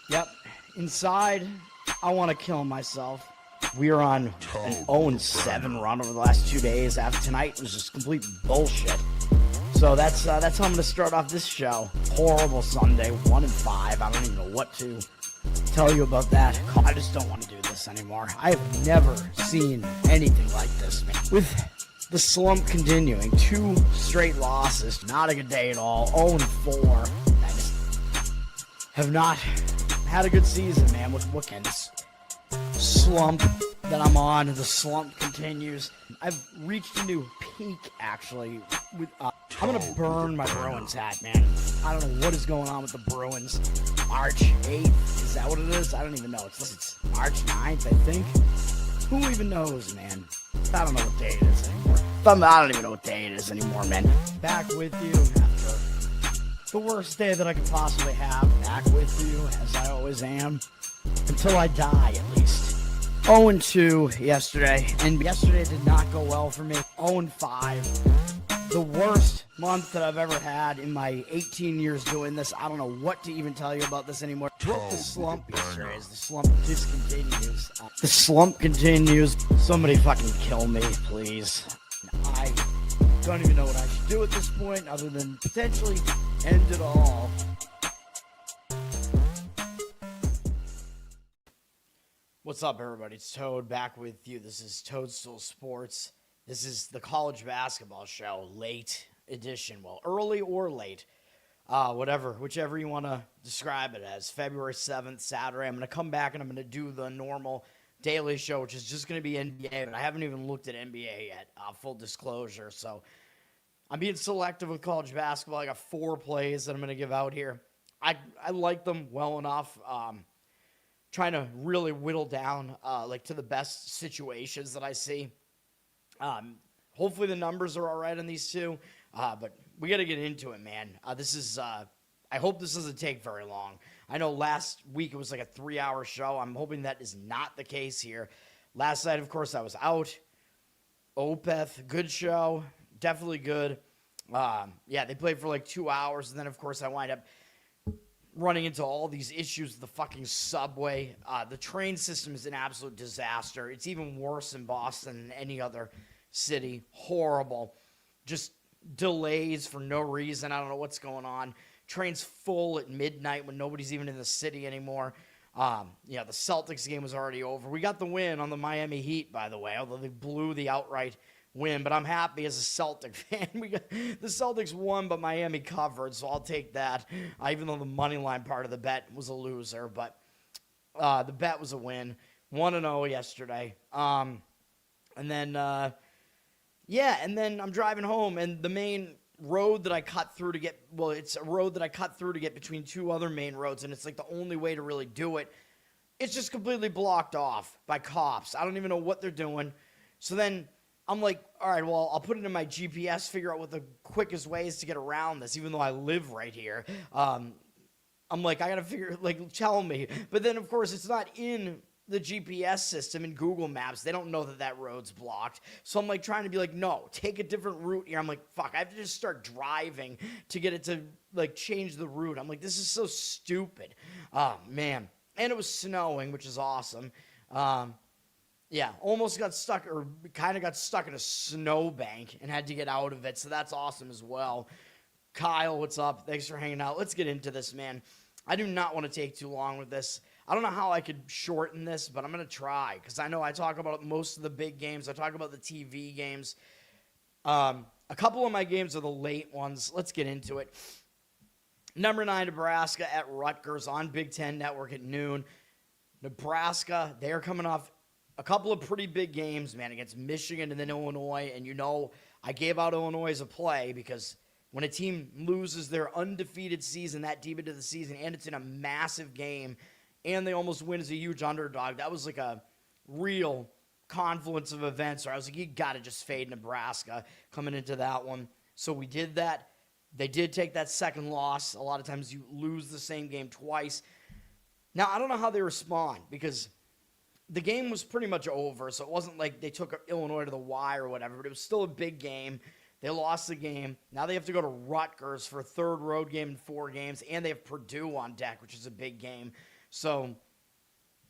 Yep. Inside, I want to kill myself. We are on an 0-7 run over the last 2 days. After tonight was just complete bullshit. So that's how I'm going to start off this show. Horrible Sunday, 1-5. I don't even know what to tell you about that. I just don't want to do this anymore. I've never seen anything like this, man. With the slump continuing, 2 straight losses, not a good day at all. 0-4. I just have not had a good season, man. What kind of slump that I'm on? The slump continues. I've reached a new peak, actually. I'm going to burn my Bruins hat, man. I don't know what is going on with the Bruins. March 8th, is that what it is? I don't even know. It's March 9th, I think. Who even knows, man? I don't know what day it is anymore. I don't even know what day it is anymore, man. Back with you after the worst day that I could possibly have. Back with you, as I always am. Until I die, at least. 0-2 yesterday, and yesterday did not go well for me. 0-5. The worst month that I've ever had in my 18 years doing this. I don't know what to even tell you about this anymore. Broke the slump yesterday as the slump just continues. The slump continues. Somebody fucking kill me, please. I don't even know what I should do at this point other than potentially end it all. What's up, everybody? It's Toad back with you. This is Stool Sports. This is the college basketball show, late edition. Well, early or late, whichever you want to describe it as. February 7th, Saturday. I'm going to come back and I'm going to do the normal daily show, which is just going to be NBA, but I haven't even looked at NBA yet, full disclosure. So I'm being selective with college basketball. I got 4 plays that I'm going to give out here. I like them well enough. Trying to really whittle down to the best situations that I see. Hopefully the numbers are all right on these two, but we got to get into it, man. I hope this doesn't take very long. I know last week it was like a 3-hour show. I'm hoping that is not the case here. Last night, of course, I was out. Opeth, good show, definitely good. They played for like 2 hours, and then, of course, I wind up running into all these issues with the fucking subway. The train system is an absolute disaster. It's even worse in Boston than any other city. Horrible. Just delays for no reason. I don't know what's going on. Train's full at midnight when nobody's even in the city anymore. The Celtics game was already over. We got the win on the Miami Heat, by the way, although they blew the outright win, but I'm happy as a Celtic fan. The Celtics won, but Miami covered, so I'll take that, even though the money line part of the bet was a loser. But the bet was a win. 1-0 yesterday. And then I'm driving home, and the main road that I cut through to get, it's a road that I cut through to get between 2 other main roads, and it's like the only way to really do it. It's just completely blocked off by cops. I don't even know what they're doing. So then I'm like, all right, well, I'll put it in my GPS, figure out what the quickest way is to get around this, even though I live right here. I'm like, I got to figure, tell me. But then, of course, it's not in the GPS system in Google Maps. They don't know that road's blocked. So I'm like trying to be like, no, take a different route here. I'm like, fuck, I have to just start driving to get it to change the route. I'm like, this is so stupid. Oh, man. And it was snowing, which is awesome. Almost got stuck, or kind of got stuck in a snowbank and had to get out of it, so that's awesome as well. Kyle, what's up? Thanks for hanging out. Let's get into this, man. I do not want to take too long with this. I don't know how I could shorten this, but I'm going to try, because I know I talk about most of the big games. I talk about the TV games. A couple of my games are the late ones. Let's get into it. Number 9, Nebraska at Rutgers on Big Ten Network at noon. Nebraska, they are coming off a couple of pretty big games, man, against Michigan and then Illinois. And I gave out Illinois as a play because when a team loses their undefeated season that deep into the season and it's in a massive game and they almost win as a huge underdog, that was like a real confluence of events where I was like, you got to just fade Nebraska coming into that one. So we did that. They did take that second loss. A lot of times you lose the same game twice. Now, I don't know how they respond because the game was pretty much over, so it wasn't like they took Illinois to the wire or whatever, but it was still a big game. They lost the game. Now they have to go to Rutgers for a third road game in 4 games, and they have Purdue on deck, which is a big game. So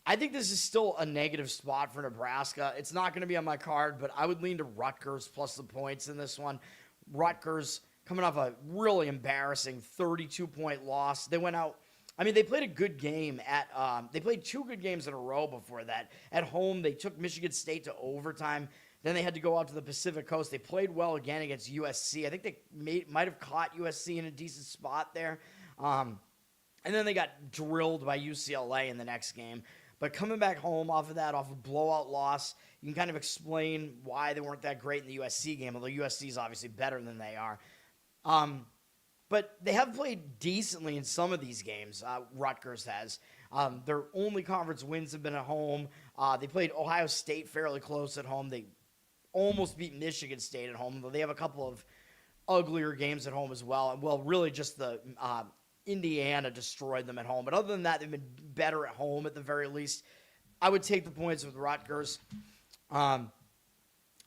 I think this is still a negative spot for Nebraska. It's not going to be on my card, but I would lean to Rutgers plus the points in this one. Rutgers coming off a really embarrassing 32-point loss. They went out. I mean, they played a good game they played 2 good games in a row before that. At home, they took Michigan State to overtime. Then they had to go out to the Pacific Coast. They played well again against USC. I think they might have caught USC in a decent spot there. And then they got drilled by UCLA in the next game. But coming back home off of that, off a blowout loss, you can kind of explain why they weren't that great in the USC game, although USC is obviously better than they are. But they have played decently in some of these games, Rutgers has. Their only conference wins have been at home. They played Ohio State fairly close at home. They almost beat Michigan State at home, though they have a couple of uglier games at home as well. Well, really just the Indiana destroyed them at home. But other than that, they've been better at home at the very least. I would take the points with Rutgers.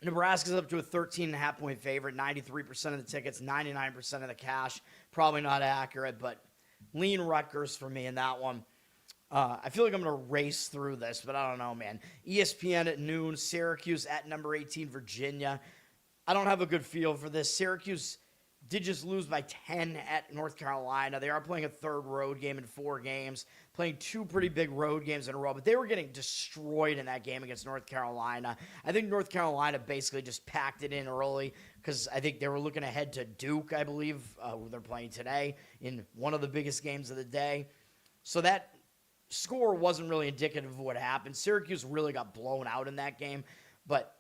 Nebraska's up to a 13.5-point favorite, 93% of the tickets, 99% of the cash. Probably not accurate, but lean Rutgers for me in that one. I feel like I'm going to race through this, but I don't know, man. ESPN at noon, Syracuse at number 18, Virginia. I don't have a good feel for this. Syracuse did just lose by 10 at North Carolina. They are playing a third road game in 4 games, playing 2 pretty big road games in a row, but they were getting destroyed in that game against North Carolina. I think North Carolina basically just packed it in early because I think they were looking ahead to Duke, I believe, who they're playing today in one of the biggest games of the day. So that score wasn't really indicative of what happened. Syracuse really got blown out in that game, but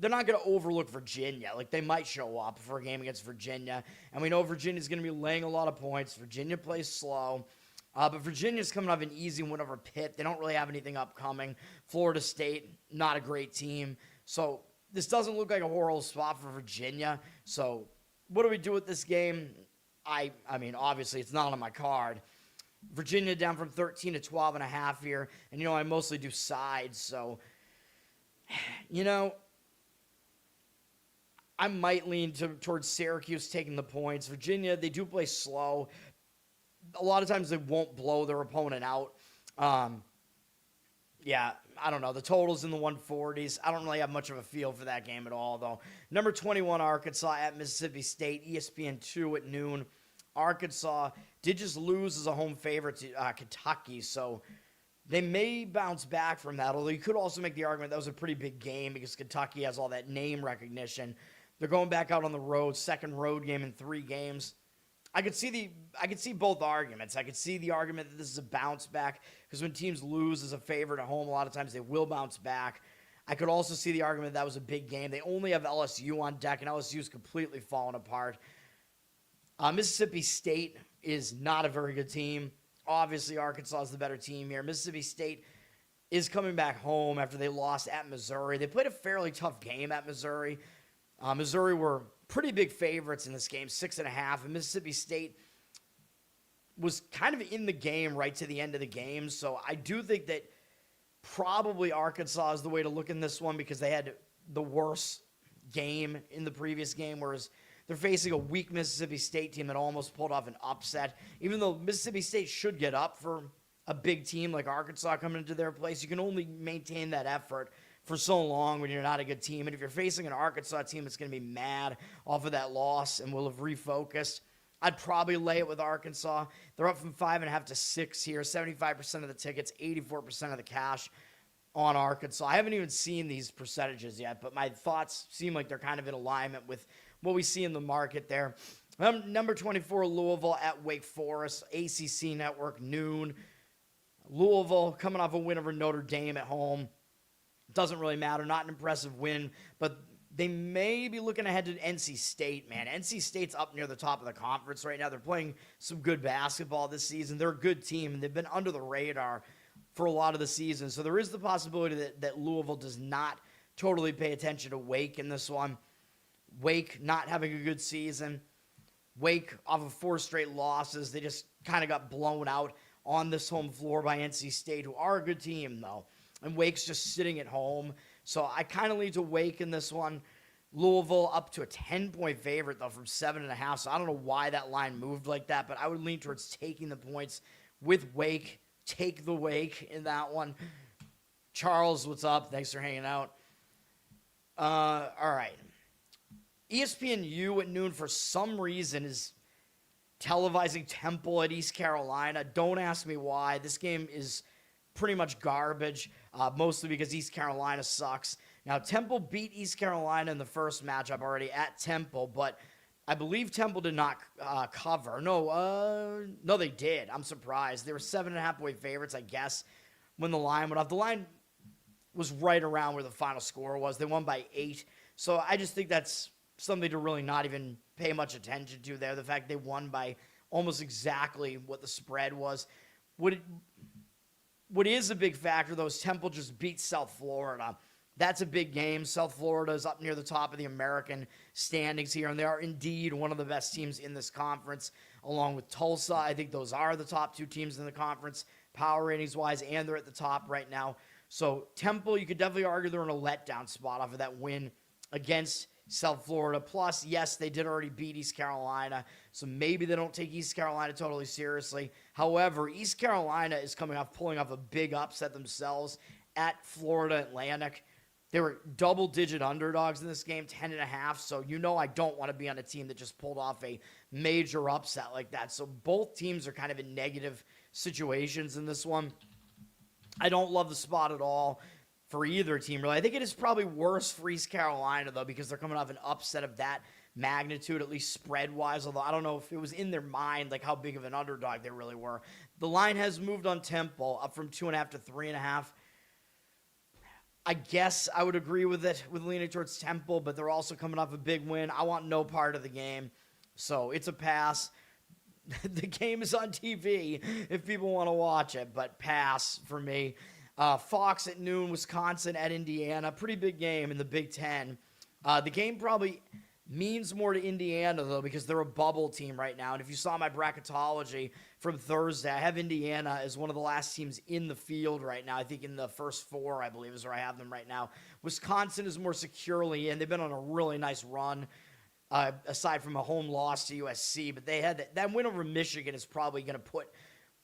they're not going to overlook Virginia. Like, they might show up for a game against Virginia. And we know Virginia's going to be laying a lot of points. Virginia plays slow. But Virginia's coming off an easy win over Pitt. They don't really have anything upcoming. Florida State, not a great team. So this doesn't look like a horrible spot for Virginia. So what do we do with this game? I mean, obviously, it's not on my card. Virginia down from 13 to 12.5 here. And, I mostly do sides. So, I might lean towards Syracuse taking the points. Virginia, they do play slow. A lot of times they won't blow their opponent out. Yeah, I don't know. The total's in the 140s. I don't really have much of a feel for that game at all, though. Number 21, Arkansas at Mississippi State, ESPN 2 at noon. Arkansas did just lose as a home favorite to Kentucky, so they may bounce back from that, although you could also make the argument that was a pretty big game because Kentucky has all that name recognition. They're going back out on the road, second road game in 3 games. I could see both arguments. I could see the argument that this is a bounce back because when teams lose as a favorite at home, a lot of times they will bounce back. I could also see the argument that was a big game. They only have LSU on deck, and LSU's completely fallen apart. Mississippi State is not a very good team. Obviously, Arkansas is the better team here. Mississippi State is coming back home after they lost at Missouri. They played a fairly tough game at Missouri. Missouri were pretty big favorites in this game, 6.5. And Mississippi State was kind of in the game right to the end of the game. So I do think that probably Arkansas is the way to look in this one because they had the worst game in the previous game, whereas they're facing a weak Mississippi State team that almost pulled off an upset. Even though Mississippi State should get up for a big team like Arkansas coming into their place, you can only maintain that effort for so long when you're not a good team. And if you're facing an Arkansas team that's going to be mad off of that loss and will have refocused, I'd probably lay it with Arkansas. They're up from 5.5 to 6 here, 75% of the tickets, 84% of the cash on Arkansas. I haven't even seen these percentages yet, but my thoughts seem like they're kind of in alignment with what we see in the market there. Number 24, Louisville at Wake Forest, ACC Network, noon. Louisville coming off a win over Notre Dame at home. Doesn't really matter. Not an impressive win, but they may be looking ahead to NC State, man. NC State's up near the top of the conference right now. They're playing some good basketball this season. They're a good team, and they've been under the radar for a lot of the season. So there is the possibility that Louisville does not totally pay attention to Wake in this one. Wake not having a good season. Wake off of 4 straight losses. They just kind of got blown out on this home floor by NC State, who are a good team, though. And Wake's just sitting at home. So I kind of lean to Wake in this one. Louisville up to a 10-point favorite, though, from 7.5. So I don't know why that line moved like that, but I would lean towards taking the points with Wake take the wake in that one. Charles, what's up? Thanks for hanging out. All right. ESPNU at noon for some reason is televising Temple at East Carolina. Don't ask me why. This game is pretty much garbage, mostly because East Carolina sucks. Now, Temple beat East Carolina in the first matchup already at Temple, but I believe Temple did not cover. No, they did. I'm surprised. They were 7.5-point favorites, I guess, when the line went off. The line was right around where the final score was. They won by 8. So I just think that's something to really not even pay much attention to there. The fact they won by almost exactly what the spread was. What is a big factor, though, is Temple just beat South Florida. That's a big game. South Florida is up near the top of the American standings here, and they are indeed one of the best teams in this conference, along with Tulsa. I think those are the top 2 teams in the conference, power ratings-wise, and they're at the top right now. So Temple, you could definitely argue they're in a letdown spot off of that win against South Florida. Plus, yes, they did already beat East Carolina, so maybe they don't take East Carolina totally seriously. However, East Carolina is pulling off a big upset themselves at Florida Atlantic. They were double-digit underdogs in this game, 10.5, so I don't want to be on a team that just pulled off a major upset like that. So both teams are kind of in negative situations in this one. I don't love the spot at all for either team, really. I think it is probably worse for East Carolina, though, because they're coming off an upset of that magnitude, at least spread-wise, although I don't know if it was in their mind, like how big of an underdog they really were. The line has moved on Temple up from 2.5 to 3.5. I guess I would agree with it, with leaning towards Temple, but they're also coming off a big win. I want no part of the game, so it's a pass. The game is on TV if people want to watch it, but pass for me. Fox at noon, Wisconsin at Indiana. Pretty big game in the Big Ten. The game probably means more to Indiana, though, because they're a bubble team right now. And if you saw my bracketology from Thursday, I have Indiana as one of the last teams in the field right now. I think in the first 4, I believe, is where I have them right now. Wisconsin is more securely in. They've been on a really nice run, aside from a home loss to USC. But they had that win over Michigan is probably going to put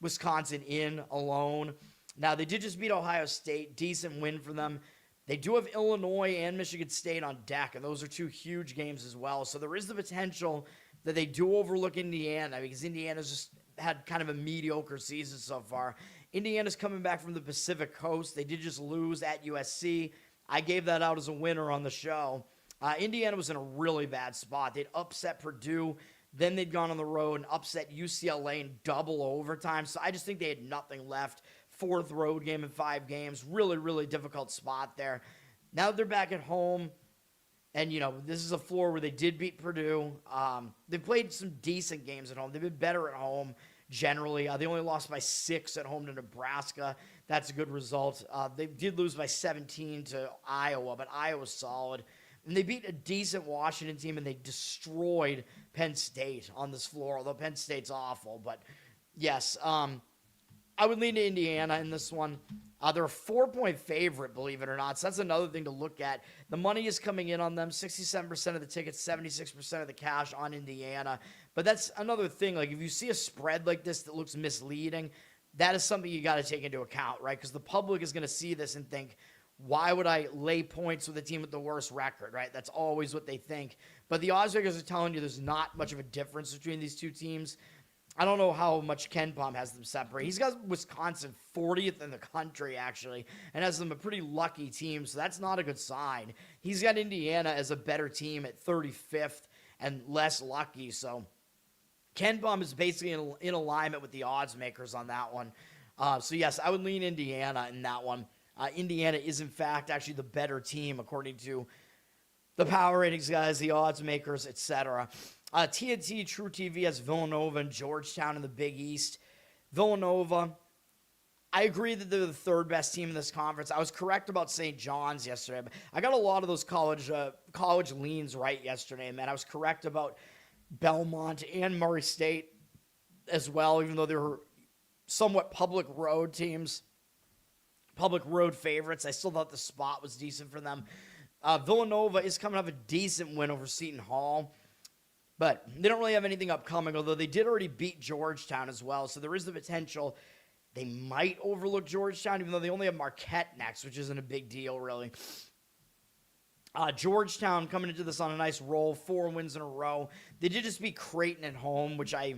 Wisconsin in alone. Now, they did just beat Ohio State. Decent win for them. They do have Illinois and Michigan State on deck, and those are 2 huge games as well. So there is the potential that they do overlook Indiana, because Indiana's just had kind of a mediocre season so far. Indiana's coming back from the Pacific Coast. They did just lose at USC. I gave that out as a winner on the show. Indiana was in a really bad spot. They'd upset Purdue. Then they'd gone on the road and upset UCLA in double overtime. So I just think they had nothing left. 4th road game in 5 games. Really, really difficult spot there. Now they're back at home. And, this is a floor where they did beat Purdue. They've played some decent games at home. They've been better at home generally. They only lost by 6 at home to Nebraska. That's a good result. They did lose by 17 to Iowa, but Iowa's solid. And they beat a decent Washington team, and they destroyed Penn State on this floor, although Penn State's awful. But, yes, I would lean to Indiana in this one. They're a 4-point favorite, believe it or not. So that's another thing to look at. The money is coming in on them. 67% of the tickets, 76% of the cash on Indiana. But that's another thing. Like, if you see a spread like this that looks misleading, that is something you got to take into account, right? Because the public is going to see this and think, why would I lay points with a team with the worst record, right? That's always what they think. But the odds makers are telling you there's not much of a difference between these 2 teams. I don't know how much KenPom has them separate. He's got Wisconsin 40th in the country, actually, and has them a pretty lucky team, so that's not a good sign. He's got Indiana as a better team at 35th and less lucky, so KenPom is basically in alignment with the odds makers on that one. So, yes, I would lean Indiana in that one. Indiana is, in fact, actually the better team, according to the power ratings guys, the odds makers, etc. TNT True TV has Villanova and Georgetown in the Big East. Villanova, I agree that they're the 3rd best team in this conference. I was correct about St. John's yesterday. But I got a lot of those college leans right yesterday, man. I was correct about Belmont and Murray State as well, even though they were somewhat public road teams, public road favorites. I still thought the spot was decent for them. Villanova is coming off a decent win over Seton Hall, but they don't really have anything upcoming, although they did already beat Georgetown as well, so there is the potential They might overlook Georgetown, even though they only have Marquette next, which isn't a big deal, really. Georgetown coming into this on a nice roll, 4 wins in a row. They did just beat Creighton at home, which I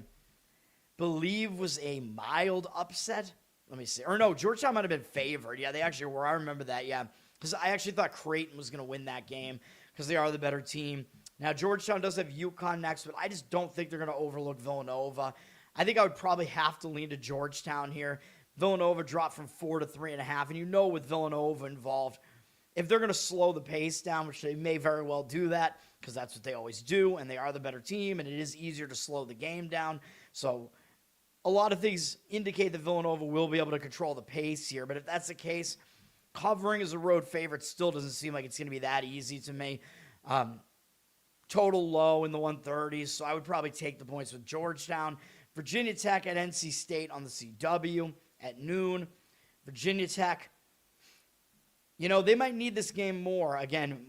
believe was a mild upset. Let me see. Or no, Georgetown might have been favored. Yeah, they actually were. I remember that, yeah. Because I actually thought Creighton was going to win that game because they are the better team. Now, Georgetown does have UConn next, but I just don't think they're going to overlook Villanova. I think I would probably have to lean to Georgetown here. Villanova dropped from 4 to 3.5, and you know with Villanova involved, if they're going to slow the pace down, which they may very well do that, because that's what they always do, and they are the better team, and it is easier to slow the game down. So a lot of things indicate that Villanova will be able to control the pace here, but if that's the case, covering as a road favorite still doesn't seem like it's going to be that easy to me. Total low in the 130s, so I would probably take the points with Georgetown. Virginia Tech at NC State on the CW at noon. Virginia Tech, you know, they might need this game more. Again,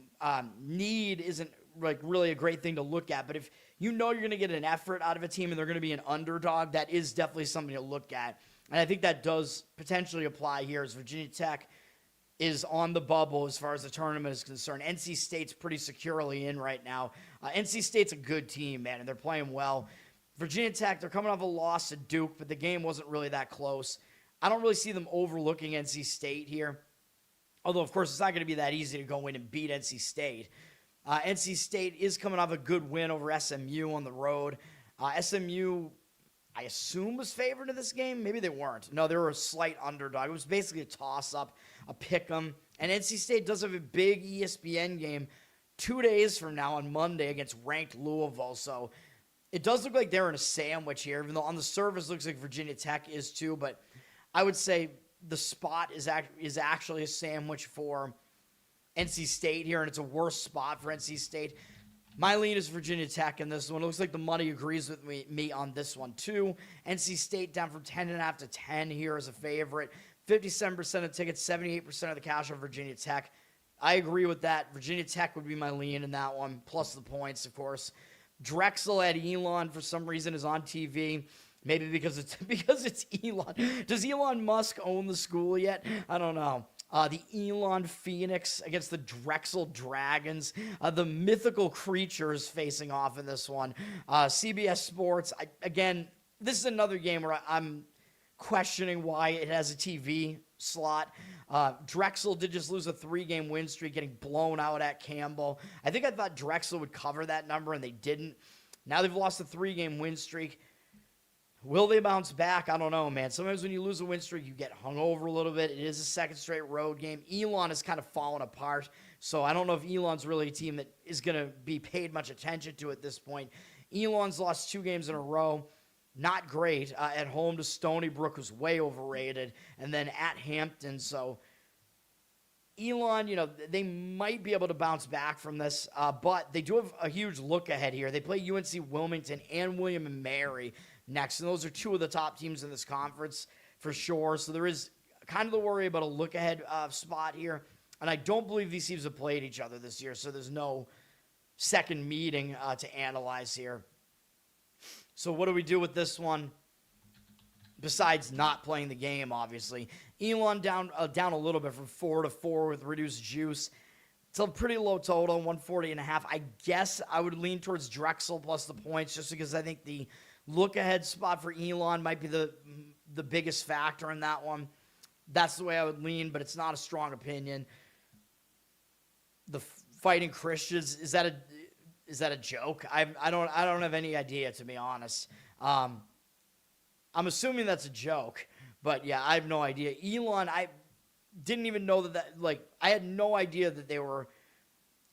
need isn't like really a great thing to look at, but if you know you're going to get an effort out of a team and they're going to be an underdog, that is definitely something to look at. And I think that does potentially apply here as Virginia Tech is on the bubble as far as the tournament is concerned. NC State's pretty securely in right now. NC State's a good team, man, and they're playing well. Virginia Tech, they're coming off a loss to Duke, but the game wasn't really that close. I don't really see them overlooking NC State here. Although, of course, it's not going to be that easy to go in and beat NC State. NC State is coming off a good win over SMU on the road. SMU, I assume, was favored in this game. Maybe they weren't. No, they were a slight underdog. It was basically a toss-up, a pick-em. And NC State does have a big ESPN game 2 days from now on Monday against ranked Louisville. So it does look like they're in a sandwich here, even though on the surface it looks like Virginia Tech is too. But I would say the spot is actually a sandwich for NC State here, and it's a worse spot for NC State. My lean is Virginia Tech in this one. It looks like the money agrees with me on this one, too. NC State down from 10.5 to 10 here as a favorite. 57% of tickets, 78% of the cash on Virginia Tech. I agree with that. Virginia Tech would be my lean in that one, plus the points, of course. Drexel at Elon, for some reason, is on TV. Maybe because it's Elon. Does Elon Musk own the school yet? I don't know. The Elon Phoenix against the Drexel Dragons. The mythical creatures facing off in this one. CBS Sports. Again, this is another game where I'm questioning why it has a TV slot. Drexel did just lose a 3-game win streak, getting blown out at Campbell. I thought Drexel would cover that number, and they didn't. Now they've lost a 3-game win streak. Will they bounce back? I don't know, man. Sometimes when you lose a win streak, you get hung over a little bit. It is a second straight road game. Elon has kind of fallen apart, so I don't know if Elon's really a team that is going to be paid much attention to at this point. Elon's lost 2 games in a row. Not great. At home to Stony Brook, who's way overrated, and then at Hampton. So Elon, you know, they might be able to bounce back from this, but they do have a huge look ahead here. They play UNC Wilmington and William & Mary next, and those are 2 of the top teams in this conference for sure. So there is kind of the worry about a look ahead spot here, and I don't believe these teams have played each other this year, so there's no second meeting to analyze here. So what do we do with this one? Besides not playing the game, obviously. Elon down a little bit from 4 to 4 with reduced juice. It's a pretty low total, 140.5. I guess I would lean towards Drexel plus the points just because I think the look-ahead spot for Elon might be the biggest factor in that one. That's the way I would lean, but it's not a strong opinion. The Fighting Christians, is that a joke? I don't have any idea, to be honest. I'm assuming that's a joke, but yeah, I have no idea. Elon, I didn't even know that I had no idea that they were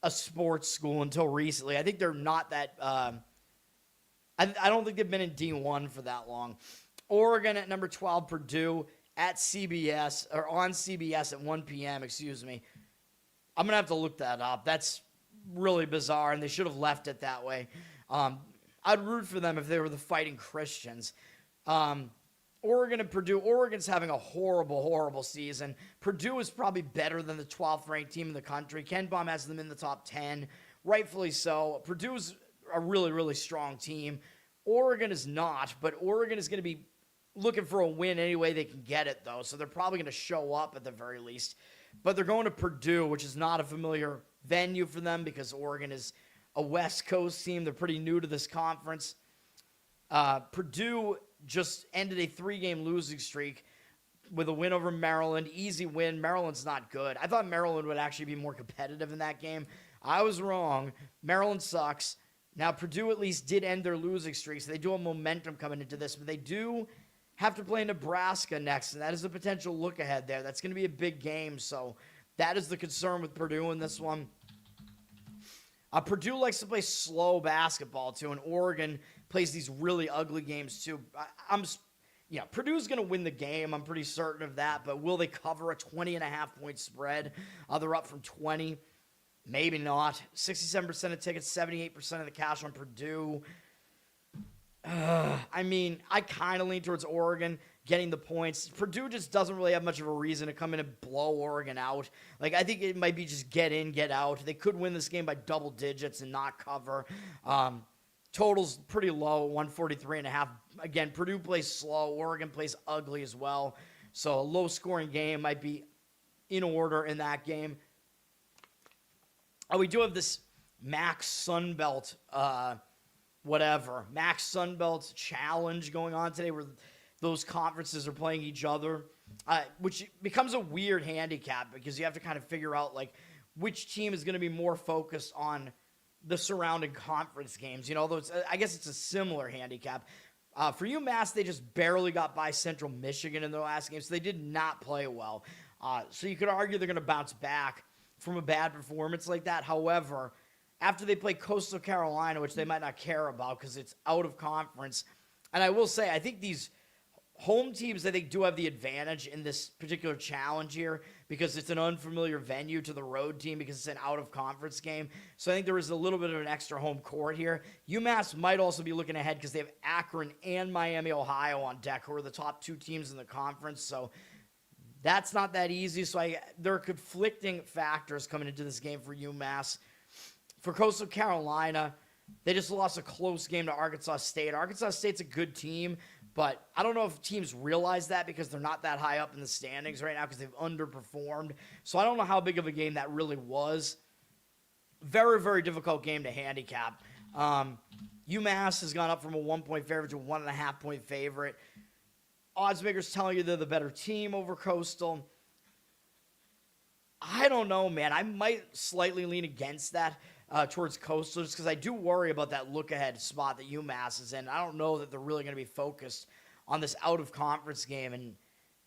a sports school until recently. I think they're not that, I don't think they've been in D1 for that long. Oregon at number 12, Purdue at CBS, or on CBS at 1 p.m., excuse me. I'm going to have to look that up. That's really bizarre, and they should have left it that way. I'd root for them if they were the Fighting Christians. Oregon and Purdue. Oregon's having a horrible, horrible season. Purdue is probably better than the 12th ranked team in the country. Ken Baum has them in the top 10, rightfully so. Purdue's a really, really strong team. Oregon is not, but Oregon is going to be looking for a win any way they can get it, though. So they're probably going to show up at the very least. But they're going to Purdue, which is not a familiar venue for them because Oregon is a West Coast team. They're pretty new to this conference. Purdue just ended a 3-game losing streak with a win over Maryland. Easy win. Maryland's not good. I thought Maryland would actually be more competitive in that game. I was wrong. Maryland sucks. Now, Purdue at least did end their losing streak, so they do have momentum coming into this, but they do have to play Nebraska next, and that is a potential look ahead there. That's going to be a big game, so that is the concern with Purdue in this one. Purdue likes to play slow basketball, too, and Oregon plays these really ugly games, too. Purdue's going to win the game. I'm pretty certain of that, but will they cover a 20.5-point spread? They're up from 20. Maybe not. 67% of tickets, 78% of the cash on Purdue. I kind of lean towards Oregon getting the points. Purdue just doesn't really have much of a reason to come in and blow Oregon out. I think it might be just get in, get out. They could win this game by double digits and not cover. Total's pretty low, 143.5. Again, Purdue plays slow. Oregon plays ugly as well. So a low-scoring game might be in order in that game. We do have this Max Sunbelt Max Sunbelt Challenge going on today where those conferences are playing each other, which becomes a weird handicap because you have to kind of figure out, which team is going to be more focused on the surrounding conference games. Although I guess it's a similar handicap. For UMass, they just barely got by Central Michigan in their last game, so they did not play well. So you could argue they're going to bounce back from a bad performance like that. However, after they play Coastal Carolina, which they might not care about because it's out of conference, and I will say, I think these home teams, I think, do have the advantage in this particular challenge here because it's an unfamiliar venue to the road team because it's an out-of-conference game. So I think there is a little bit of an extra home court here. UMass might also be looking ahead because they have Akron and Miami, Ohio on deck, who are the top 2 teams in the conference. So that's not that easy. So there are conflicting factors coming into this game for UMass. For Coastal Carolina, they just lost a close game to Arkansas State. Arkansas State's a good team, but I don't know if teams realize that because they're not that high up in the standings right now because they've underperformed. So I don't know how big of a game that really was. Very, very difficult game to handicap. UMass has gone up from a 1-point favorite to a 1.5-point favorite. Odds makers telling you they're the better team over Coastal. I don't know, man. I might slightly lean against that towards Coastal just because I do worry about that look-ahead spot that UMass is in. I don't know that they're really going to be focused on this out-of-conference game and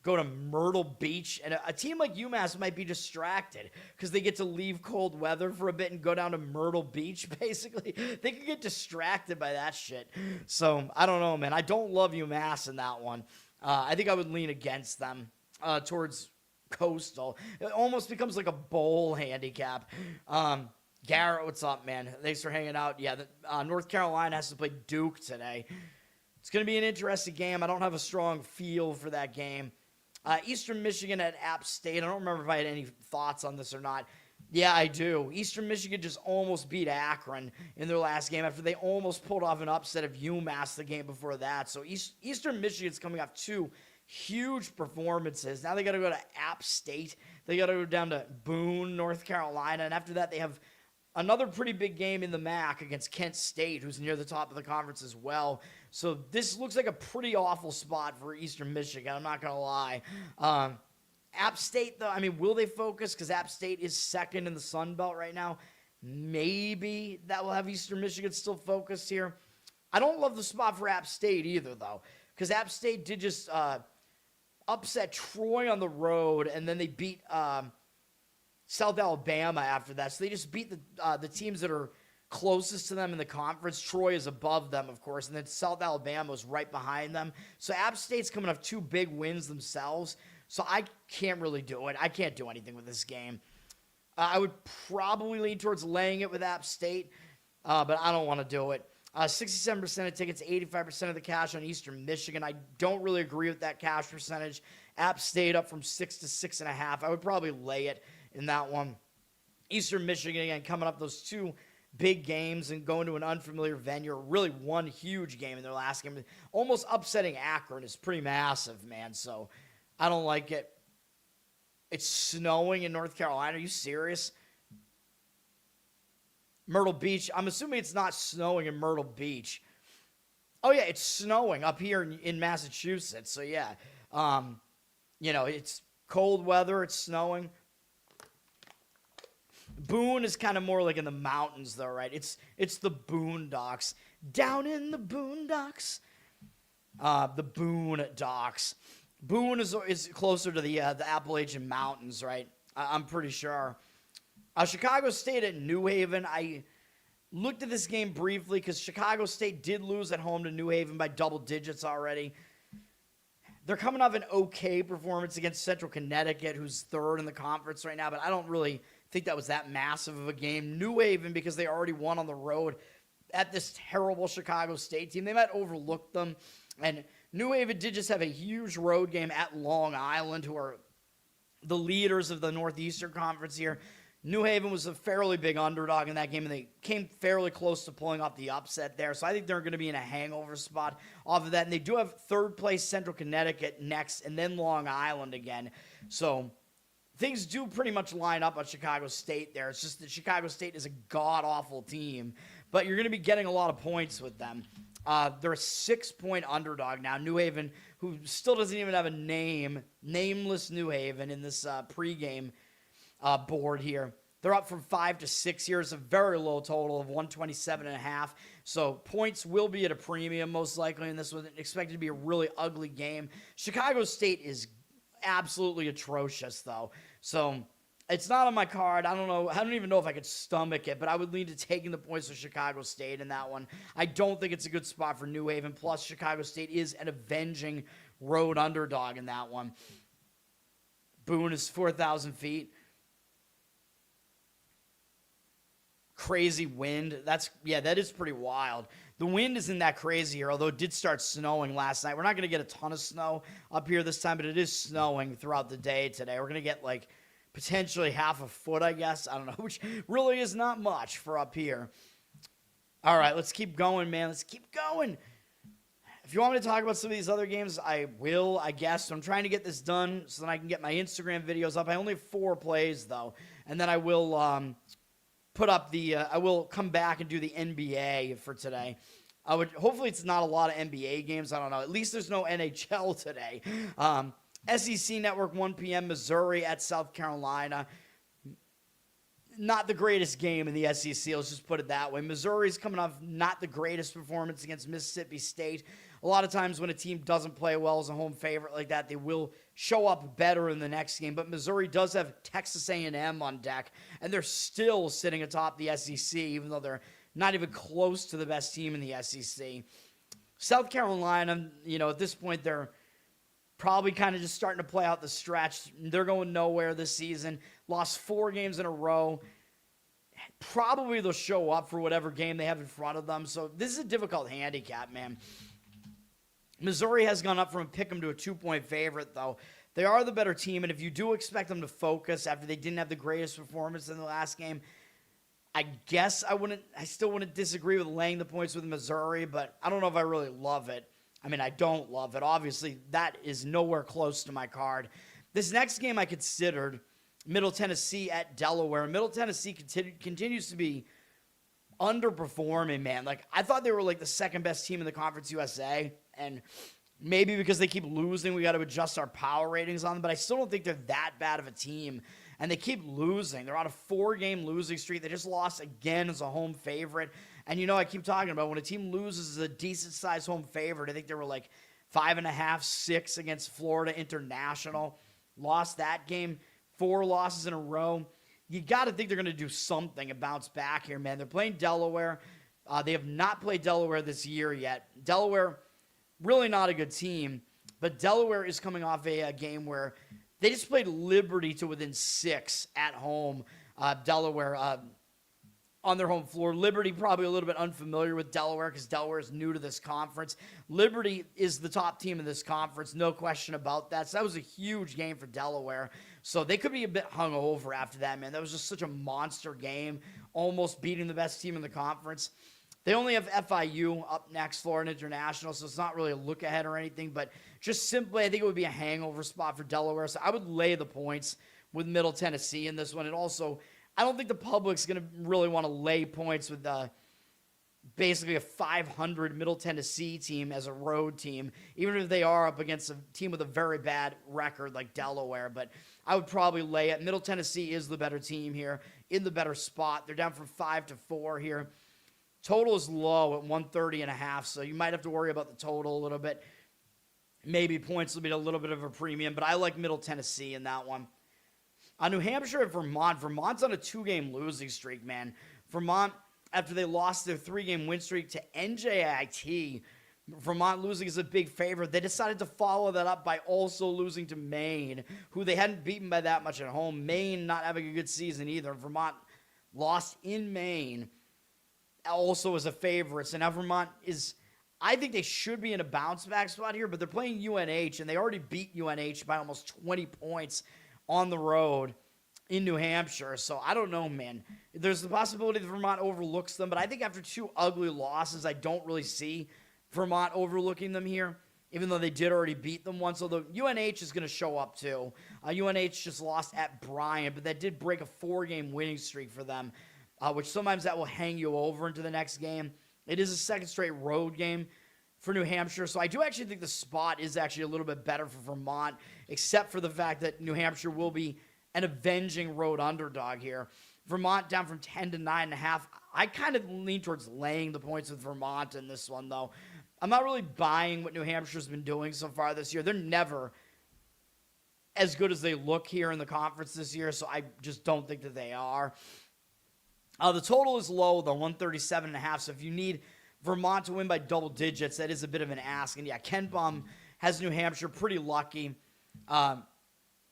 go to Myrtle Beach. And a team like UMass might be distracted because they get to leave cold weather for a bit and go down to Myrtle Beach, basically. They could get distracted by that shit. So, I don't know, man. I don't love UMass in that one. I think I would lean against them towards Coastal. It almost becomes like a bowl handicap. Garrett, what's up, man? Thanks for hanging out. Yeah, North Carolina has to play Duke today. It's going to be an interesting game. I don't have a strong feel for that game. Eastern Michigan at App State. I don't remember if I had any thoughts on this or not. Yeah, I do. Eastern Michigan just almost beat Akron in their last game after they almost pulled off an upset of UMass the game before that. So Eastern Michigan's coming off 2 huge performances. Now they got to go to App State. They got to go down to Boone, North Carolina. And after that, they have another pretty big game in the MAC against Kent State, who's near the top of the conference as well. So this looks like a pretty awful spot for Eastern Michigan. I'm not going to lie. App State, though, will they focus? Because App State is second in the Sun Belt right now. Maybe that will have Eastern Michigan still focused here. I don't love the spot for App State either, though, because App State did just upset Troy on the road, and then they beat South Alabama after that. So they just beat the teams that are closest to them in the conference. Troy is above them, of course, and then South Alabama is right behind them. So App State's coming off 2 big wins themselves. So I can't really do it. I can't do anything with this game. I would probably lean towards laying it with App State, but I don't want to do it. 67% of tickets, 85% of the cash on Eastern Michigan. I don't really agree with that cash percentage. App State up from 6 to 6.5. I would probably lay it in that one. Eastern Michigan, again, coming up those 2 big games and going to an unfamiliar venue, or really one huge game in their last game. Almost upsetting Akron is pretty massive, man. So I don't like it. It's snowing in North Carolina. Are you serious? Myrtle Beach. I'm assuming it's not snowing in Myrtle Beach. Oh, yeah, it's snowing up here in Massachusetts. So, yeah, it's cold weather. It's snowing. Boone is kind of more like in the mountains, though, right? It's the Boondocks. Down in the Boondocks. The Boone Docks. Boone is closer to the Appalachian Mountains, right? I'm pretty sure. Chicago State at New Haven. I looked at this game briefly because Chicago State did lose at home to New Haven by double digits already. They're coming off an okay performance against Central Connecticut, who's third in the conference right now, but I don't really think that was that massive of a game. New Haven, because they already won on the road at this terrible Chicago State team, they might overlook them. And New Haven did just have a huge road game at Long Island, who are the leaders of the Northeastern Conference here. New Haven was a fairly big underdog in that game, and they came fairly close to pulling off the upset there. So I think they're going to be in a hangover spot off of that. And they do have third-place Central Connecticut next, and then Long Island again. So things do pretty much line up on Chicago State there. It's just that Chicago State is a god-awful team, but you're going to be getting a lot of points with them. They're a 6-point underdog now. New Haven, who still doesn't even have a name, nameless New Haven in this pregame board here. They're up from 5 to 6 here. It's a very low total of 127.5. So points will be at a premium most likely in this one. Expected to be a really ugly game. Chicago State is absolutely atrocious though. So it's not on my card. I don't know. I don't even know if I could stomach it, but I would lean to taking the points for Chicago State in that one. I don't think it's a good spot for New Haven. Plus, Chicago State is an avenging road underdog in that one. Boone is 4,000 feet. Crazy wind. That is pretty wild. The wind isn't that crazy here, although it did start snowing last night. We're not going to get a ton of snow up here this time, but it is snowing throughout the day today. We're going to get like potentially half a foot, I guess. I don't know, which really is not much for up here. All right, let's keep going, man. Let's keep going. If you want me to talk about some of these other games, I will, I guess. So I'm trying to get this done so that I can get my Instagram videos up. I only have 4 plays, though. And then I will put up I will come back and do the NBA for today. Hopefully it's not a lot of NBA games. I don't know. At least there's no NHL today. SEC Network, 1 p.m., Missouri at South Carolina. Not the greatest game in the SEC. Let's just put it that way. Missouri's coming off not the greatest performance against Mississippi State. A lot of times when a team doesn't play well as a home favorite like that, they will show up better in the next game. But Missouri does have Texas A&M on deck, and they're still sitting atop the SEC, even though they're not even close to the best team in the SEC. South Carolina, at this point, they're probably kind of just starting to play out the stretch. They're going nowhere this season. Lost 4 games in a row. Probably they'll show up for whatever game they have in front of them. So this is a difficult handicap, man. Missouri has gone up from a pick'em to a 2-point favorite, though. They are the better team, and if you do expect them to focus after they didn't have the greatest performance in the last game, I guess I still wouldn't disagree with laying the points with Missouri, but I don't know if I really love it. I mean, I don't love it. Obviously, that is nowhere close to my card. This next game I considered, Middle Tennessee at Delaware. Middle Tennessee continues to be underperforming, man. Like, I thought they were like the second best team in the Conference USA, and maybe because they keep losing, we got to adjust our power ratings on them, but I still don't think they're that bad of a team, and they keep losing. They're on a 4-game losing streak. They just lost again as a home favorite, and I keep talking about when a team loses as a decent-sized home favorite, I think they were like 5.5, 6 against Florida International, lost that game, 4 losses in a row. You got to think they're going to do something and bounce back here, man. They're playing Delaware. They have not played Delaware this year yet. Delaware, really not a good team, but Delaware is coming off a game where they just played Liberty to within 6 at home. Delaware on their home floor. Liberty probably a little bit unfamiliar with Delaware because Delaware is new to this conference. Liberty is the top team in this conference, no question about that. So that was a huge game for Delaware. So they could be a bit hungover after that, man. That was just such a monster game, almost beating the best team in the conference. They only have FIU up next, Florida International, so it's not really a look ahead or anything, but just simply I think it would be a hangover spot for Delaware. So I would lay the points with Middle Tennessee in this one. And also, I don't think the public's going to really want to lay points with basically a 500 Middle Tennessee team as a road team, even if they are up against a team with a very bad record like Delaware. But I would probably lay it. Middle Tennessee is the better team here, in the better spot. They're down from 5-4 here. Total is low at 130.5, so you might have to worry about the total a little bit. Maybe points will be a little bit of a premium, but I like Middle Tennessee in that one. New Hampshire and Vermont. Vermont's on a 2-game losing streak, man. Vermont, after they lost their 3-game win streak to NJIT, Vermont losing is a big favorite. They decided to follow that up by also losing to Maine, who they hadn't beaten by that much at home. Maine not having a good season either. Vermont lost in Maine also as a favorite. So now Vermont is, I think they should be in a bounce back spot here, but they're playing UNH, and they already beat UNH by almost 20 points on the road in New Hampshire. So I don't know, man. There's the possibility that Vermont overlooks them, but I think after 2 ugly losses, I don't really see Vermont overlooking them here, even though they did already beat them once. Although UNH is going to show up too. UNH just lost at Bryant, but that did break a 4-game winning streak for them, which sometimes that will hang you over into the next game. It is a second straight road game for New Hampshire, so I do actually think the spot is actually a little bit better for Vermont, except for the fact that New Hampshire will be an avenging road underdog here. Vermont down from 10 to 9.5. I kind of lean towards laying the points with Vermont in this one, though. I'm not really buying what New Hampshire's been doing so far this year. They're never as good as they look here in the conference this year, so I just don't think that they are. The total is low, though, 137.5. So if you need Vermont to win by double digits, that is a bit of an ask. And yeah, Ken Bum has New Hampshire pretty lucky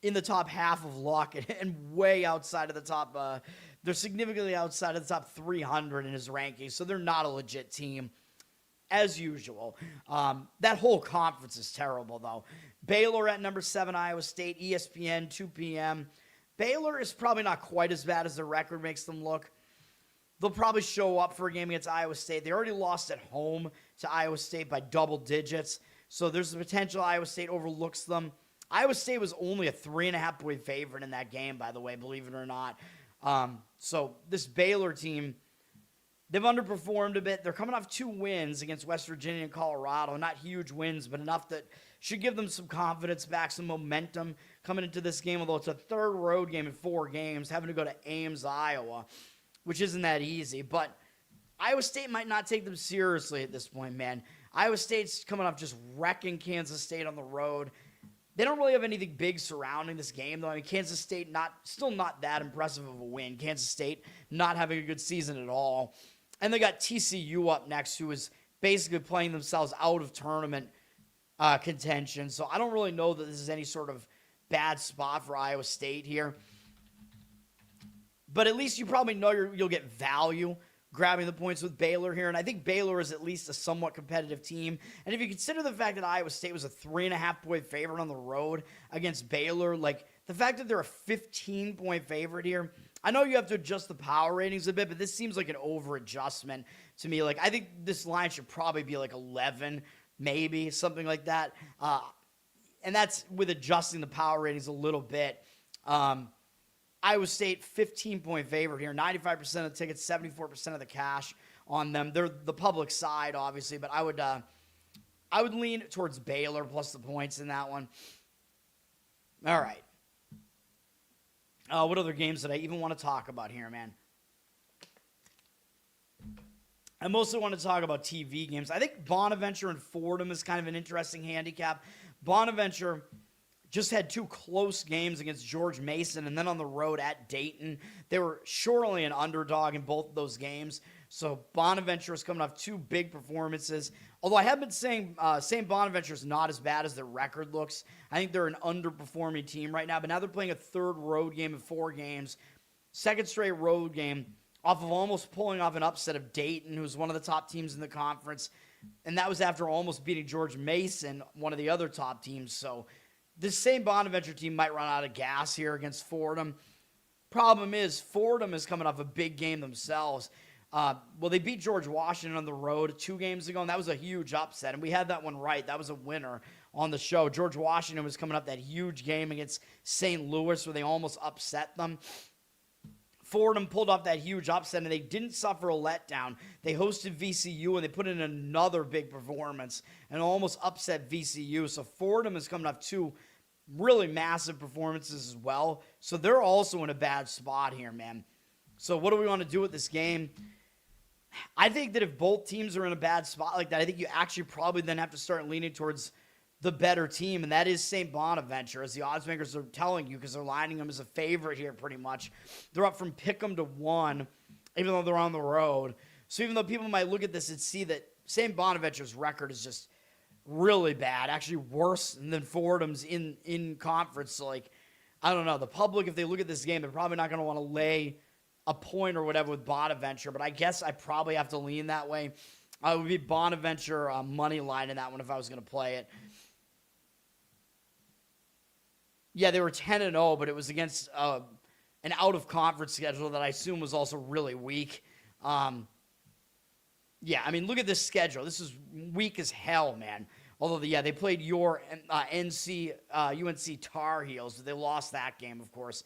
in the top half of luck and way outside of the top. They're significantly outside of the top 300 in his rankings, so they're not a legit team as usual. That whole conference is terrible, though. Baylor at number 7, Iowa State, ESPN, 2 p.m. Baylor is probably not quite as bad as their record makes them look. They'll probably show up for a game against Iowa State. They already lost at home to Iowa State by double digits, so there's the potential Iowa State overlooks them. Iowa State was only a 3.5-point favorite in that game, by the way, believe it or not. So this Baylor team, they've underperformed a bit. They're coming off 2 wins against West Virginia and Colorado. Not huge wins, but enough that should give them some confidence back, some momentum coming into this game, although it's a 3rd road game in 4 games, having to go to Ames, Iowa, which isn't that easy. But Iowa State might not take them seriously at this point, man. Iowa State's coming off just wrecking Kansas State on the road. They don't really have anything big surrounding this game, though. I mean, Kansas State still not that impressive of a win. Kansas State not having a good season at all. And they got TCU up next, who is basically playing themselves out of tournament contention. So I don't really know that this is any sort of bad spot for Iowa State here. But at least you probably know you'll get value grabbing the points with Baylor here. And I think Baylor is at least a somewhat competitive team. And if you consider the fact that Iowa State was a 3.5-point favorite on the road against Baylor, like the fact that they're a 15-point favorite here, I know you have to adjust the power ratings a bit, but this seems like an over-adjustment to me. Like, I think this line should probably be like 11, maybe, something like that. And that's with adjusting the power ratings a little bit. Iowa State, 15-point favorite here. 95% of the tickets, 74% of the cash on them. They're the public side, obviously, but I would lean towards Baylor plus the points in that one. All right. What other games did I even want to talk about here, man? I mostly want to talk about TV games. I think Bonaventure and Fordham is kind of an interesting handicap. Bonaventure just had 2 close games against George Mason and then on the road at Dayton. They were surely an underdog in both of those games. So Bonaventure is coming off 2 big performances. Although I have been saying Bonaventure is not as bad as their record looks. I think they're an underperforming team right now. But now they're playing a 3rd road game in 4 games. 2nd straight road game off of almost pulling off an upset of Dayton, who's one of the top teams in the conference. And that was after almost beating George Mason, one of the other top teams. So this same Bonaventure team might run out of gas here against Fordham. Problem is, Fordham is coming off a big game themselves. They beat George Washington on the road 2 games ago, and that was a huge upset. And we had that one right. That was a winner on the show. George Washington was coming up that huge game against St. Louis where they almost upset them. Fordham pulled off that huge upset, and they didn't suffer a letdown. They hosted VCU, and they put in another big performance and almost upset VCU. So Fordham is coming off 2 really massive performances as well. So they're also in a bad spot here, man. So what do we want to do with this game? I think that if both teams are in a bad spot like that, I think you actually probably then have to start leaning towards the better team, and that is St. Bonaventure, as the odds makers are telling you, because they're lining them as a favorite here pretty much. They're up from pick'em to 1, even though they're on the road. So even though people might look at this and see that St. Bonaventure's record is just really bad, actually worse than Fordham's in conference. So, like, I don't know. The public, if they look at this game, they're probably not going to want to lay a point or whatever with Bonaventure, but I guess I probably have to lean that way. I would be Bonaventure money line in that one if I was going to play it. Yeah, they were 10-0, but it was against an out-of-conference schedule that I assume was also really weak. Yeah, I mean, look at this schedule. This is weak as hell, man. Although, they played your UNC Tar Heels. They lost that game, of course.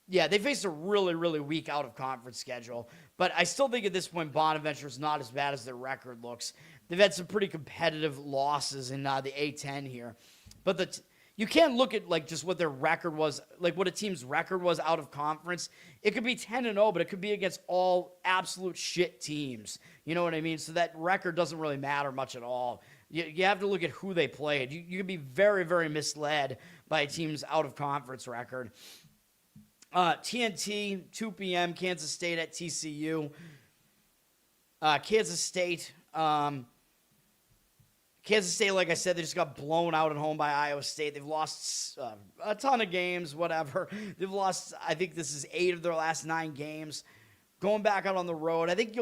Yeah, they faced a really, really weak out-of-conference schedule. But I still think at this point, Bonaventure is not as bad as their record looks. They've had some pretty competitive losses in the A10 here. But you can't look at, like, just what their record was, like what a team's record was out of conference. It could be 10-0, but it could be against all absolute shit teams. You know what I mean? So that record doesn't really matter much at all. You have to look at who they played. You can be very, very misled by a team's out-of-conference record. TNT, 2 p.m., Kansas State at TCU. Kansas State, like I said, they just got blown out at home by Iowa State. They've lost a ton of games, whatever. They've lost, I think this is 8 of their last 9 games. Going back out on the road, I think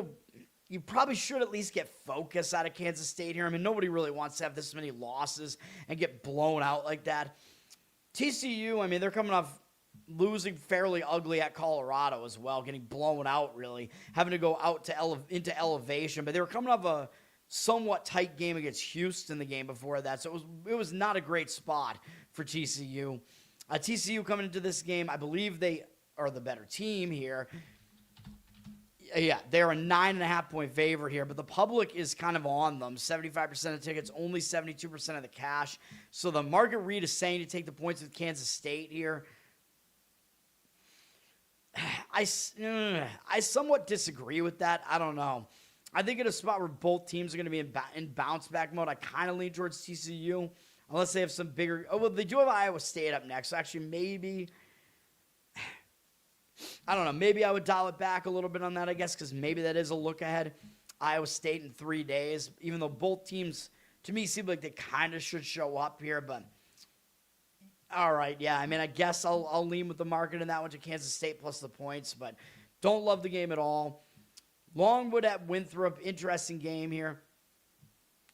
you probably should at least get focus out of Kansas State here. I mean, nobody really wants to have this many losses and get blown out like that. TCU, I mean, they're coming off losing fairly ugly at Colorado as well, getting blown out, really, having to go out into elevation. But they were coming off a somewhat tight game against Houston the game before that, so it was not a great spot for TCU. TCU coming into this game, I believe they are the better team here. Yeah, they're a 9.5-point favorite here, but the public is kind of on them. 75% of tickets, only 72% of the cash. So the market read is saying to take the points with Kansas State here. I somewhat disagree with that. I don't know. I think in a spot where both teams are going to be in bounce-back mode, I kind of lean towards TCU, unless they have some bigger... Oh, well, they do have Iowa State up next, so actually maybe... I don't know. Maybe I would dial it back a little bit on that, I guess, because maybe that is a look ahead. Iowa State in 3 days, even though both teams, to me, seem like they kind of should show up here, but... All right, yeah, I mean, I guess I'll lean with the market in that one to Kansas State plus the points, but don't love the game at all. Longwood at Winthrop, interesting game here.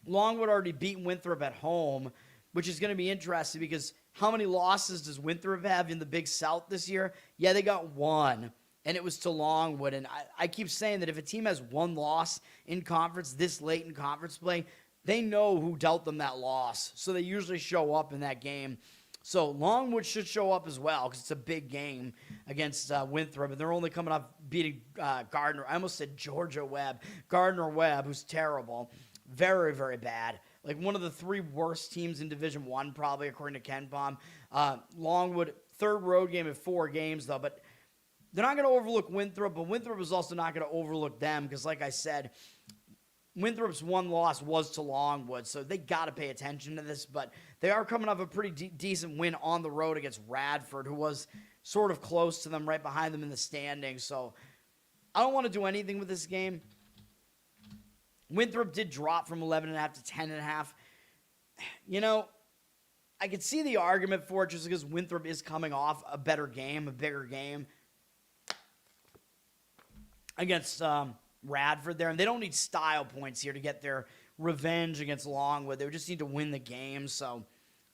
Longwood already beat Winthrop at home, which is going to be interesting because how many losses does Winthrop have in the Big South this year? Yeah, they got 1, and it was to Longwood. And I keep saying that if a team has 1 loss in conference this late in conference play, they know who dealt them that loss, so they usually show up in that game. So Longwood should show up as well because it's a big game against Winthrop, and they're only coming off beating Gardner. I almost said Georgia Webb. Gardner Webb, who's terrible. Very, very bad. Like one of the 3 worst teams in Division I, probably, according to KenPom. Longwood, 3rd road game in 4 games, though. But they're not going to overlook Winthrop, but Winthrop is also not going to overlook them because, like I said, Winthrop's 1 loss was to Longwood, so they got to pay attention to this. But they are coming off a pretty decent win on the road against Radford, who was sort of close to them, right behind them in the standings. So I don't want to do anything with this game. Winthrop did drop from 11.5 to 10.5. You know, I could see the argument for it just because Winthrop is coming off a better game, a bigger game. against Radford there, and they don't need style points here to get their revenge against Longwood. They just need to win the game, so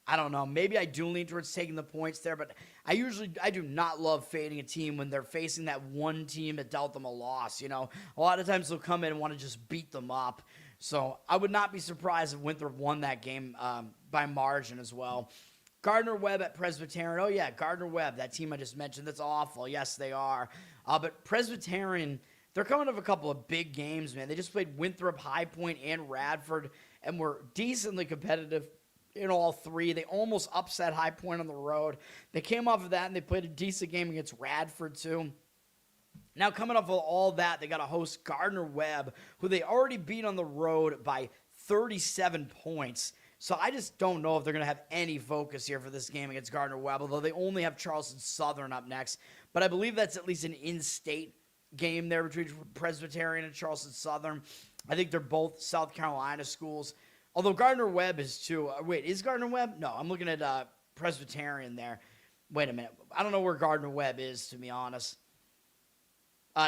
I don't know. Maybe I do lean towards taking the points there, but I do not love fading a team when they're facing that one team that dealt them a loss. A lot of times they'll come in and want to just beat them up. So I would not be surprised if Winthrop won that game by margin as well. Gardner Webb at Presbyterian. Oh, yeah, Gardner Webb, that team I just mentioned. That's awful. Yes, they are. But Presbyterian, they're coming off a couple of big games, man. They just played Winthrop, High Point, and Radford, and were decently competitive in all three. They almost upset High Point on the road. They came off of that, and they played a decent game against Radford, too. Now, coming off of all that, they got to host Gardner Webb, who they already beat on the road by 37 points. So I just don't know if they're going to have any focus here for this game against Gardner Webb, although they only have Charleston Southern up next. But I believe that's at least an in-state game there between Presbyterian and Charleston Southern. I think they're both South Carolina schools. Although Gardner Webb is too. Wait, is Gardner Webb? No, I'm looking at Presbyterian there. Wait a minute. I don't know where Gardner Webb is, to be honest.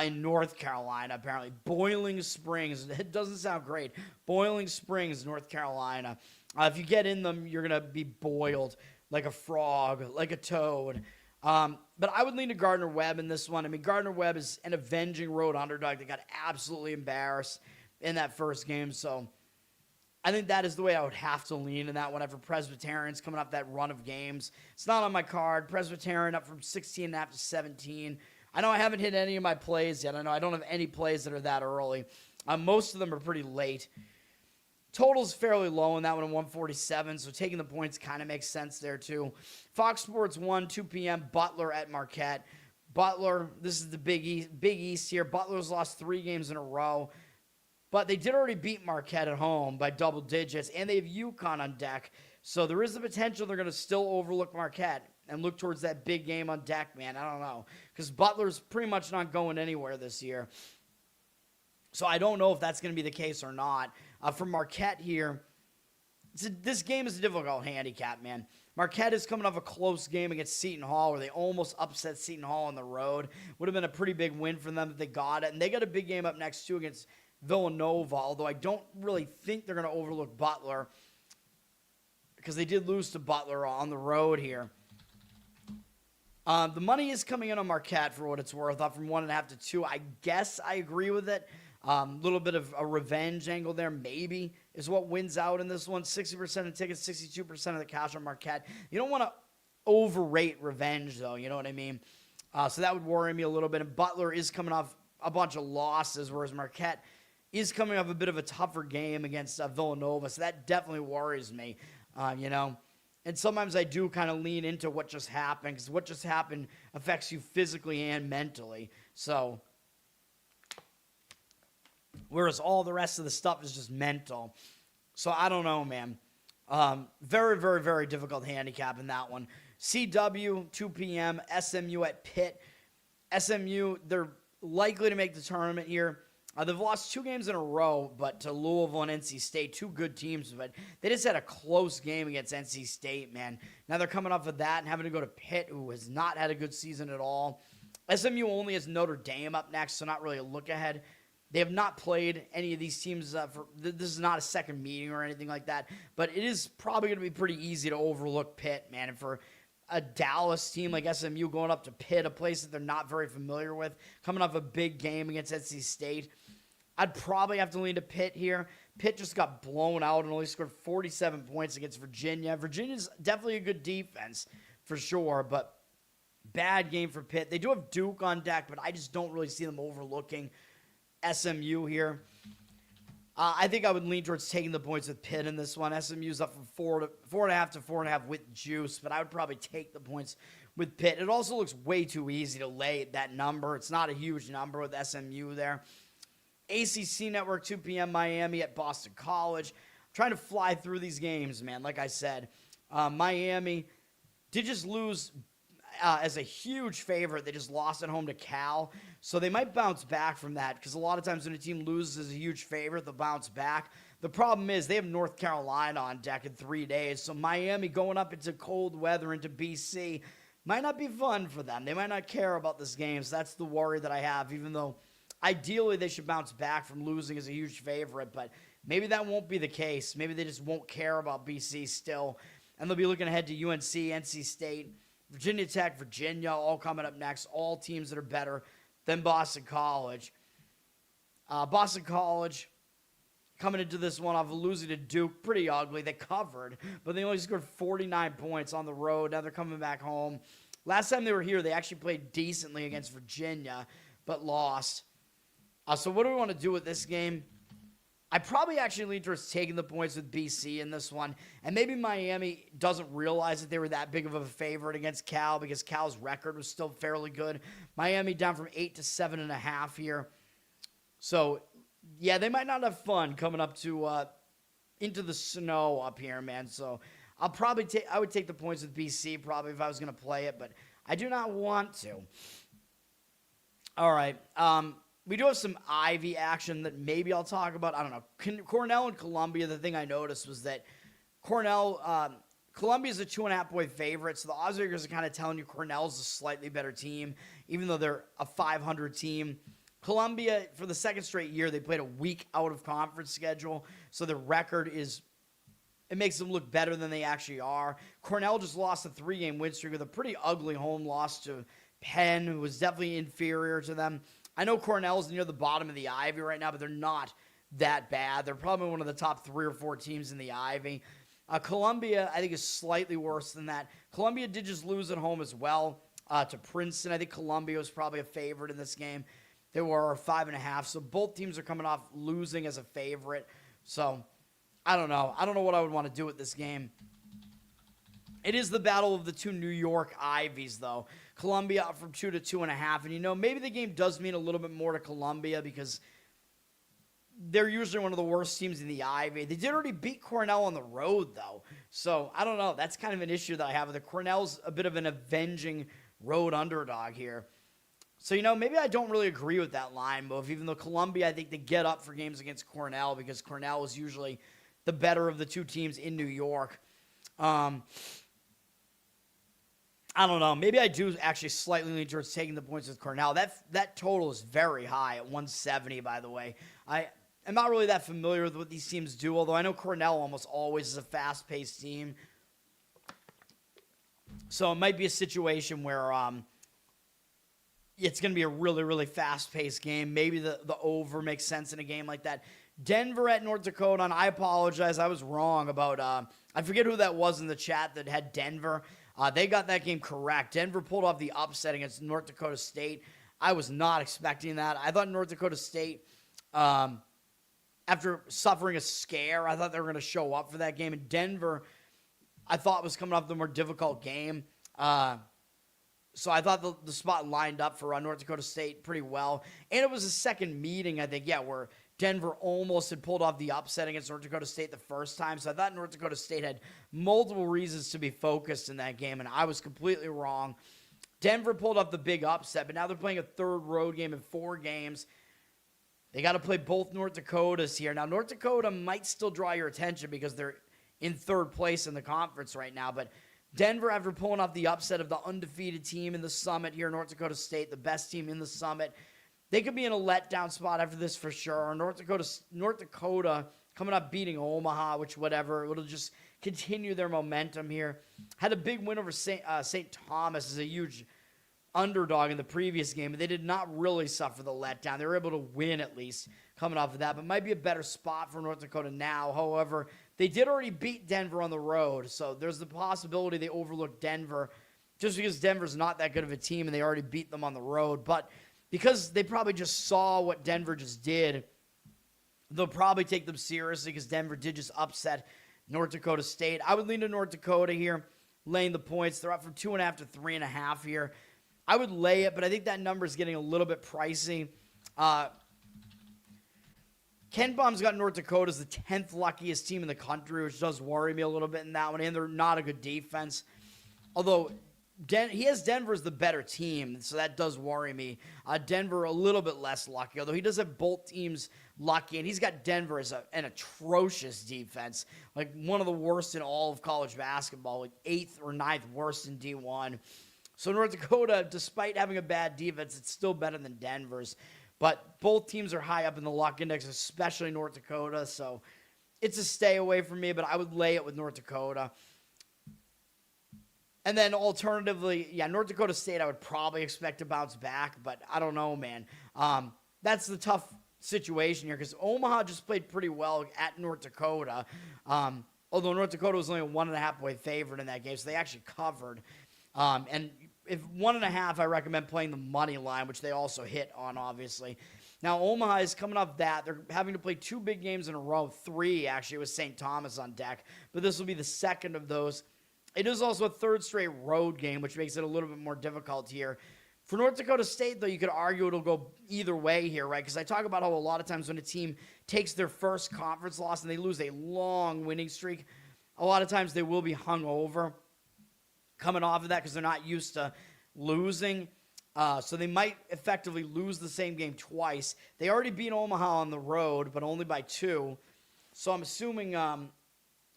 In North Carolina, apparently. Boiling Springs. It doesn't sound great. Boiling Springs, North Carolina. If you get in them, you're going to be boiled like a frog, like a toad. But I would lean to Gardner Webb in this one. I mean, Gardner Webb is an avenging road underdog that got absolutely embarrassed in that first game. So I think that is the way I would have to lean in that one after Presbyterian's coming up that run of games. It's not on my card. Presbyterian up from 16.5 to 17. I know I haven't hit any of my plays yet. I know I don't have any plays that are that early. Most of them are pretty late. Total's fairly low in that one at 147, so taking the points kind of makes sense there too. Fox Sports 1, 2 p.m., Butler at Marquette. Butler, this is the Big East here. Butler's lost 3 games in a row, but they did already beat Marquette at home by double digits, and they have UConn on deck, so there is the potential they're going to still overlook Marquette and look towards that big game on deck, man. I don't know, because Butler's pretty much not going anywhere this year. So I don't know if that's going to be the case or not. For Marquette here, this game is a difficult handicap, man. Marquette is coming off a close game against Seton Hall where they almost upset Seton Hall on the road. Would have been a pretty big win for them if they got it. And they got a big game up next, too, against Villanova, although I don't really think they're going to overlook Butler because they did lose to Butler on the road here. The money is coming in on Marquette for what it's worth, up from 1.5 to 2. I guess I agree with it. Little bit of a revenge angle there, maybe, is what wins out in this one. 60% of tickets, 62% of the cash on Marquette. You don't want to overrate revenge, though. You know what I mean? So that would worry me a little bit. And Butler is coming off a bunch of losses, whereas Marquette is coming off a bit of a tougher game against Villanova. So that definitely worries me, And sometimes I do kind of lean into what just happened, because what just happened affects you physically and mentally. So, whereas all the rest of the stuff is just mental. So I don't know, man. Very, very, very difficult handicap in that one. CW, 2 p.m., SMU at Pitt. SMU, they're likely to make the tournament here. They've lost 2 games in a row, but to Louisville and NC State, 2 good teams, but they just had a close game against NC State, man. Now they're coming off of that and having to go to Pitt, who has not had a good season at all. SMU only has Notre Dame up next, so not really a look ahead. They have not played any of these teams. This is not a second meeting or anything like that, but it is probably going to be pretty easy to overlook Pitt, man. And for a Dallas team like SMU going up to Pitt, a place that they're not very familiar with, coming off a big game against NC State, I'd probably have to lean to Pitt here. Pitt just got blown out and only scored 47 points against Virginia. Virginia's definitely a good defense for sure, but bad game for Pitt. They do have Duke on deck, but I just don't really see them overlooking SMU here. I think I would lean towards taking the points with Pitt in this one. SMU's up from 4.5 to 4.5 with juice, but I would probably take the points with Pitt. It also looks way too easy to lay that number. It's not a huge number with SMU there. ACC Network, 2 p.m., Miami at Boston College. I'm trying to fly through these games, man. Like I said, Miami did just lose as a huge favorite. They just lost at home to Cal. So they might bounce back from that, because a lot of times when a team loses as a huge favorite, they'll bounce back. The problem is they have North Carolina on deck in 3 days. So Miami going up into cold weather into BC might not be fun for them. They might not care about this game. So that's the worry that I have, even though ideally they should bounce back from losing as a huge favorite, but maybe that won't be the case. Maybe they just won't care about BC still, and they'll be looking ahead to UNC, NC State, Virginia Tech, Virginia, all coming up next, all teams that are better than Boston College. Boston College coming into this one off of losing to Duke, pretty ugly. They covered, but they only scored 49 points on the road. Now they're coming back home. Last time they were here, they actually played decently against Virginia, but lost. So what do we want to do with this game? I probably actually lean towards taking the points with BC in this one. And maybe Miami doesn't realize that they were that big of a favorite against Cal because Cal's record was still fairly good. Miami down from 8 to 7.5 here. So, yeah, they might not have fun coming up to into the snow up here, man. So I would take the points with BC probably if I was going to play it, but I do not want to. All right. We do have some Ivy action that maybe I'll talk about. I don't know. Cornell and Columbia, the thing I noticed was that Columbia is a 2.5-point favorite, so the odds makers are kind of telling you Cornell's a slightly better team, even though they're a 500 team. Columbia, for the second straight year, they played a week out of conference schedule, so the record it makes them look better than they actually are. Cornell just lost a 3-game win streak with a pretty ugly home loss to Penn, who was definitely inferior to them. I know Cornell's near the bottom of the Ivy right now, but they're not that bad. They're probably one of the top 3 or 4 teams in the Ivy. Columbia, I think, is slightly worse than that. Columbia did just lose at home as well to Princeton. I think Columbia was probably a favorite in this game. They were 5.5, so both teams are coming off losing as a favorite. So, I don't know. I don't know what I would want to do with this game. It is the battle of the 2 New York Ivies, though. Columbia up from 2 to 2.5. And, maybe the game does mean a little bit more to Columbia because they're usually one of the worst teams in the Ivy. They did already beat Cornell on the road, though. So, I don't know. That's kind of an issue that I have with it. Cornell's a bit of an avenging road underdog here. So, maybe I don't really agree with that line move, even though Columbia, I think they get up for games against Cornell because Cornell is usually the better of the 2 teams in New York. I don't know. Maybe I do actually slightly lean towards taking the points with Cornell. That total is very high at 170, by the way. I'm not really that familiar with what these teams do, although I know Cornell almost always is a fast-paced team. So it might be a situation where it's going to be a really, really fast-paced game. Maybe the over makes sense in a game like that. Denver at North Dakota, and I apologize. I was wrong about I forget who that was in the chat that had Denver. They got that game correct. Denver pulled off the upset against North Dakota State. I was not expecting that. I thought North Dakota State, after suffering a scare, I thought they were going to show up for that game. And Denver, I thought was coming off the more difficult game. So I thought the spot lined up for North Dakota State pretty well. And it was a second meeting, I think, where Denver almost had pulled off the upset against North Dakota State the first time. So I thought North Dakota State had multiple reasons to be focused in that game, and I was completely wrong. Denver pulled off the big upset, but now they're playing a third road game in 4 games. They got to play both North Dakotas here. Now, North Dakota might still draw your attention because they're in third place in the conference right now, but Denver, after pulling off the upset of the undefeated team in the Summit here, North Dakota State, the best team in the Summit, they could be in a letdown spot after this for sure. North Dakota coming up beating Omaha, which whatever. It'll just continue their momentum here. Had a big win over St. Thomas as a huge underdog in the previous game, but they did not really suffer the letdown. They were able to win at least coming off of that, but might be a better spot for North Dakota now. However, they did already beat Denver on the road, so there's the possibility they overlook Denver just because Denver's not that good of a team and they already beat them on the road. But because they probably just saw what Denver just did, they'll probably take them seriously because Denver did just upset North Dakota State. I would lean to North Dakota here, laying the points. They're up from 2.5 to 3.5 here. I would lay it, but I think that number is getting a little bit pricey. Ken Baum's got North Dakota as the 10th luckiest team in the country, which does worry me a little bit in that one, and they're not a good defense. Although he has Denver as the better team, so that does worry me. Denver a little bit less lucky, although he does have both teams lucky, and he's got Denver as an atrocious defense, like one of the worst in all of college basketball, like 8th or 9th worst in D1. So North Dakota, despite having a bad defense, it's still better than Denver's. But both teams are high up in the luck index, especially North Dakota. So it's a stay away from me, but I would lay it with North Dakota. And then alternatively, North Dakota State, I would probably expect to bounce back, but I don't know, man. That's the tough situation here because Omaha just played pretty well at North Dakota. Although North Dakota was only a 1.5-point favorite in that game, so they actually covered. And if 1.5, I recommend playing the money line, which they also hit on, obviously. Now, Omaha is coming off that. They're having to play 2 big games in a row, 3 actually, with St. Thomas on deck. But this will be the second of those. It is also a 3rd straight road game, which makes it a little bit more difficult here. For North Dakota State, though, you could argue it'll go either way here, right? Because I talk about how a lot of times when a team takes their first conference loss and they lose a long winning streak, a lot of times they will be hung over coming off of that because they're not used to losing. So they might effectively lose the same game twice. They already beat Omaha on the road, but only by 2. So I'm assuming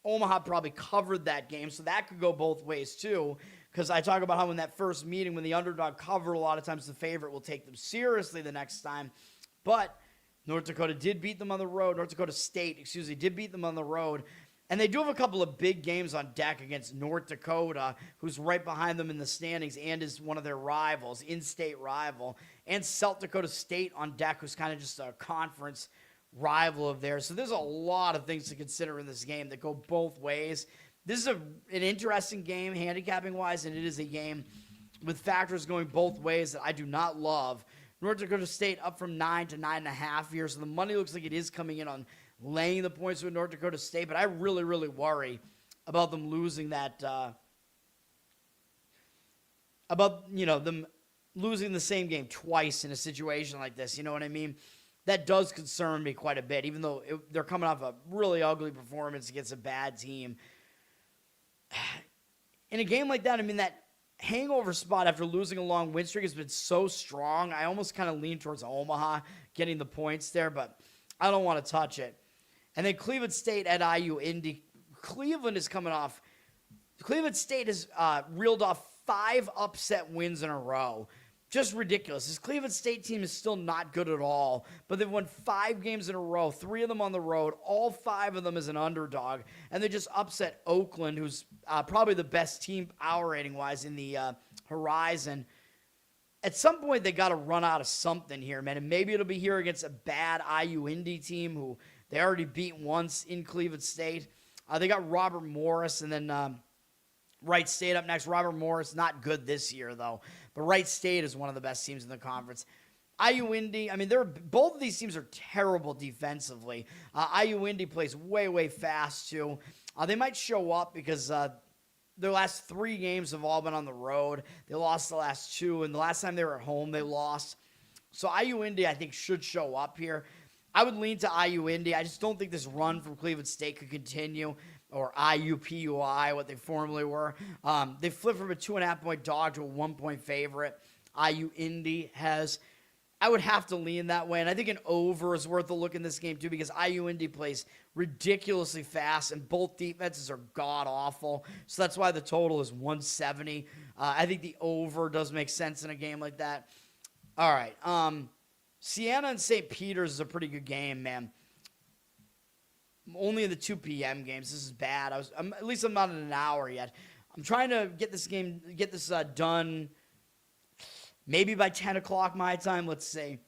Omaha probably covered that game, so that could go both ways too, because I talk about how in that first meeting when the underdog covered, a lot of times the favorite will take them seriously the next time, but North Dakota did beat them on the road. North Dakota State, did beat them on the road, and they do have a couple of big games on deck against North Dakota, who's right behind them in the standings and is one of their rivals, in-state rival, and South Dakota State on deck, who's kind of just a conference rival of theirs. So there's a lot of things to consider in this game that go both ways. This is an interesting game handicapping-wise, and it is a game with factors going both ways that I do not love. North Dakota State up from 9 to 9.5 here, so the money looks like it is coming in on laying the points with North Dakota State, but I really, really worry about them losing that, them losing the same game twice in a situation like this, you know what I mean? That does concern me quite a bit, even though they're coming off a really ugly performance against a bad team. In a game like that, I mean, that hangover spot after losing a long win streak has been so strong. I almost kind of lean towards Omaha getting the points there, but I don't want to touch it. And then Cleveland State at IU Indy. Cleveland is coming off. Cleveland State has reeled off 5 upset wins in a row. Just ridiculous. This Cleveland State team is still not good at all, but they've won 5 games in a row, 3 of them on the road, all 5 of them as an underdog, and they just upset Oakland, who's probably the best team power rating-wise in the horizon. At some point, they got to run out of something here, man, and maybe it'll be here against a bad IU Indy team who they already beat once in Cleveland State. They got Robert Morris, and then Wright State up next. Robert Morris, not good this year, though. But Wright State is one of the best teams in the conference. IU Indy, I mean, both of these teams are terrible defensively. IU Indy plays way, way fast, too. They might show up because their last 3 games have all been on the road. They lost the last 2, and the last time they were at home, they lost. So IU Indy, I think, should show up here. I would lean to IU Indy. I just don't think this run from Cleveland State could continue, or IUPUI, what they formerly were. They flipped from a 2.5-point dog to a 1-point favorite. IU Indy has. I would have to lean that way, and I think an over is worth a look in this game too because IU Indy plays ridiculously fast, and both defenses are god-awful. So that's why the total is 170. I think the over does make sense in a game like that. All right. Siena and St. Peter's is a pretty good game, man. Only in the 2 p.m. games. This is bad. At least I'm not in an hour yet. I'm trying to get this done maybe by 10 o'clock my time, let's say.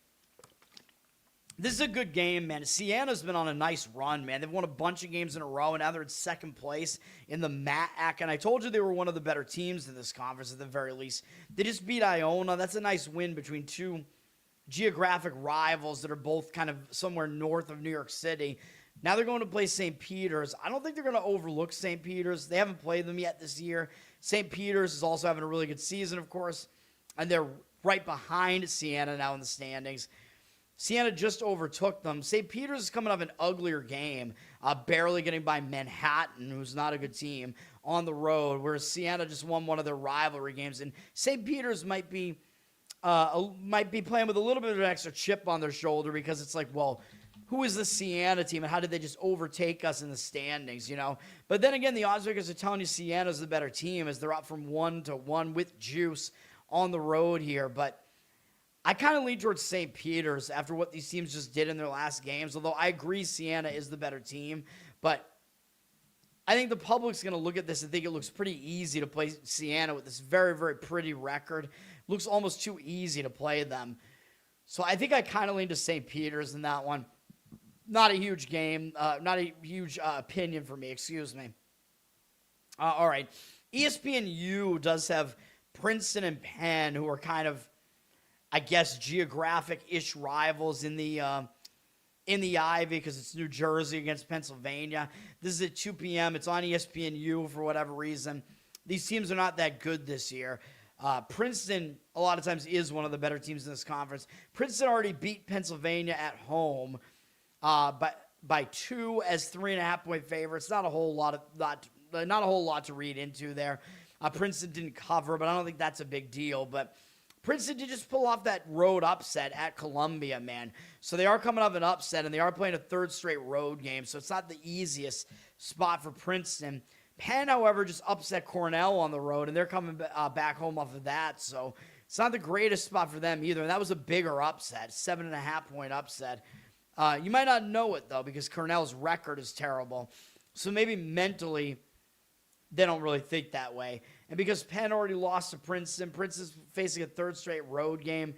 This is a good game, man. Siena's been on a nice run, man. They've won a bunch of games in a row, and now they're in 2nd place in the MAAC. And I told you they were one of the better teams in this conference at the very least. They just beat Iona. That's a nice win between 2 geographic rivals that are both kind of somewhere north of New York City. Now they're going to play St. Peter's. I don't think they're going to overlook St. Peter's. They haven't played them yet this year. St. Peter's is also having a really good season, of course, and they're right behind Siena now in the standings. Siena just overtook them. St. Peter's is coming off an uglier game, barely getting by Manhattan, who's not a good team, on the road, whereas Siena just won one of their rivalry games. And St. Peter's might be playing with a little bit of an extra chip on their shoulder because it's like, well, who is the Siena team and how did they just overtake us in the standings, you know? But then again, the odds makers are telling you Siena's the better team as they're up from 1-1 with juice on the road here. But I kind of lean towards St. Peter's after what these teams just did in their last games, although I agree Siena is the better team. But I think the public's going to look at this and think it looks pretty easy to play Siena with this very, very pretty record. Looks almost too easy to play them. So I think I kind of lean to St. Peter's in that one. Not a huge game. Not a huge opinion for me. Excuse me. All right. ESPNU does have Princeton and Penn, who are kind of, I guess, geographic-ish rivals in the Ivy because it's New Jersey against Pennsylvania. This is at 2 p.m. It's on ESPNU for whatever reason. These teams are not that good this year. Princeton, a lot of times, is one of the better teams in this conference. Princeton already beat Pennsylvania at home by 2 as 3.5-point favorites. Not a whole lot to read into there. Princeton didn't cover, but I don't think that's a big deal. But Princeton did just pull off that road upset at Columbia, man. So they are coming off an upset, and they are playing a third straight road game. So it's not the easiest spot for Princeton. Penn, however, just upset Cornell on the road, and they're coming back home off of that. So it's not the greatest spot for them either. And that was a bigger upset, 7.5-point upset. You might not know it, though, because Cornell's record is terrible. So maybe mentally they don't really think that way. And because Penn already lost to Princeton, Princeton's facing a third straight road game.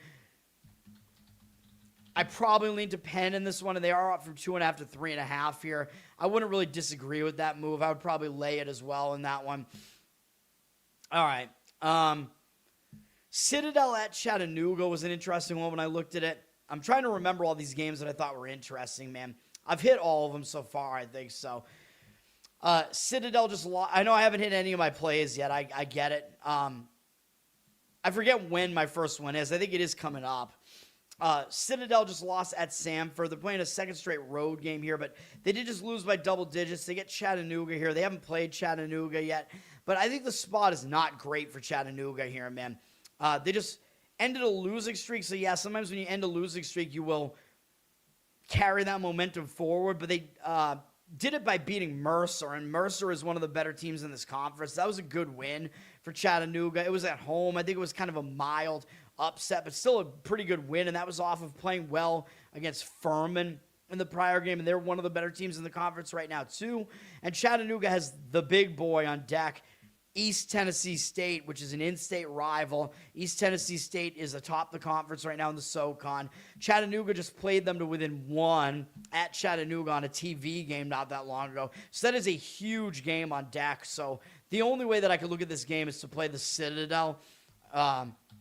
I probably lean to Penn in this one, and they are up from 2.5 to 3.5 here. I wouldn't really disagree with that move. I would probably lay it as well in that one. All right. Citadel at Chattanooga was an interesting one when I looked at it. I'm trying to remember all these games that I thought were interesting, man. I've hit all of them so far, I think so. Citadel just lost. I know I haven't hit any of my plays yet. I get it. I forget when my first one is. I think it is coming up. Citadel just lost at Samford. They're playing a second straight road game here, but they did just lose by double digits. They get Chattanooga here. They haven't played Chattanooga yet, but I think the spot is not great for Chattanooga here, man. They just ended a losing streak, so yeah, sometimes when you end a losing streak, you will carry that momentum forward, but they did it by beating Mercer, and Mercer is one of the better teams in this conference. That was a good win for Chattanooga. It was at home. I think it was kind of a mild upset, but still a pretty good win, and that was off of playing well against Furman in the prior game, and they're one of the better teams in the conference right now, too. And Chattanooga has the big boy on deck, East Tennessee State, which is an in-state rival. East Tennessee State is atop the conference right now in the SoCon. Chattanooga just played them to within 1 at Chattanooga on a TV game not that long ago. So that is a huge game on deck. So the only way that I could look at this game is to play the Citadel,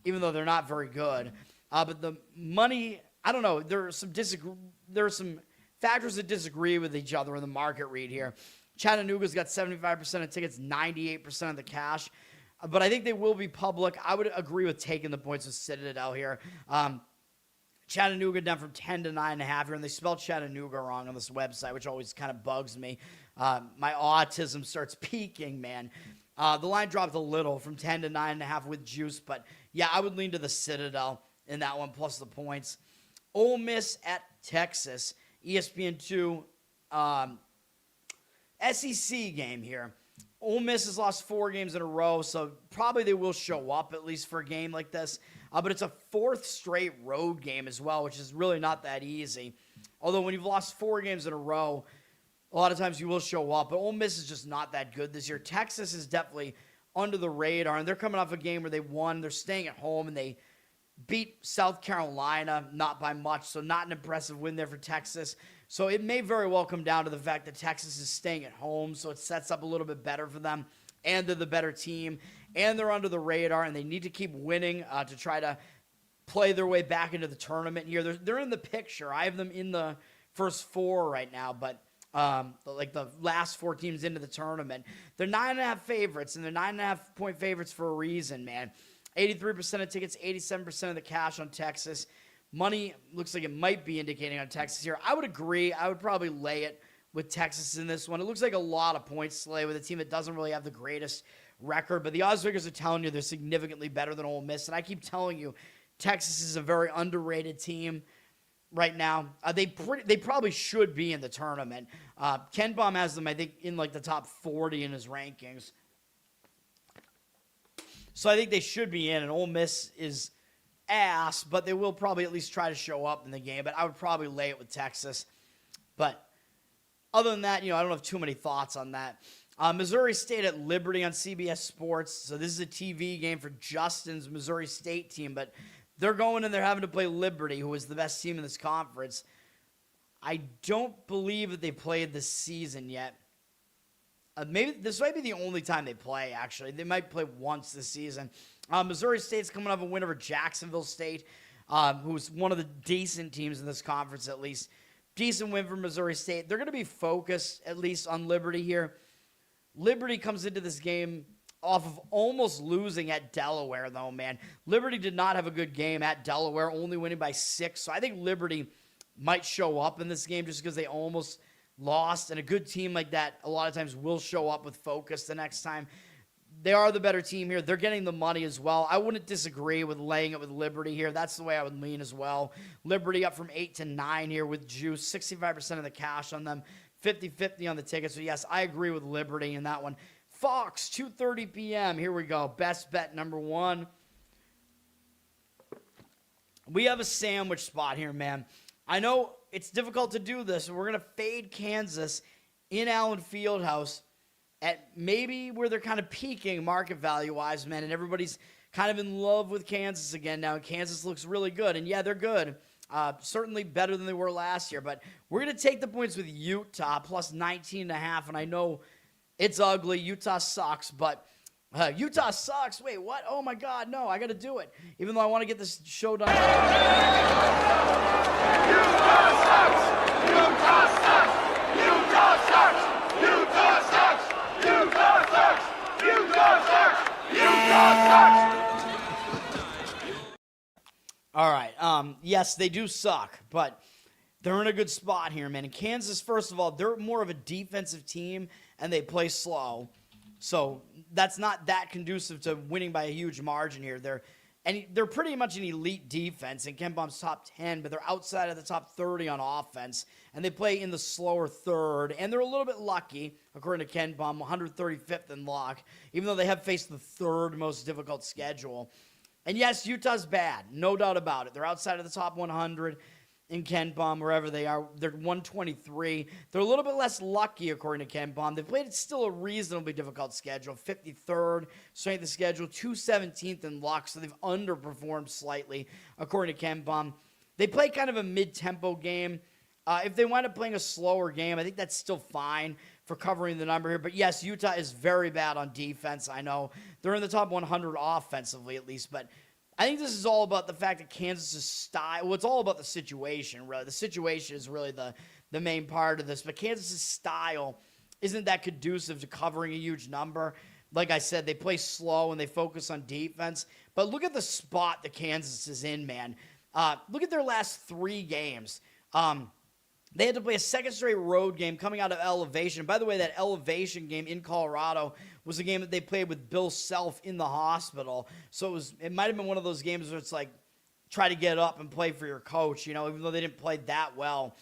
even though they're not very good. But the money, I don't know. There are some factors that disagree with each other in the market read here. Chattanooga's got 75% of tickets, 98% of the cash. But I think they will be public. I would agree with taking the points with Citadel here. Chattanooga down from 10 to 9.5 here, and they spelled Chattanooga wrong on this website, which always kind of bugs me. My autism starts peaking, man. The line dropped a little from 10 to 9.5 with juice, but yeah, I would lean to the Citadel in that one plus the points. Ole Miss at Texas, ESPN2. SEC game here. Ole Miss has lost 4 games in a row, so probably they will show up at least for a game like this. But it's a 4th straight road game as well, which is really not that easy. Although when you've lost 4 games in a row, a lot of times you will show up. But Ole Miss is just not that good this year. Texas is definitely under the radar, and they're coming off a game where they won. They're staying at home, and they beat South Carolina, not by much, so not an impressive win there for Texas. So it may very well come down to the fact that Texas is staying at home, so it sets up a little bit better for them, and they're the better team, and they're under the radar, and they need to keep winning to try to play their way back into the tournament here. They're in the picture. I have them in the first 4 right now, but like the last 4 teams into the tournament. They're 9.5 favorites, and they're 9.5-point favorites for a reason, man. 83% of tickets, 87% of the cash on Texas. Money looks like it might be indicating on Texas here. I would agree. I would probably lay it with Texas in this one. It looks like a lot of points to lay with a team that doesn't really have the greatest record, but the odds makers are telling you they're significantly better than Ole Miss, and I keep telling you Texas is a very underrated team right now. They probably should be in the tournament. Ken Baum has them, I think, in like the top 40 in his rankings. So I think they should be in, and Ole Miss is ass, but they will probably at least try to show up in the game. But I would probably lay it with Texas. But other than that, I don't have too many thoughts on that. Missouri State at Liberty on CBS Sports. So this is a TV game for Justin's Missouri State team, but they're going and they're having to play Liberty, who is the best team in this conference. I don't believe that they played this season yet. Maybe this might be the only time they play, actually. They might play once this season. Missouri State's coming off a win over Jacksonville State, who's one of the decent teams in this conference, at least. Decent win for Missouri State. They're going to be focused, at least, on Liberty here. Liberty comes into this game off of almost losing at Delaware, though, man. Liberty did not have a good game at Delaware, only winning by 6. So I think Liberty might show up in this game just because they almost lost. And a good team like that a lot of times will show up with focus the next time. They are the better team here. They're getting the money as well. I wouldn't disagree with laying it with Liberty here. That's the way I would lean as well. Liberty up from 8 to 9 here with juice. 65% of the cash on them. 50-50 on the ticket. So, yes, I agree with Liberty in that one. Fox, 2:30 p.m. Here we go. Best bet number 1. We have a sandwich spot here, man. I know it's difficult to do this. We're going to fade Kansas in Allen Fieldhouse at maybe where they're kind of peaking market value-wise, man, and everybody's kind of in love with Kansas again now. Kansas looks really good, and, yeah, they're good. Certainly better than they were last year, but we're going to take the points with Utah plus 19.5, and I know it's ugly. Utah sucks, but Utah sucks. Wait, what? Oh, my God, no, I got to do it, even though I want to get this show done. Utah sucks! Utah sucks! Utah sucks! Utah sucks! Utah sucks! Utah sucks! Utah sucks! All right. Yes, they do suck, but they're in a good spot here, man. And Kansas, first of all, they're more of a defensive team, and they play slow. So that's not that conducive to winning by a huge margin here. They're pretty much an elite defense in Ken Palm's top 10, but they're outside of the top 30 on offense, and they play in the slower third, and they're a little bit lucky, according to Ken Palm, 135th in luck, even though they have faced the third most difficult schedule. And yes, Utah's bad, no doubt about it. They're outside of the top 100 in Ken Palm, wherever they are. They're 123. They're a little bit less lucky, according to Ken Palm. They've played still a reasonably difficult schedule. 53rd strength of schedule, 217th in luck, so they've underperformed slightly, according to Ken Palm. They play kind of a mid-tempo game. If they wind up playing a slower game, I think that's still fine for covering the number here. But yes, Utah is very bad on defense. I know they're in the top 100 offensively, at least. But I think this is all about the fact that Kansas's style. Well, it's all about the situation, really. The situation is really the main part of this. But Kansas's style isn't that conducive to covering a huge number. Like I said, they play slow and they focus on defense. But look at the spot that Kansas is in, man. Look at their last 3 games. They had to play a second straight road game coming out of Elevation. By the way, that Elevation game in Colorado was a game that they played with Bill Self in the hospital. So it might have been one of those games where it's like, try to get up and play for your coach, even though they didn't play that well.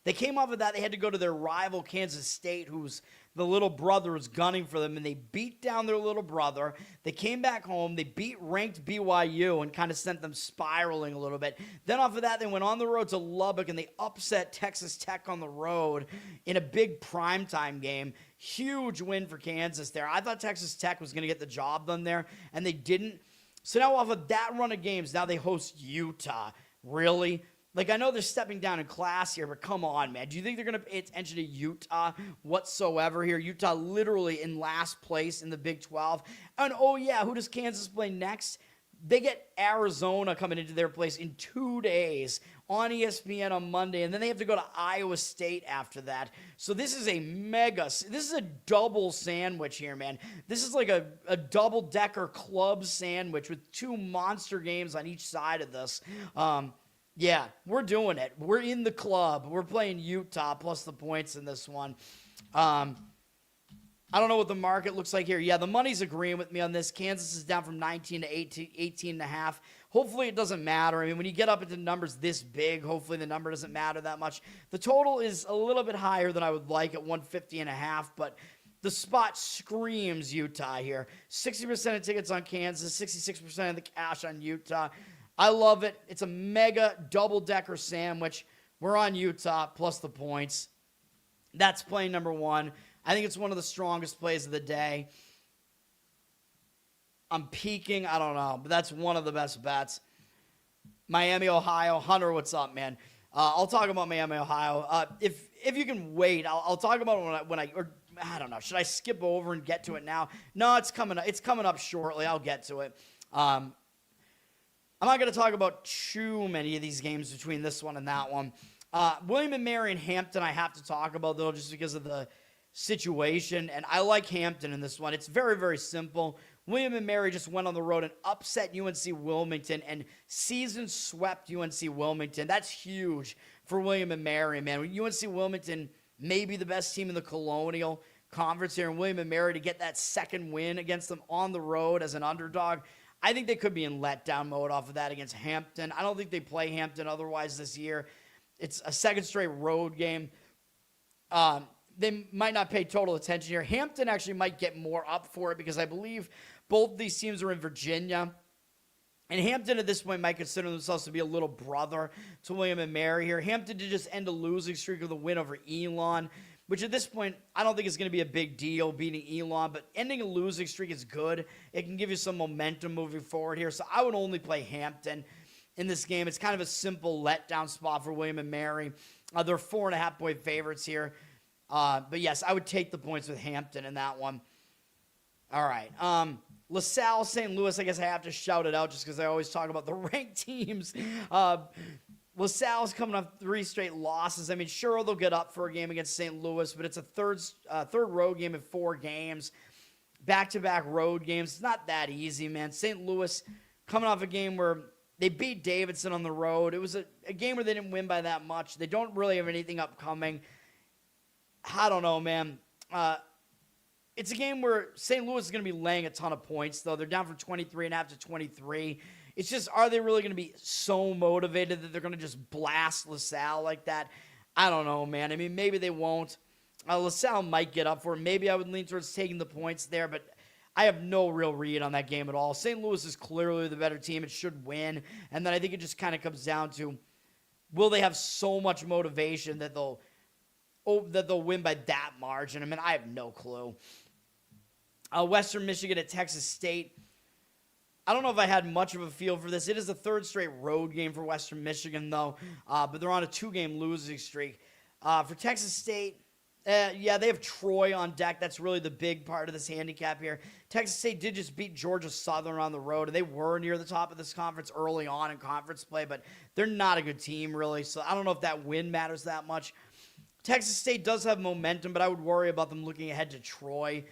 They came off of that. They had to go to their rival, Kansas State, who's the little brother was gunning for them, and they beat down their little brother. They came back home. They beat ranked BYU and kind of sent them spiraling a little bit. Then off of that, they went on the road to Lubbock, and they upset Texas Tech on the road in a big primetime game. Huge win for Kansas there. I thought Texas Tech was going to get the job done there, and they didn't. So now off of that run of games, now they host Utah. Really? Like, I know they're stepping down in class here, but come on, man. Do you think they're going to pay attention to Utah whatsoever here? Utah literally in last place in the Big 12. And, oh, yeah, who does Kansas play next? They get Arizona coming into their place in 2 days on ESPN on Monday, and then they have to go to Iowa State after that. So this is a double sandwich here, man. This is like a double-decker club sandwich with 2 monster games on each side of this. Yeah, we're doing it. We're in the club. We're playing Utah plus the points in this one. I don't know what the market looks like here. Yeah, the money's agreeing with me on this. Kansas is down from 19 to 18.5. Hopefully it doesn't matter. I mean, when you get up into numbers this big, hopefully the number doesn't matter that much. The total is a little bit higher than I would like at 150.5, but the spot screams Utah here. 60% of tickets on Kansas, 66% of the cash on Utah. I love it. It's a mega double-decker sandwich. We're on Utah plus the points. That's play number one. I think it's one of the strongest plays of the day. I'm peeking. I don't know, but that's one of the best bets. Miami, Ohio. Hunter, what's up, man? I'll talk about Miami, Ohio. If you can wait, I'll talk about it when I don't know. Should I skip over and get to it now? No, it's coming up shortly. I'll get to it. I'm not going to talk about too many of these games between this one and that one. William & Mary and Hampton I have to talk about, though, just because of the situation. And I like Hampton in this one. It's very, very simple. William & Mary just went on the road and upset UNC Wilmington and season swept UNC Wilmington. That's huge for William & Mary, man. UNC Wilmington may be the best team in the Colonial Conference here, and William & Mary to get that second win against them on the road as an underdog, I think they could be in letdown mode off of that against Hampton. I don't think they play Hampton otherwise this year. It's a second straight road game. They might not pay total attention here. Hampton actually might get more up for it because I believe both these teams are in Virginia. And Hampton at this point might consider themselves to be a little brother to William & Mary here. Hampton did just end a losing streak with a win over Elon, which at this point, I don't think is going to be a big deal beating Elon, but ending a losing streak is good. It can give you some momentum moving forward here. So I would only play Hampton in this game. It's kind of a simple letdown spot for William & Mary. They're 4.5-point favorites here. But yes, I would take the points with Hampton in that one. All right. LaSalle, St. Louis, I guess I have to shout it out just because I always talk about the ranked teams. LaSalle's coming off 3 straight losses. I mean, sure, they'll get up for a game against St. Louis, but it's a third road game in 4 games. Back-to-back road games. It's not that easy, man. St. Louis coming off a game where they beat Davidson on the road. It was a game where they didn't win by that much. They don't really have anything upcoming. I don't know, man. It's a game where St. Louis is going to be laying a ton of points, though. They're down from 23.5 to 23. It's just, are they really going to be so motivated that they're going to just blast LaSalle like that? I don't know, man. I mean, maybe they won't. LaSalle might get up for it. Maybe I would lean towards taking the points there, but I have no real read on that game at all. St. Louis is clearly the better team. It should win. And then I think it just kind of comes down to, will they have so much motivation that they'll win by that margin? I mean, I have no clue. Western Michigan at Texas State. I don't know if I had much of a feel for this. It is a 3rd straight road game for Western Michigan, though. But they're on a 2-game losing streak. For Texas State, yeah, they have Troy on deck. That's really the big part of this handicap here. Texas State did just beat Georgia Southern on the road, and they were near the top of this conference early on in conference play, but they're not a good team, really. So I don't know if that win matters that much. Texas State does have momentum, but I would worry about them looking ahead to Troy.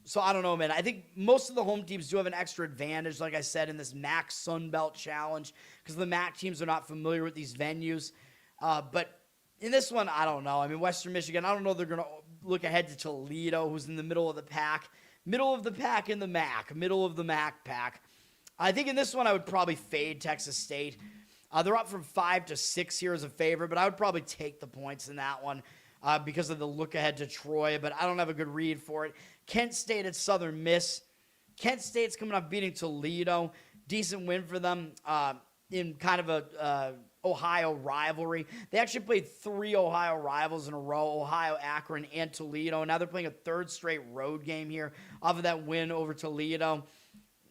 So I don't know, man. I think most of the home teams do have an extra advantage, like I said, in this MAC Sun Belt Challenge, because the MAC teams are not familiar with these venues. But in this one, I don't know. I mean, Western Michigan, I don't know if they're going to look ahead to Toledo, who's in the middle of the pack. Middle of the pack in the MAC. Middle of the MAC pack. I think in this one, I would probably fade Texas State. They're up from 5 to 6 here as a favorite, but I would probably take the points in that one because of the look ahead to Troy, but I don't have a good read for it. Kent State at Southern Miss. Kent State's coming off beating Toledo. Decent win for them in kind of a Ohio rivalry. They actually played 3 Ohio rivals in a row, Ohio, Akron, and Toledo. Now they're playing a 3rd straight road game here off of that win over Toledo.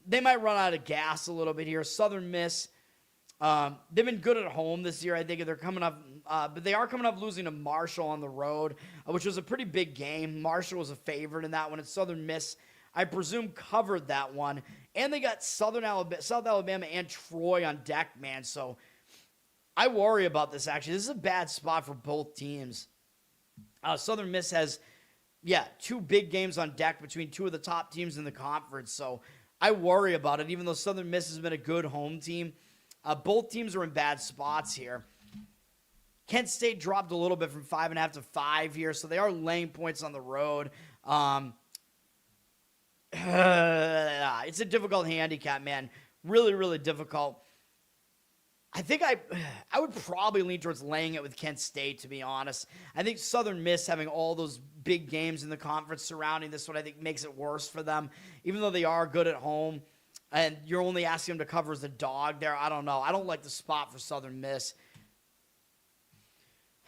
They might run out of gas a little bit here. Southern Miss, they've been good at home this year. I think they're coming up, but they are coming up losing to Marshall on the road, which was a pretty big game. Marshall was a favorite in that one. And Southern Miss, I presume, covered that one. And they got South Alabama and Troy on deck, man. So I worry about this, actually. This is a bad spot for both teams. Southern Miss has, 2 big games on deck between 2 of the top teams in the conference. So I worry about it, even though Southern Miss has been a good home team. Both teams are in bad spots here. Kent State dropped a little bit from 5.5 to 5 here, so they are laying points on the road. It's a difficult handicap, man. Really, really difficult. I think I would probably lean towards laying it with Kent State, to be honest. I think Southern Miss having all those big games in the conference surrounding this one, I think makes it worse for them. Even though they are good at home, And you're only asking them to cover as a dog there. I don't know. I don't like the spot for Southern Miss.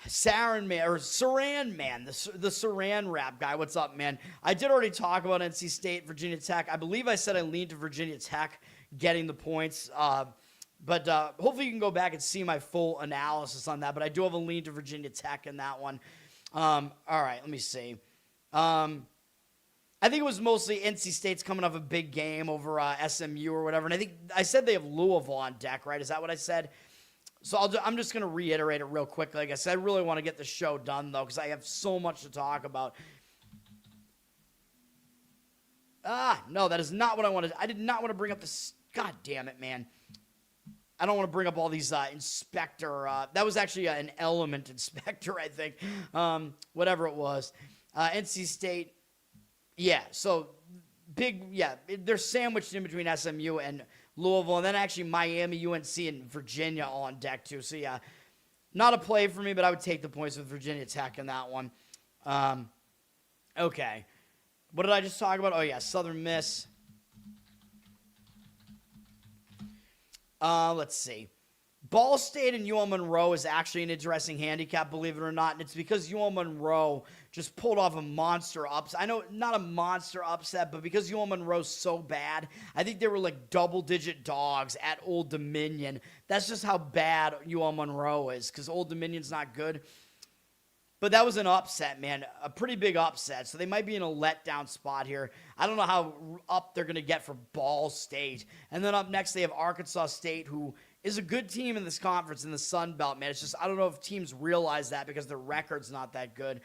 Saran Man, the Saran rap guy. What's up, man? I did already talk about NC State, Virginia Tech. I believe I said I leaned to Virginia Tech getting the points. But hopefully you can go back and see my full analysis on that. But I do have a lean to Virginia Tech in that one. All right, let me see. I think it was mostly NC State's coming off a big game over SMU or whatever. And I think I said they have Louisville on deck, right? Is that what I said? So I'm just going to reiterate it real quickly. Like I said, I really want to get the show done, though, because I have so much to talk about. No, that is not what I wanted. I did not want to bring up this. God damn it, man. I don't want to bring up all these inspector. That was actually an element inspector, I think. Whatever it was. NC State. Yeah, so big, yeah. They're sandwiched in between SMU and Louisville, and then actually Miami, UNC, and Virginia all on deck, too. So, yeah, not a play for me, but I would take the points with Virginia Tech in that one. Okay. What did I just talk about? Oh, yeah, Southern Miss. Let's see. Ball State and UL Monroe is actually an interesting handicap, believe it or not, and it's because UL Monroe just pulled off a monster upset. I know not a monster upset, but because UL Monroe's so bad, I think they were like double-digit dogs at Old Dominion. That's just how bad UL Monroe is, because Old Dominion's not good. But that was an upset, man, a pretty big upset. So they might be in a letdown spot here. I don't know how up they're going to get for Ball State. And then up next, they have Arkansas State, who is a good team in this conference in the Sun Belt, man. It's just, I don't know if teams realize that because their record's not that good.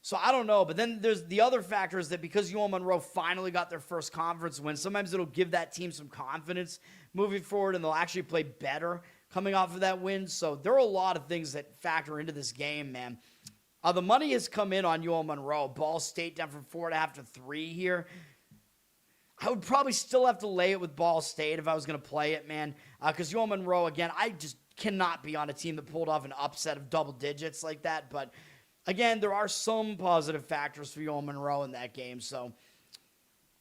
So I don't know. But then there's the other factor is that because UL Monroe finally got their first conference win, sometimes it'll give that team some confidence moving forward, and they'll actually play better coming off of that win. So there are a lot of things that factor into this game, man. The money has come in on UL Monroe. Ball State down from 4.5 to 3 here. I would probably still have to lay it with Ball State if I was going to play it, man. Because UL Monroe, again, I just cannot be on a team that pulled off an upset of double digits like that. But, again, there are some positive factors for UL Monroe in that game. So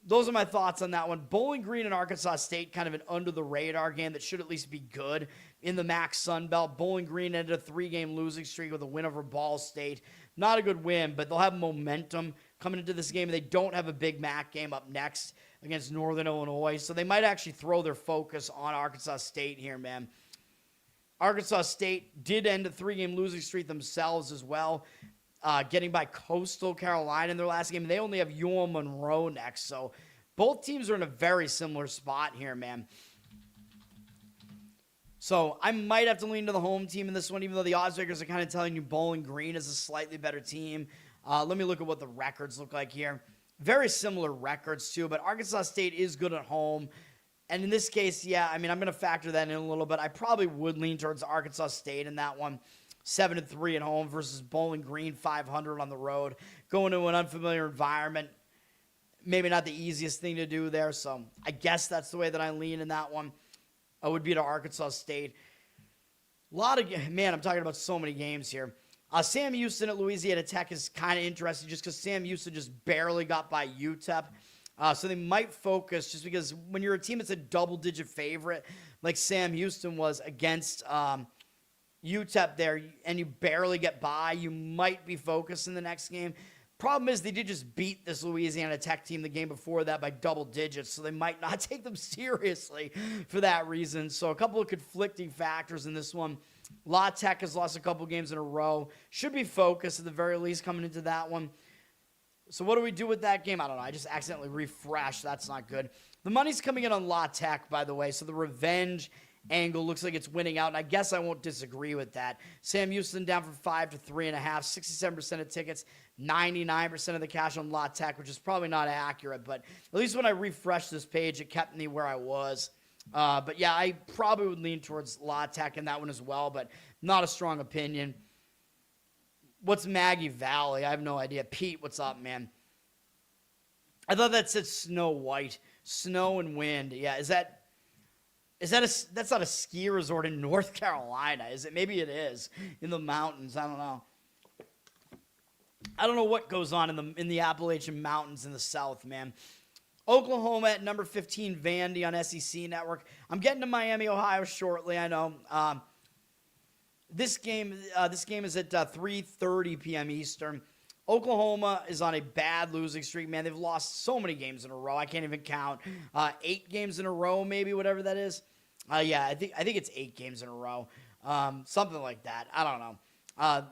those are my thoughts on that one. Bowling Green and Arkansas State, kind of an under-the-radar game that should at least be good in the MAC Sun Belt. Bowling Green ended a 3-game losing streak with a win over Ball State. Not a good win, but they'll have momentum coming into this game. They don't have a big MAC game up next against Northern Illinois, so they might actually throw their focus on Arkansas State here, man. Arkansas State did end a 3-game losing streak themselves as well, getting by Coastal Carolina in their last game. They only have UL Monroe next, so both teams are in a very similar spot here, man. So I might have to lean to the home team in this one, even though the odds makers are kind of telling you Bowling Green is a slightly better team. Let me look at what the records look like here. Very similar records, too, but Arkansas State is good at home. And in this case, yeah, I mean, I'm going to factor that in a little bit. I probably would lean towards Arkansas State in that one. 7-3 at home versus Bowling Green, 500 on the road. Going to an unfamiliar environment, maybe not the easiest thing to do there. So I guess that's the way that I lean in that one. I would be to Arkansas State. A lot of, man, I'm talking about so many games here. Sam Houston at Louisiana Tech is kind of interesting just because Sam Houston just barely got by UTEP. So they might focus just because when you're a team that's a double-digit favorite, like Sam Houston was against UTEP there, and you barely get by, you might be focused in the next game. Problem is they did just beat this Louisiana Tech team the game before that by double digits, so they might not take them seriously for that reason. So a couple of conflicting factors in this one. La Tech has lost a couple games in a row. Should be focused at the very least coming into that one. So what do we do with that game? I don't know. I just accidentally refreshed. That's not good. The money's coming in on La Tech, by the way, so the revenge angle looks like it's winning out, and I guess I won't disagree with that. Sam Houston down from 5 to 3.5, 67% of tickets, 99% of the cash on La Tech, which is probably not accurate, but at least when I refreshed this page, it kept me where I was. But yeah, I probably would lean towards La Tech in that one as well, but not a strong opinion. What's Maggie Valley? I have no idea. Pete, what's up, man? I thought that said Snow White. Snow and wind. Yeah, that's not a ski resort in North Carolina, is it? Maybe it is in the mountains. I don't know. I don't know what goes on in the Appalachian Mountains in the South, man. Oklahoma at number 15, Vandy on SEC Network. I'm getting to Miami, Ohio shortly, I know. This game is at 3:30 p.m. Eastern. Oklahoma is on a bad losing streak, man. They've lost so many games in a row. I can't even count. 8 games in a row, maybe, whatever that is. Yeah, I think it's 8 games in a row. Something like that. I don't know.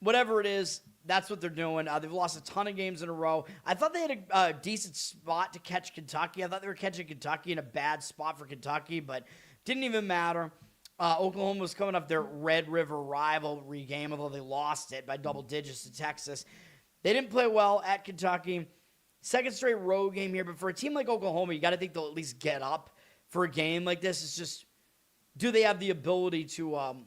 Whatever it is, that's what they're doing. They've lost a ton of games in a row. I thought they had a decent spot to catch Kentucky. I thought they were catching Kentucky in a bad spot for Kentucky, but didn't even matter. Oklahoma was coming off their Red River rivalry game, although they lost it by double digits to Texas. They didn't play well at Kentucky. Second straight road game here, but for a team like Oklahoma, you got to think they'll at least get up for a game like this. It's just, do they have the ability to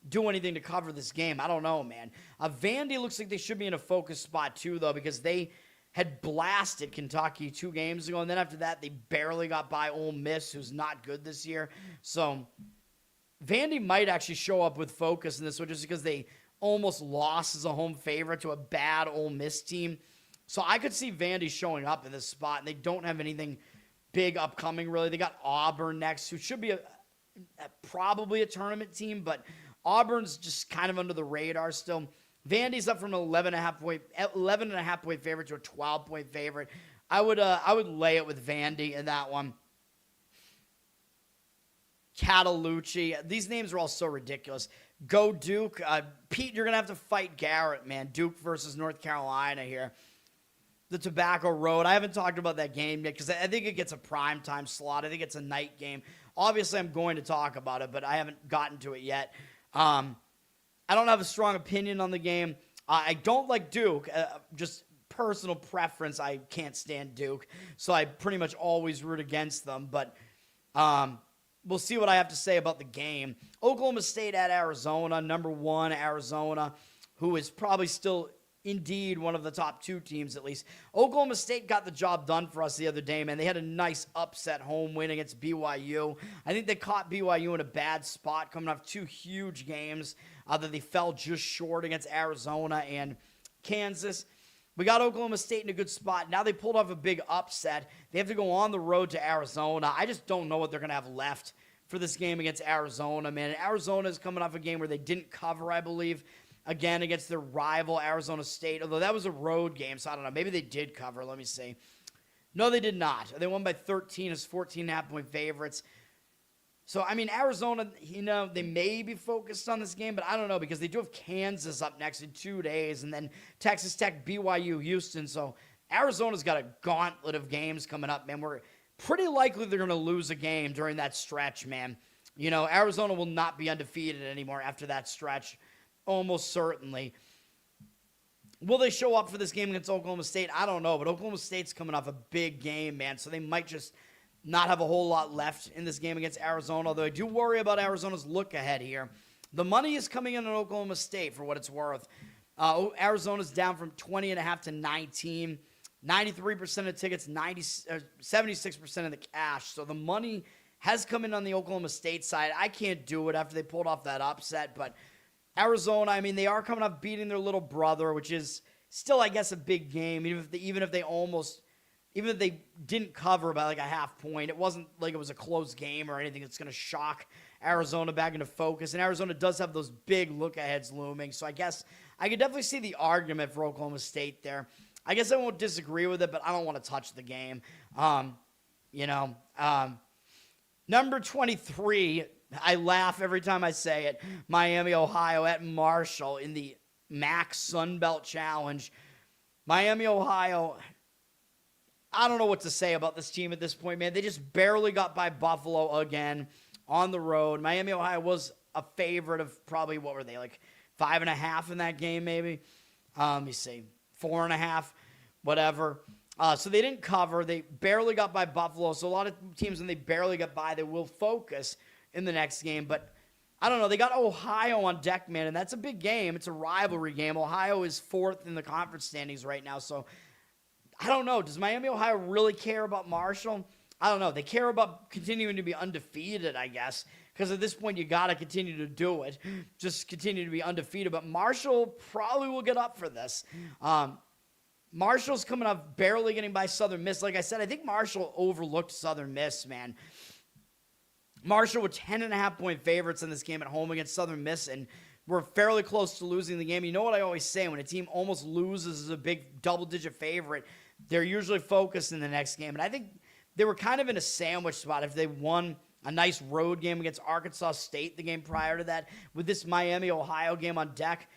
do anything to cover this game? I don't know, man. Vandy looks like they should be in a focus spot too, though, because they had blasted Kentucky 2 games ago, and then after that, they barely got by Ole Miss, who's not good this year. So Vandy might actually show up with focus in this one just because they almost lost as a home favorite to a bad Ole Miss team. So I could see Vandy showing up in this spot, and they don't have anything big upcoming, really. They got Auburn next, who should be probably a tournament team, but Auburn's just kind of under the radar still. Vandy's up from an 11.5 point favorite to a 12-point favorite. I would lay it with Vandy in that one. Catalucci. These names are all so ridiculous. Go Duke. Pete, you're going to have to fight Garrett, man. Duke versus North Carolina here. The Tobacco Road. I haven't talked about that game yet because I think it gets a primetime slot. I think it's a night game. Obviously, I'm going to talk about it, but I haven't gotten to it yet. I don't have a strong opinion on the game. I don't like Duke. Just personal preference. I can't stand Duke, so I pretty much always root against them. But we'll see what I have to say about the game. Oklahoma State at Arizona, number 1 Arizona, who is probably still indeed one of the top 2 teams at least. Oklahoma State got the job done for us the other day, man. They had a nice upset home win against BYU. I think they caught BYU in a bad spot coming off 2 huge games that they fell just short against Arizona and Kansas. We got Oklahoma State in a good spot. Now they pulled off a big upset. They have to go on the road to Arizona. I just don't know what they're going to have left for this game against Arizona, man. And Arizona is coming off a game where they didn't cover, I believe, again against their rival Arizona State, although that was a road game, so I don't know. Maybe they did cover. Let me see. No, they did not. They won by 13 as 14.5-point favorites. So, I mean, Arizona, they may be focused on this game, but I don't know because they do have Kansas up next in 2 days and then Texas Tech, BYU, Houston. So, Arizona's got a gauntlet of games coming up, man. We're pretty likely they're going to lose a game during that stretch, man. Arizona will not be undefeated anymore after that stretch, almost certainly. Will they show up for this game against Oklahoma State? I don't know, but Oklahoma State's coming off a big game, man, so they might just not have a whole lot left in this game against Arizona, although I do worry about Arizona's look ahead here. The money is coming in on Oklahoma State for what it's worth. Arizona's down from 20.5 to 19. 93% of tickets, 76% of the cash. So the money has come in on the Oklahoma State side. I can't do it after they pulled off that upset, but Arizona, I mean, they are coming up beating their little brother, which is still, I guess, a big game. Even if they didn't cover by like a half point, it wasn't like it was a close game or anything that's going to shock Arizona back into focus. And Arizona does have those big look-aheads looming. So I guess I could definitely see the argument for Oklahoma State there. I guess I won't disagree with it, but I don't want to touch the game. Number 23, I laugh every time I say it, Miami, Ohio at Marshall in the MAC Sun Belt Challenge. Miami, Ohio, I don't know what to say about this team at this point, man. They just barely got by Buffalo again on the road. Miami, Ohio was a favorite of probably, what were they, like 5.5 in that game maybe? Let me see, 4.5, whatever. So they didn't cover. They barely got by Buffalo. So a lot of teams, when they barely get by, they will focus in the next game. But I don't know. They got Ohio on deck, man, and that's a big game. It's a rivalry game. Ohio is 4th in the conference standings right now. So I don't know. Does Miami, Ohio really care about Marshall? I don't know. They care about continuing to be undefeated, I guess, because at this point you got to continue to do it. Just continue to be undefeated. But Marshall probably will get up for this. Marshall's coming up barely getting by Southern Miss. Like I said, I think Marshall overlooked Southern Miss, man. Marshall were 10.5-point favorites in this game at home against Southern Miss, and we're fairly close to losing the game. You know what I always say, when a team almost loses as a big double-digit favorite, they're usually focused in the next game. And I think they were kind of in a sandwich spot if they won a nice road game against Arkansas State the game prior to that, with this Miami-Ohio game on deck.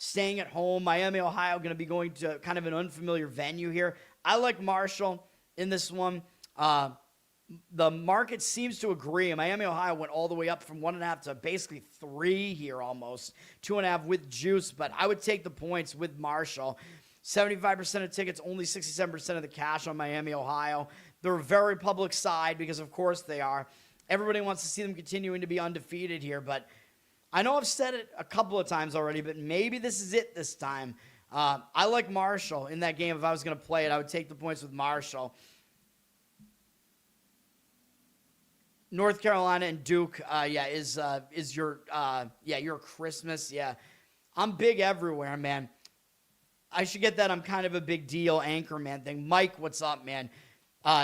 Staying at home, Miami, Ohio, going to be going to kind of an unfamiliar venue here. I like Marshall in this one. The market seems to agree. Miami, Ohio went all the way up from 1.5 to basically 3 here almost. 2.5 with juice, but I would take the points with Marshall. 75% of tickets, only 67% of the cash on Miami, Ohio. They're a very public side because, of course, they are. Everybody wants to see them continuing to be undefeated here, but I know I've said it a couple of times already, but maybe this is it this time. I like Marshall in that game. If I was going to play it, I would take the points with Marshall. North Carolina and Duke, is your Christmas. Yeah, I'm big everywhere, man. I should get that I'm kind of a big deal anchorman thing. Mike, what's up, man?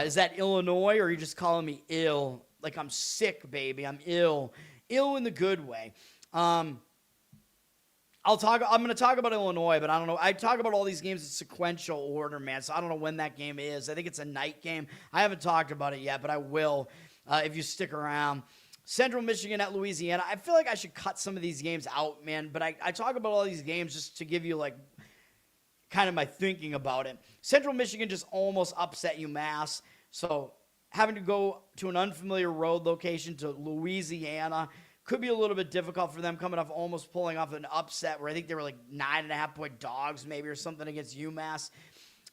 Is that Illinois, or are you just calling me ill? Like I'm sick, baby. I'm ill. Ill in the good way. I'm going to talk about Illinois, but I don't know. I talk about all these games in sequential order, man, so I don't know when that game is. I think it's a night game. I haven't talked about it yet, but I will if you stick around. Central Michigan at Louisiana. I feel like I should cut some of these games out, man, but I talk about all these games just to give you, like, kind of my thinking about it. Central Michigan just almost upset UMass, so having to go to an unfamiliar road location to Louisiana could be a little bit difficult for them, coming off almost pulling off an upset where I think they were like 9.5-point dogs maybe or something against UMass.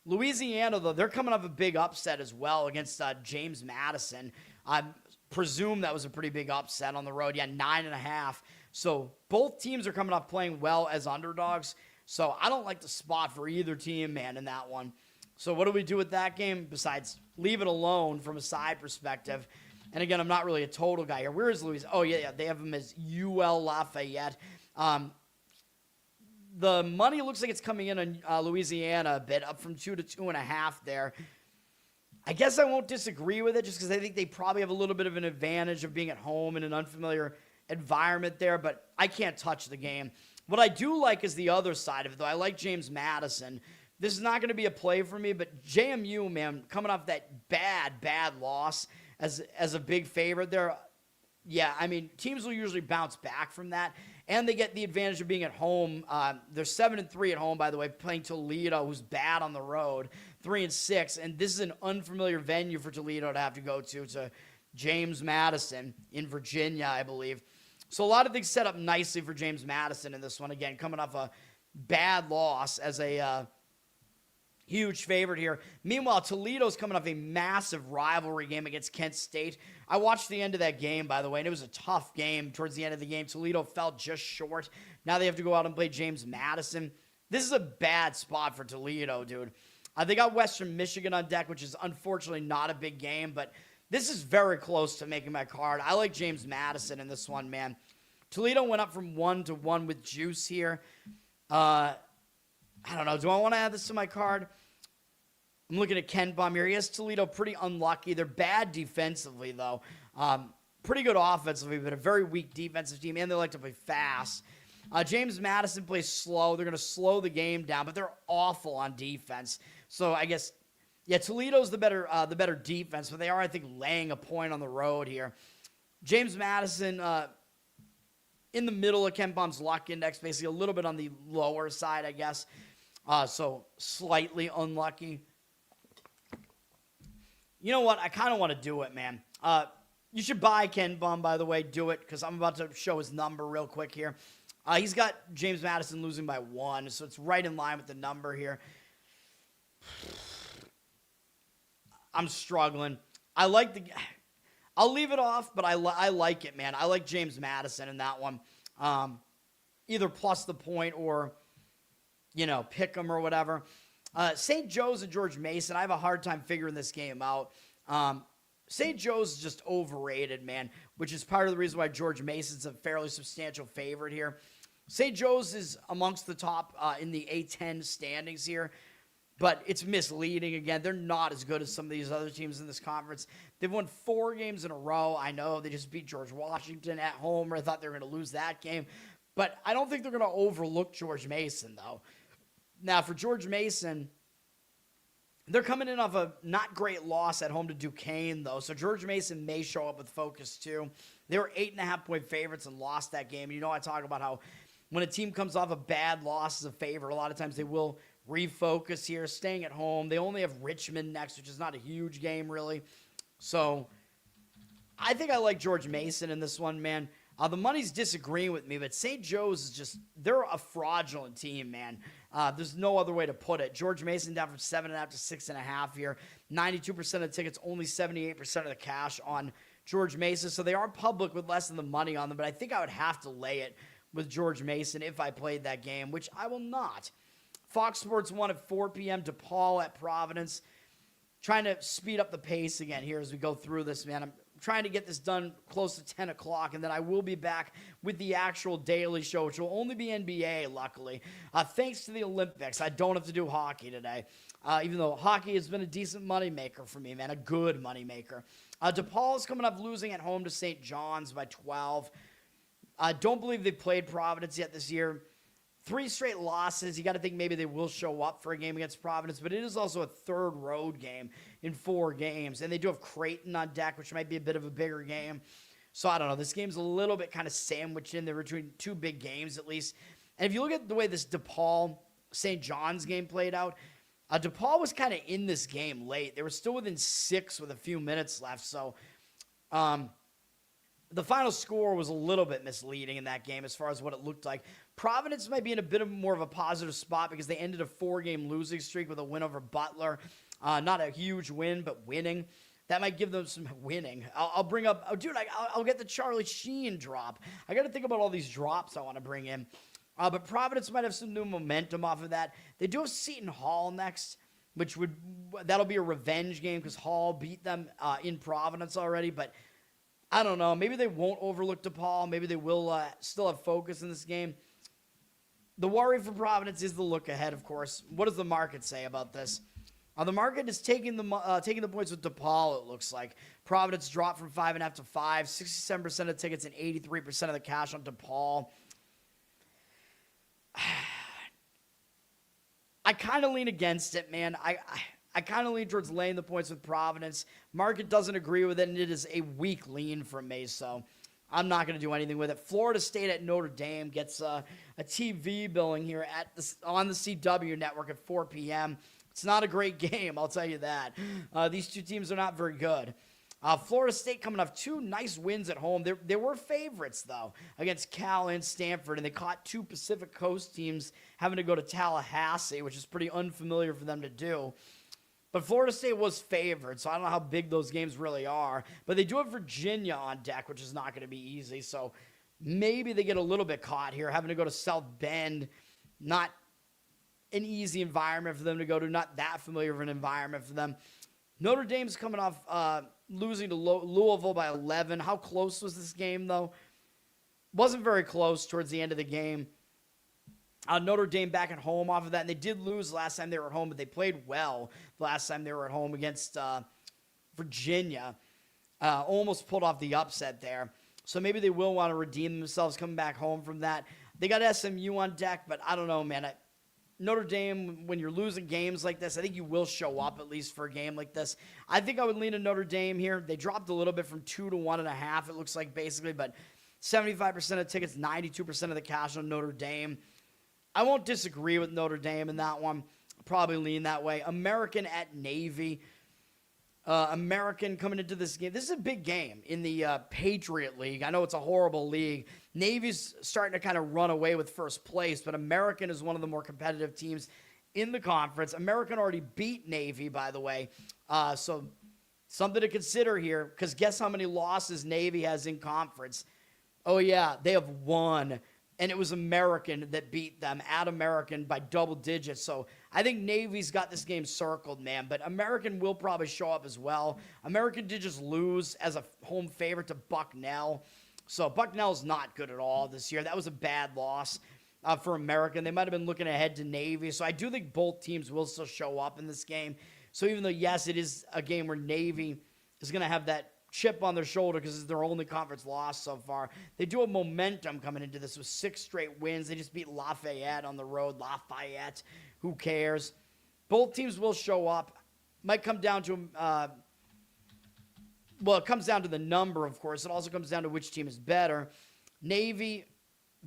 Louisiana, though, they're coming off a big upset as well against James Madison. I presume that was a pretty big upset on the road. Yeah, 9.5. So both teams are coming off playing well as underdogs. So I don't like the spot for either team, man, in that one. So what do we do with that game besides leave it alone from a side perspective? And again, I'm not really a total guy here. Where is Louis? Oh, yeah, they have him as UL Lafayette. The money looks like it's coming in on Louisiana a bit, up from 2 to 2.5 there. I guess I won't disagree with it just because I think they probably have a little bit of an advantage of being at home in an unfamiliar environment there, but I can't touch the game. What I do like is the other side of it, though. I like James Madison. This is not going to be a play for me, but JMU, man, coming off that bad loss as a big favorite there. Yeah, I mean, teams will usually bounce back from that, and they get the advantage of being at home. They're 7-3 at home, by the way, playing Toledo, who's bad on the road, 3-6, and this is an unfamiliar venue for Toledo to have to go to James Madison in Virginia, I believe. So a lot of things set up nicely for James Madison in this one. Again, coming off a bad loss as a huge favorite here. Meanwhile, Toledo's coming off a massive rivalry game against Kent State. I watched the end of that game, by the way, and it was a tough game towards the end of the game. Toledo fell just short. Now they have to go out and play James Madison. This is a bad spot for Toledo, dude. They got Western Michigan on deck, which is unfortunately not a big game, but this is very close to making my card. I like James Madison in this one, man. Toledo went up from 1 to 1 with juice here. I don't know. Do I want to add this to my card? I'm looking at Ken Baum here. He has Toledo pretty unlucky. They're bad defensively, though. Pretty good offensively, but a very weak defensive team, and they like to play fast. James Madison plays slow. They're going to slow the game down, but they're awful on defense. So I guess, yeah, Toledo's the better defense, but they are, I think, laying a point on the road here. James Madison, in the middle of Ken Baum's luck index, basically a little bit on the lower side, I guess. So slightly unlucky. You know what? I kind of want to do it, man. You should buy Ken Baum, by the way. Do it, because I'm about to show his number real quick here. He's got James Madison losing by 1, so it's right in line with the number here. I'm struggling. I'll leave it off, but I like it, man. I like James Madison in that one. Either plus the point or, pick him or whatever. St. Joe's and George Mason, I have a hard time figuring this game out. St. Joe's is just overrated, man, which is part of the reason why George Mason's a fairly substantial favorite here. St. Joe's is amongst the top in the A10 standings here. but it's misleading. Again, they're not as good as some of these other teams in this conference. They've won 4 games in a row. I know they just beat George Washington at home, or I thought they were going to lose that game. But I don't think they're going to overlook George Mason, though. Now, for George Mason, they're coming in off a not great loss at home to Duquesne, though. So George Mason may show up with focus, too. They were 8.5-point favorites and lost that game. And I talk about how when a team comes off a bad loss as a favorite, a lot of times they will refocus here, staying at home. They only have Richmond next, which is not a huge game, really. So I think I like George Mason in this one, man. The money's disagreeing with me, but St. Joe's is just, they're a fraudulent team, man. There's no other way to put it. George Mason down from 7.5 to 6.5 here. 92% of the tickets, only 78% of the cash on George Mason. So they are public with less than the money on them, but I think I would have to lay it with George Mason if I played that game, which I will not. Fox Sports 1 at 4 p.m. DePaul at Providence. Trying to speed up the pace again here as we go through this, man. I'm trying to get this done close to 10 o'clock, and then I will be back with the actual daily show, which will only be NBA, luckily. Thanks to the Olympics, I don't have to do hockey today, even though hockey has been a decent moneymaker for me, man, a good moneymaker. DePaul is coming up losing at home to St. John's by 12. I don't believe they've played Providence yet this year. 3 straight losses. You got to think maybe they will show up for a game against Providence, but it is also a third road game in 4 games. And they do have Creighton on deck, which might be a bit of a bigger game. So I don't know. This game's a little bit kind of sandwiched in there between 2 big games at least. And if you look at the way this DePaul-St. John's game played out, DePaul was kind of in this game late. They were still within 6 with a few minutes left. So the final score was a little bit misleading in that game as far as what it looked like. Providence might be in a bit of more of a positive spot because they ended a 4-game losing streak with a win over Butler. Not a huge win, but winning. That might give them some winning. I'll bring up, I'll get the Charlie Sheen drop. I got to think about all these drops I want to bring in. But Providence might have some new momentum off of that. They do have Seton Hall next, that'll be a revenge game because Hall beat them in Providence already, but I don't know. Maybe they won't overlook DePaul. Maybe they will still have focus in this game. The worry for Providence is the look ahead, of course. What does the market say about this? The market is taking the points with DePaul, it looks like. Providence dropped from 5.5 to 5. 67% of tickets and 83% of the cash on DePaul. I kind of lean against it, man. I kind of lean towards laying the points with Providence. Market doesn't agree with it, and it is a weak lean from me, so I'm not going to do anything with it. Florida State at Notre Dame gets a TV billing here on the CW network at 4 p.m. It's not a great game, I'll tell you that. These 2 teams are not very good. Florida State coming off 2 nice wins at home. They were favorites, though, against Cal and Stanford, and they caught 2 Pacific Coast teams having to go to Tallahassee, which is pretty unfamiliar for them to do. But Florida State was favored, so I don't know how big those games really are. But they do have Virginia on deck, which is not going to be easy. So maybe they get a little bit caught here, having to go to South Bend. Not an easy environment for them to go to, not that familiar of an environment for them. Notre Dame's coming off losing to Louisville by 11. How close was this game, though? Wasn't very close towards the end of the game. Notre Dame back at home off of that, and they did lose last time they were at home, but they played well the last time they were at home against Virginia. Almost pulled off the upset there. So maybe they will want to redeem themselves coming back home from that. They got SMU on deck, but I don't know, man. Notre Dame, when you're losing games like this, I think you will show up at least for a game like this. I think I would lean to Notre Dame here. They dropped a little bit from 2 to 1.5, it looks like, basically, but 75% of tickets, 92% of the cash on Notre Dame. I won't disagree with Notre Dame in that one. I'll probably lean that way. American at Navy. American coming into this game. This is a big game in the Patriot League. I know it's a horrible league. Navy's starting to kind of run away with first place, but American is one of the more competitive teams in the conference. American already beat Navy, by the way. So something to consider here, because guess how many losses Navy has in conference? Oh, yeah, they have 1. And it was American that beat them at American by double digits. So I think Navy's got this game circled, man. But American will probably show up as well. American did just lose as a home favorite to Bucknell. So Bucknell's not good at all this year. That was a bad loss. for American. They might have been looking ahead to Navy. So I do think both teams will still show up in this game. So even though, yes, it is a game where Navy is going to have that chip on their shoulder because it's their only conference loss so far, they do have momentum coming into this with 6 straight wins. They just beat Lafayette on the road. Lafayette, who cares? Both teams will show up. Might come down to, it comes down to the number, of course. It also comes down to which team is better. Navy,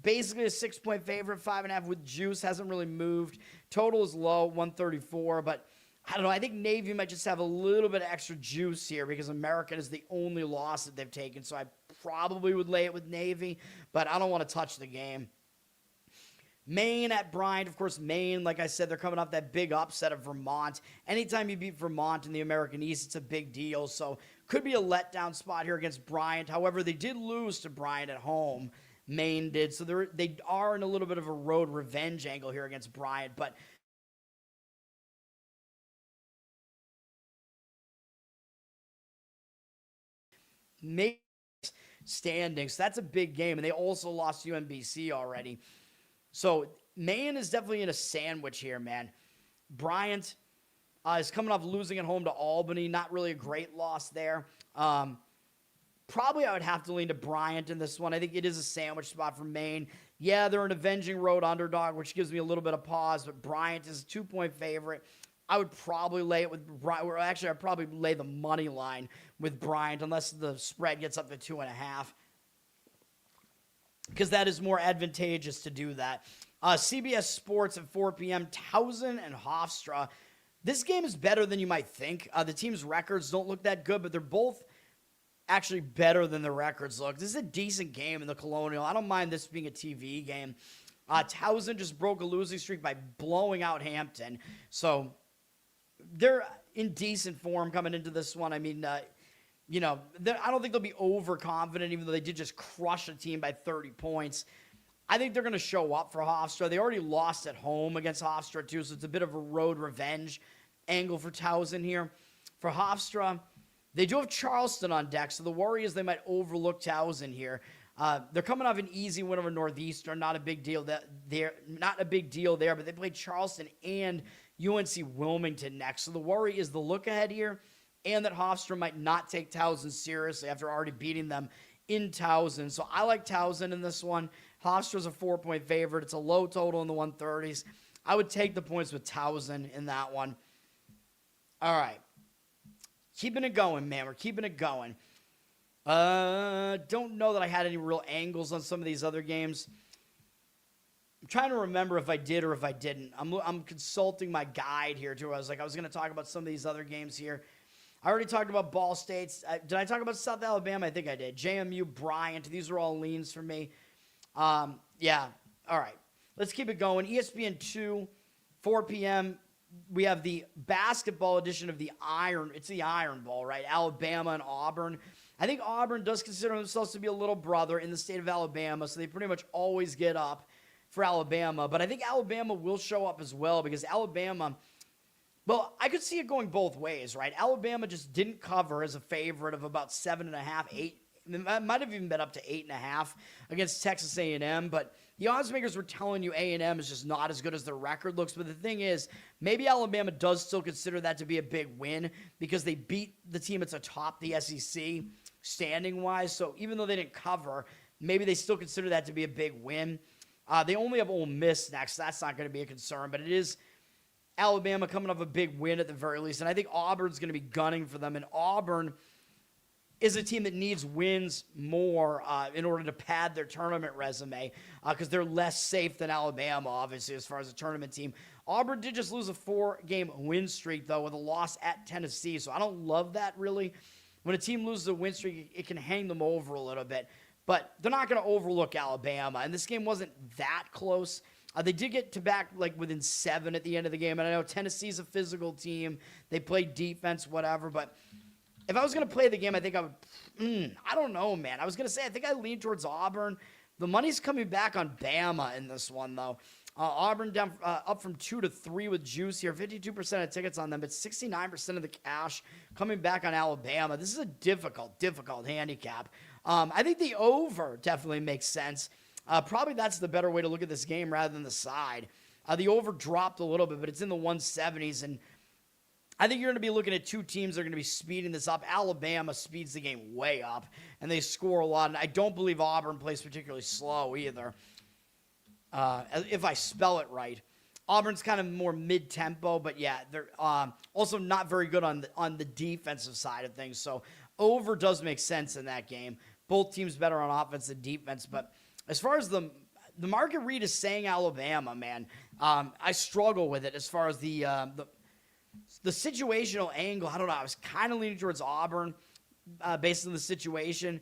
basically a 6-point favorite, 5.5 with juice, hasn't really moved. Total is low, 134, but I don't know. I think Navy might just have a little bit of extra juice here because American is the only loss that they've taken, so I probably would lay it with Navy, but I don't want to touch the game. Maine at Bryant. Of course, Maine, like I said, they're coming off that big upset of Vermont. Anytime you beat Vermont in the American East, it's a big deal, so could be a letdown spot here against Bryant. However, they did lose to Bryant at home. Maine did, so they are in a little bit of a road revenge angle here against Bryant, but Maine standings, that's a big game, and they also lost UMBC already. So Maine is definitely in a sandwich here, man. Bryant is coming off losing at home to Albany. Not really a great loss there. Probably I would have to lean to Bryant in this one. I think it is a sandwich spot for Maine. Yeah, they're an avenging road underdog, which gives me a little bit of pause, but Bryant is a 2-point favorite. I would probably lay it with Bryant. Actually, I'd probably lay the money line with Bryant unless the spread gets up to 2.5. Because that is more advantageous to do that. CBS Sports at 4 p.m., Towson and Hofstra. This game is better than you might think. The team's records don't look that good, but they're both actually better than the records look. This is a decent game in the Colonial. I don't mind this being a TV game. Towson just broke a losing streak by blowing out Hampton. So they're in decent form coming into this one. I mean, I don't think they'll be overconfident, even though they did just crush a team by 30 points. I think they're going to show up for Hofstra. They already lost at home against Hofstra, too, so it's a bit of a road revenge angle for Towson here. For Hofstra, they do have Charleston on deck, so the worry is they might overlook Towson here. They're coming off an easy win over Northeastern. Not a big deal there, but they played Charleston and UNC Wilmington next. So the worry is the look ahead here, and that Hofstra might not take Towson seriously after already beating them in Towson. So I like Towson in this one. Hofstra's a 4-point favorite. It's a low total in the 130s. I would take the points with Towson in that one. All right. Keeping it going, man. We're keeping it going. Don't know that I had any real angles on some of these other games. I'm trying to remember if I did or if I didn't. I'm consulting my guide here, too. I was going to talk about some of these other games here. I already talked about Ball State. Did I talk about South Alabama? I think I did. JMU, Bryant. These are all leans for me. Yeah. All right. Let's keep it going. ESPN 2, 4 p.m. We have the basketball edition of the Iron. It's the Iron Bowl, right? Alabama and Auburn. I think Auburn does consider themselves to be a little brother in the state of Alabama, so they pretty much always get up for Alabama. But I think Alabama will show up as well because Alabama, well, I could see it going both ways, right? Alabama just didn't cover as a favorite of about 7.5, 8. It might have even been up to 8.5 against Texas A&M, but the odds makers were telling you A&M is just not as good as their record looks. But the thing is, maybe Alabama does still consider that to be a big win because they beat the team that's atop the SEC standing-wise. So even though they didn't cover, maybe they still consider that to be a big win. They only have Ole Miss next. So that's not going to be a concern, but it is Alabama coming off a big win at the very least. And I think Auburn's going to be gunning for them. And Auburn is a team that needs wins more in order to pad their tournament resume because they're less safe than Alabama, obviously, as far as a tournament team. Auburn did just lose a 4-game win streak, though, with a loss at Tennessee, so I don't love that, really. When a team loses a win streak, it can hang them over a little bit, but they're not going to overlook Alabama, and this game wasn't that close. They did get to back within 7 at the end of the game, and I know Tennessee's a physical team. They play defense, whatever, but if I was going to play the game, I think I would, I don't know, man. I was going to say, I think I lean towards Auburn. The money's coming back on Bama in this one, though. Auburn down up from 2 to 3 with juice here. 52% of tickets on them, but 69% of the cash coming back on Alabama. This is a difficult handicap. I think the over definitely makes sense. Probably that's the better way to look at this game rather than the side. The over dropped a little bit, but it's in the 170s, and I think you're going to be looking at two teams that are going to be speeding this up. Alabama speeds the game way up, and they score a lot, and I don't believe Auburn plays particularly slow either, if I spell it right. Auburn's kind of more mid-tempo, but yeah, they're also not very good on the defensive side of things, so over does make sense in that game. Both teams better on offense than defense, but as far as the market read is saying Alabama, man, I struggle with it as far as the situational angle. I don't know. I was kind of leaning towards Auburn based on the situation.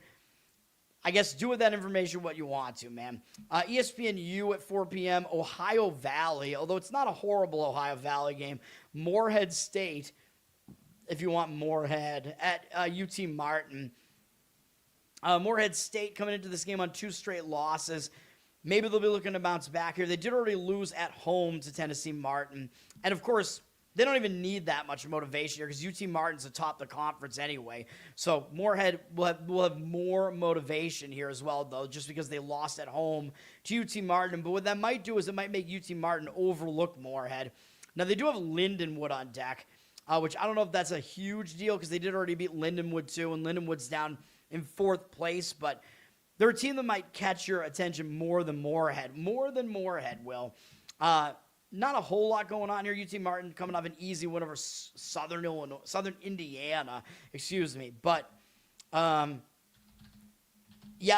I guess do with that information what you want to, man. ESPN at 4 p.m., Ohio Valley, although it's not a horrible Ohio Valley game. Morehead State, if you want Morehead, at UT Martin. Morehead State coming into this game on 2 straight losses. Maybe they'll be looking to bounce back here. They did already lose at home to Tennessee Martin. And, of course, they don't even need that much motivation here because UT Martin's atop the conference anyway. So Morehead will have more motivation here as well, though, just because they lost at home to UT Martin. But what that might do is it might make UT Martin overlook Morehead. Now, they do have Lindenwood on deck, which I don't know if that's a huge deal because they did already beat Lindenwood, too, and Lindenwood's down in 4th place, but they're a team that might catch your attention more than Morehead will. Not a whole lot going on here. UT Martin coming off an easy win over Southern Indiana, but yeah,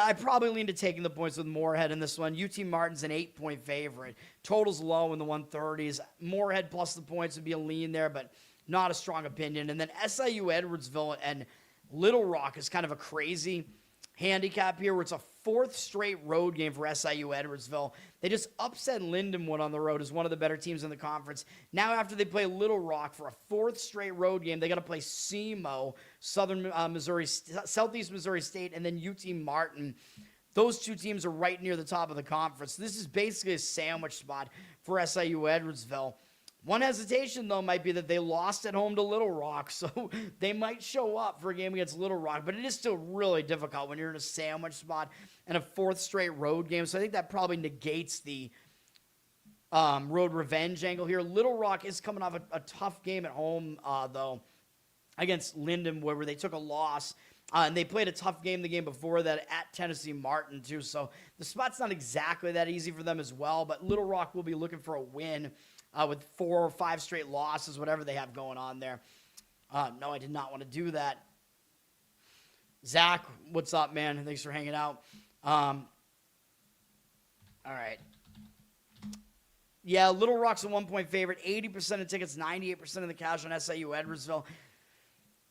I probably lean to taking the points with Morehead in this one. UT Martin's an 8-point favorite. Total's low in the 130s. Morehead plus the points would be a lean there, but not a strong opinion. And then SIU Edwardsville and Little Rock is kind of a crazy handicap here where it's a 4th straight road game for SIU Edwardsville. They just upset Lindenwood on the road as one of the better teams in the conference. Now after they play Little Rock for a 4th straight road game, they got to play SEMO, Southeast Missouri State, and then UT Martin. Those two teams are right near the top of the conference. This is basically a sandwich spot for SIU Edwardsville. One hesitation, though, might be that they lost at home to Little Rock, so they might show up for a game against Little Rock, but it is still really difficult when you're in a sandwich spot and a 4th straight road game, so I think that probably negates the road revenge angle here. Little Rock is coming off a tough game at home, though, against Lindenwood, where they took a loss, and they played a tough game the game before that at Tennessee Martin, too, so the spot's not exactly that easy for them as well, but Little Rock will be looking for a win with 4 or 5 straight losses, whatever they have going on there. No, I did not want to do that. Zach, what's up, man? Thanks for hanging out. All right. Yeah, Little Rock's a 1-point favorite. 80% of tickets, 98% of the cash on SIU Edwardsville.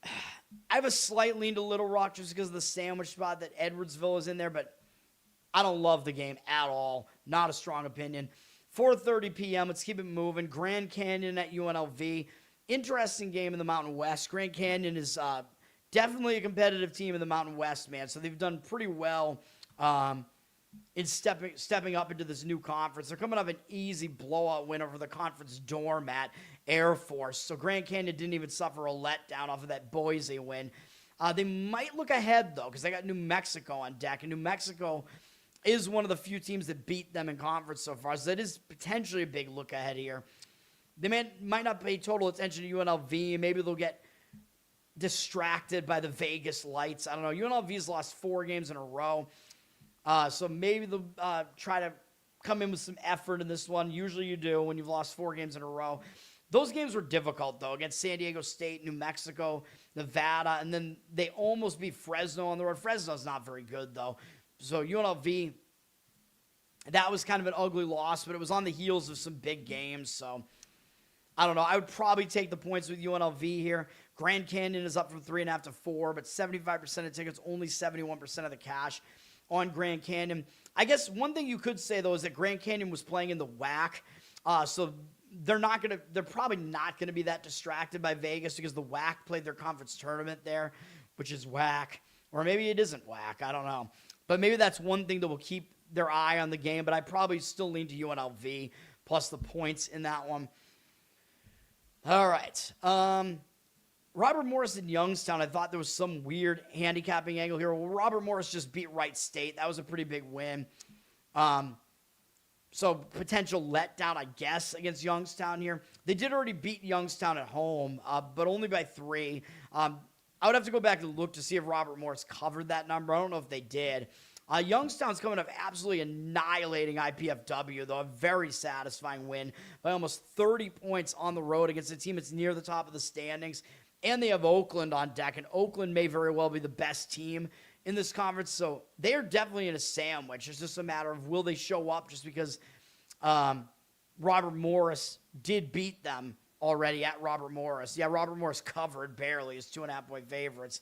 I have a slight lean to Little Rock just because of the sandwich spot that Edwardsville is in there, but I don't love the game at all. Not a strong opinion. 4:30 p.m. Let's keep it moving. Grand Canyon at UNLV. Interesting game in the Mountain West. Grand Canyon is definitely a competitive team in the Mountain West, man. So they've done pretty well in stepping up into this new conference. They're coming off an easy blowout win over the conference doormat, Air Force. So Grand Canyon didn't even suffer a letdown off of that Boise win. They might look ahead, though, because they got New Mexico on deck. And New Mexico is one of the few teams that beat them in conference so far. So that is potentially a big look ahead here. They might not pay total attention to UNLV. Maybe they'll get distracted by the Vegas lights. I don't know. UNLV's lost 4 games in a row. So maybe they'll try to come in with some effort in this one. Usually you do when you've lost 4 games in a row. Those games were difficult, though, against San Diego State, New Mexico, Nevada, and then they almost beat Fresno on the road. Fresno's not very good, though. So UNLV, that was kind of an ugly loss, but it was on the heels of some big games. So I don't know. I would probably take the points with UNLV here. Grand Canyon is up from 3.5 to 4, but 75% of tickets, only 71% of the cash on Grand Canyon. I guess one thing you could say, though, is that Grand Canyon was playing in the WAC. So they're probably not going to be that distracted by Vegas because the WAC played their conference tournament there, which is WAC. Or maybe it isn't WAC. I don't know. But maybe that's one thing that will keep their eye on the game. But I probably still lean to UNLV plus the points in that one. All right. Robert Morris in Youngstown. I thought there was some weird handicapping angle here. Well, Robert Morris just beat Wright State. That was a pretty big win. So potential letdown, I guess, against Youngstown here. They did already beat Youngstown at home, but only by 3. I would have to go back and look to see if Robert Morris covered that number. I don't know if they did. Youngstown's coming up absolutely annihilating IPFW, though a very satisfying win by almost 30 points on the road against a team that's near the top of the standings. And they have Oakland on deck, and Oakland may very well be the best team in this conference, so they are definitely in a sandwich. It's just a matter of will they show up, just because Robert Morris did beat them already at Robert Morris. Yeah, Robert Morris covered barely as 2.5-point favorites.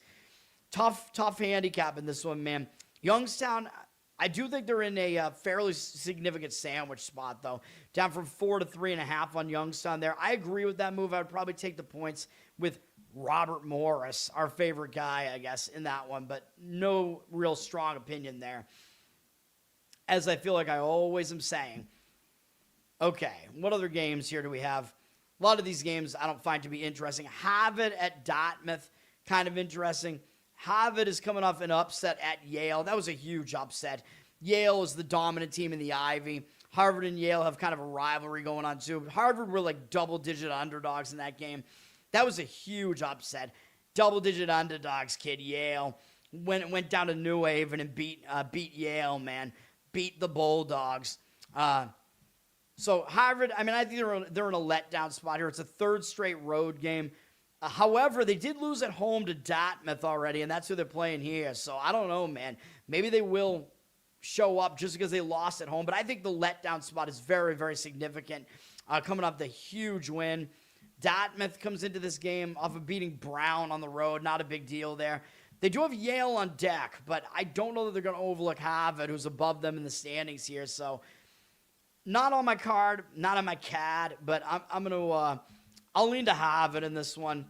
Tough handicap in this one, man. Youngstown, I do think they're in a fairly significant sandwich spot, though. Down from 4 to 3.5 on Youngstown there. I agree with that move. I would probably take the points with Robert Morris, our favorite guy, I guess, in that one, but no real strong opinion there. As I feel like I always am saying. Okay, what other games here do we have? A lot of these games I don't find to be interesting. Harvard at Dartmouth, kind of interesting. Harvard is coming off an upset at Yale. That was a huge upset. Yale is the dominant team in the Ivy. Harvard and Yale have kind of a rivalry going on, too. Harvard were like double-digit underdogs in that game. That was a huge upset. Double-digit underdogs, kid. Yale went down to New Haven and beat Yale, man. Beat the Bulldogs. So Harvard, I mean, I think they're in a letdown spot here. It's a third straight road game. However, they did lose at home to Dartmouth already, and that's who they're playing here. So I don't know, man. Maybe they will show up just because they lost at home. But I think the letdown spot is very, very significant. Coming off the huge win. Dartmouth comes into this game off of beating Brown on the road. Not a big deal there. They do have Yale on deck, but I don't know that they're going to overlook Harvard, who's above them in the standings here. So not on my card, not on my CAD, but I'm going to I'll lean to Harvard in this one.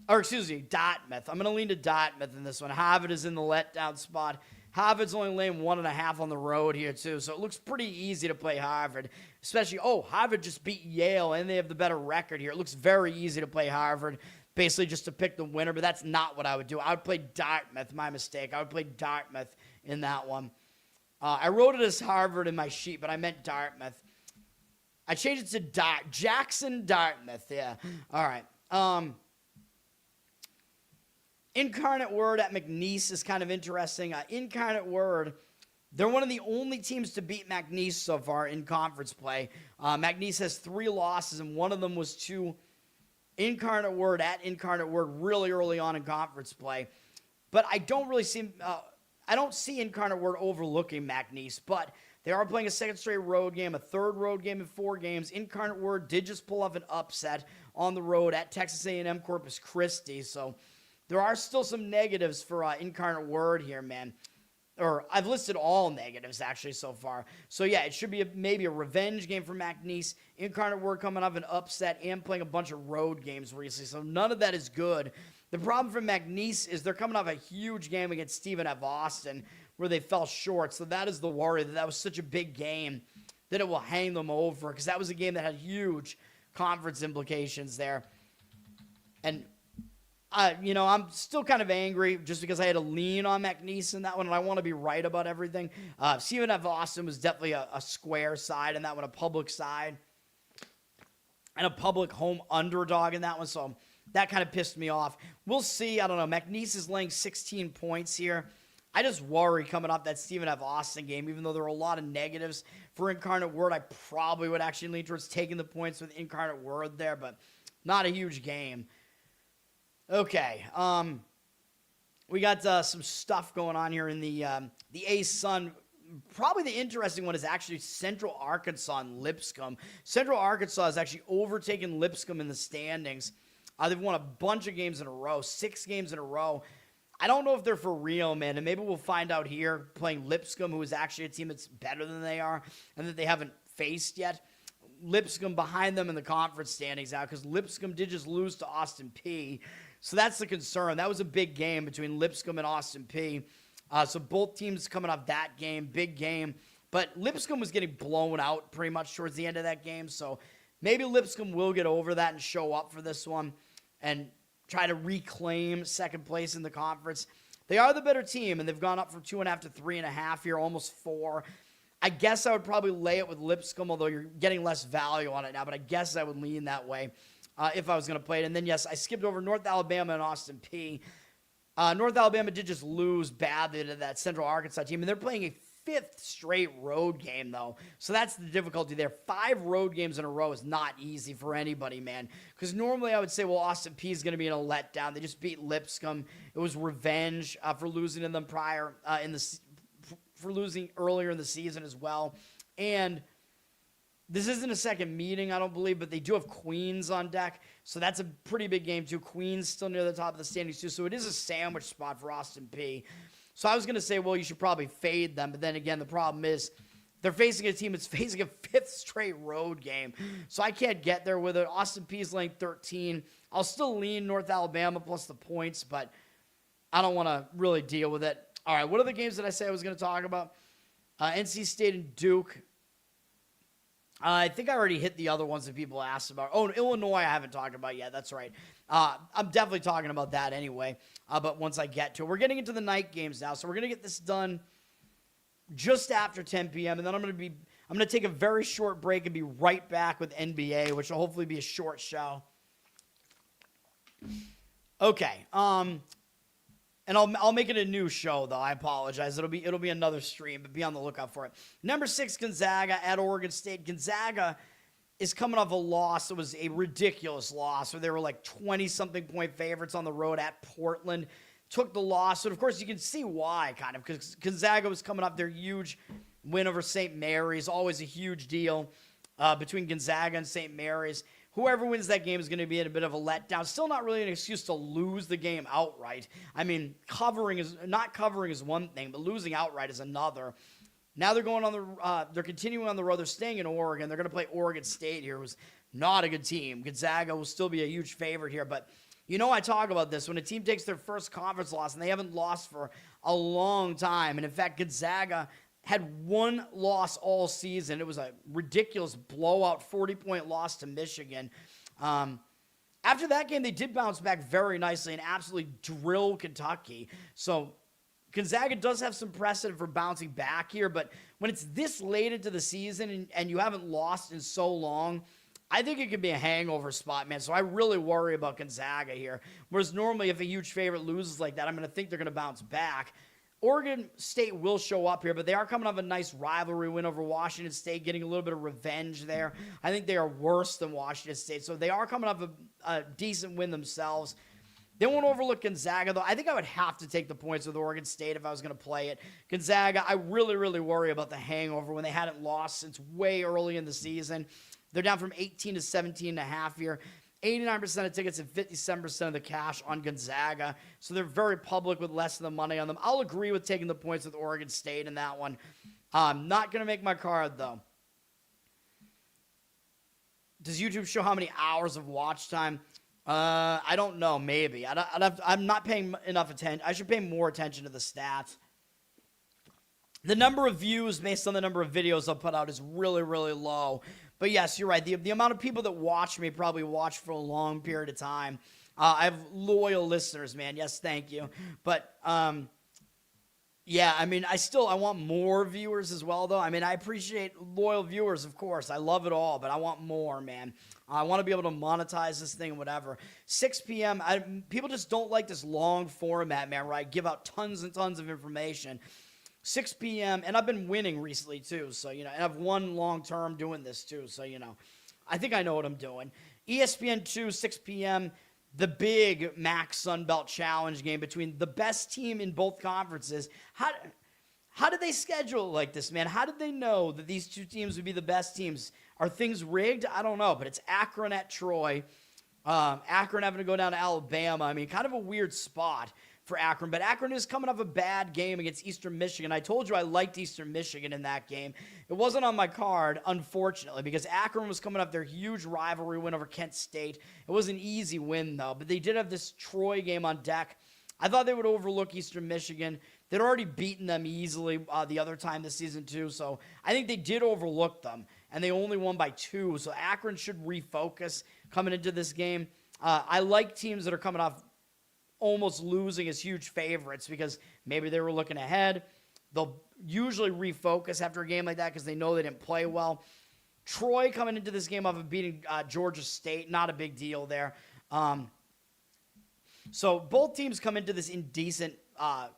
Or excuse me, Dartmouth. I'm going to lean to Dartmouth in this one. Harvard is in the letdown spot. Harvard's only laying 1.5 on the road here, too. So it looks pretty easy to play Harvard. Especially, Harvard just beat Yale, and they have the better record here. It looks very easy to play Harvard, basically just to pick the winner. But that's not what I would do. I would play Dartmouth. My mistake. I would play Dartmouth in that one. I wrote it as Harvard in my sheet, but I meant Dartmouth. I changed it to Jackson Dartmouth. Yeah. All right. Incarnate Word at McNeese is kind of interesting. Incarnate Word, they're one of the only teams to beat McNeese so far in conference play. McNeese has 3 losses, and one of them was to Incarnate Word at Incarnate Word really early on in conference play. But I don't really see I don't see Incarnate Word overlooking McNeese, but they are playing a second straight road game, a third road game in 4 games. Incarnate Word did just pull off an upset on the road at Texas A&M Corpus Christi, so there are still some negatives for Incarnate Word here, man. Or I've listed all negatives, actually, so far. So, yeah, it should be maybe a revenge game for McNeese. Incarnate Word coming off an upset and playing a bunch of road games recently. So, none of that is good. The problem for McNeese is they're coming off a huge game against Stephen F. Austin where they fell short. So, that is the worry that was such a big game that it will hang them over because that was a game that had huge conference implications there. And I'm still kind of angry just because I had to lean on McNeese in that one, and I want to be right about everything. Stephen F. Austin was definitely a square side in that one, a public side, and a public home underdog in that one, so that kind of pissed me off. We'll see. I don't know. McNeese is laying 16 points here. I just worry coming off that Stephen F. Austin game, even though there were a lot of negatives for Incarnate Word, I probably would actually lean towards taking the points with Incarnate Word there, but not a huge game. Okay, we got some stuff going on here in the A-Sun. Probably the interesting one is actually Central Arkansas and Lipscomb. Central Arkansas has actually overtaken Lipscomb in the standings. They've won a bunch of games in a row, 6 games in a row. I don't know if they're for real, man, and maybe we'll find out here playing Lipscomb, who is actually a team that's better than they are and that they haven't faced yet. Lipscomb behind them in the conference standings now because Lipscomb did just lose to Austin Peay. So that's the concern. That was a big game between Lipscomb and Austin Peay. So both teams coming off that game, big game. But Lipscomb was getting blown out pretty much towards the end of that game. So maybe Lipscomb will get over that and show up for this one and try to reclaim second place in the conference. They are the better team, and they've gone up from 2.5 to 3.5 here, almost 4. I guess I would probably lay it with Lipscomb, although you're getting less value on it now, but I guess I would lean that way if I was going to play it. And then, yes, I skipped over North Alabama and Austin Peay. North Alabama did just lose badly to that Central Arkansas team, and they're playing a 5th straight road game, though. So that's the difficulty there. 5 road games in a row is not easy for anybody, man. Because normally I would say, well, Austin Peay is going to be in a letdown. They just beat Lipscomb. It was revenge for losing to them for losing earlier in the season as well. And this isn't a second meeting, I don't believe, but they do have Queens on deck. So that's a pretty big game, too. Queens still near the top of the standings, too. So it is a sandwich spot for Austin Peay. So I was going to say, well, you should probably fade them. But then again, the problem is they're facing a team that's facing a 5th straight road game. So I can't get there with it. Austin Peay's laying 13. I'll still lean North Alabama plus the points, but I don't want to really deal with it. All right, what are the games that I say I was going to talk about? NC State and Duke. I think I already hit the other ones that people asked about. Oh, Illinois I haven't talked about yet. That's right. I'm definitely talking about that anyway, but once I get to it. We're getting into the night games now, so we're going to get this done just after 10 p.m., and then I'm going to take a very short break and be right back with NBA, which will hopefully be a short show. Okay, and I'll make it a new show, though. I apologize. It'll be another stream, but be on the lookout for it. Number 6, Gonzaga at Oregon State. Gonzaga is coming off a loss. It was a ridiculous loss where they were like 20-something point favorites on the road at Portland. Took the loss. And, of course, you can see why, kind of, because Gonzaga was coming off their huge win over St. Mary's. Always a huge deal between Gonzaga and St. Mary's. Whoever wins that game is going to be in a bit of a letdown. Still not really an excuse to lose the game outright. I mean, not covering is one thing, but losing outright is another. Now they're going on they're continuing on the road. They're staying in Oregon. They're going to play Oregon State here, who's not a good team. Gonzaga will still be a huge favorite here, but I talk about this when a team takes their first conference loss and they haven't lost for a long time. And in fact, Gonzaga had one loss all season. It was a ridiculous blowout 40-point loss to Michigan. After that game, they did bounce back very nicely and absolutely drill Kentucky. So Gonzaga does have some precedent for bouncing back here, but when it's this late into the season and you haven't lost in so long, I think it could be a hangover spot, man. So I really worry about Gonzaga here. Whereas normally if a huge favorite loses like that, I'm going to think they're going to bounce back. Oregon State will show up here, but they are coming off a nice rivalry win over Washington State, getting a little bit of revenge there. I think they are worse than Washington State, so they are coming off a decent win themselves. They won't overlook Gonzaga, though. I think I would have to take the points with Oregon State if I was going to play it. Gonzaga, I really, really worry about the hangover when they hadn't lost since way early in the season. They're down from 18 to 17.5 here. 89% of tickets and 57% of the cash on Gonzaga. So they're very public with less of the money on them. I'll agree with taking the points with Oregon State in that one. I'm not going to make my card, though. Does YouTube show how many hours of watch time? I don't know. Maybe. I'm not paying enough attention. I should pay more attention to the stats. The number of views based on the number of videos I'll put out is really, really low. But yes, you're right. The amount of people that watch me probably watch for a long period of time. I have loyal listeners, man. Yes, thank you. But, yeah, I mean, I want more viewers as well, though. I mean, I appreciate loyal viewers, of course. I love it all, but I want more, man. I want to be able to monetize this thing, whatever. 6 p.m., people just don't like this long format, man, where I give out tons and tons of information. 6 p.m., and I've been winning recently, too, so, and I've won long-term doing this, too, so, I think I know what I'm doing. ESPN 2, 6 p.m., the big MAC Sun Belt Challenge game between the best team in both conferences. How did they schedule it like this, man? How did they know that these two teams would be the best teams? Are things rigged? I don't know, but it's Akron at Troy. Akron having to go down to Alabama. I mean, kind of a weird spot for Akron, but Akron is coming off a bad game against Eastern Michigan. I told you I liked Eastern Michigan in that game. It wasn't on my card, unfortunately, because Akron was coming off their huge rivalry win over Kent State. It was an easy win, though, but they did have this Troy game on deck. I thought they would overlook Eastern Michigan. They'd already beaten them easily the other time this season, too, so I think they did overlook them, and they only won by 2, so Akron should refocus coming into this game. I like teams that are coming off almost losing as huge favorites because maybe they were looking ahead. they'll usually refocus after a game like that because they know they didn't play well. Troy coming into this game off of beating Georgia State, not a big deal there. So both teams come into this in decent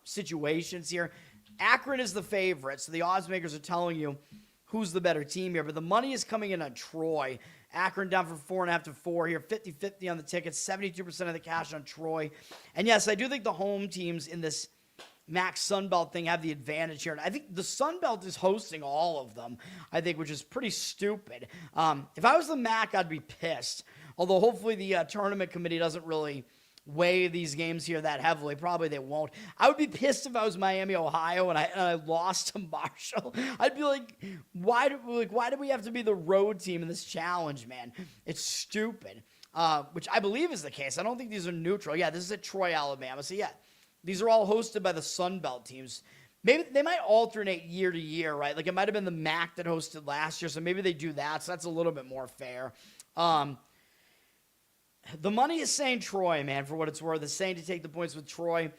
situations here. Akron is the favorite, so the odds makers are telling you who's the better team here. But the money is coming in on Troy. Akron down from 4.5 to 4 here. 50-50 on the tickets, 72% of the cash on Troy. And yes, I do think the home teams in this MAC Sunbelt thing have the advantage here. And I think the Sunbelt is hosting all of them, I think, which is pretty stupid. If I was the MAC, I'd be pissed. Although hopefully the tournament committee doesn't really weigh these games here that heavily. Probably they won't. I would be pissed if I was Miami, Ohio, and I lost to Marshall. I'd be like, why do we have to be the road team in this challenge, man? It's stupid. Which I believe is the case. I don't think these are neutral. Yeah, this is at Troy, Alabama. So yeah, these are all hosted by the Sun Belt teams. Maybe they might alternate year to year, right? Like it might have been the MAC that hosted last year, so maybe they do that. So that's a little bit more fair. The money is saying Troy, man, for what it's worth. It's saying to take the points with Troy.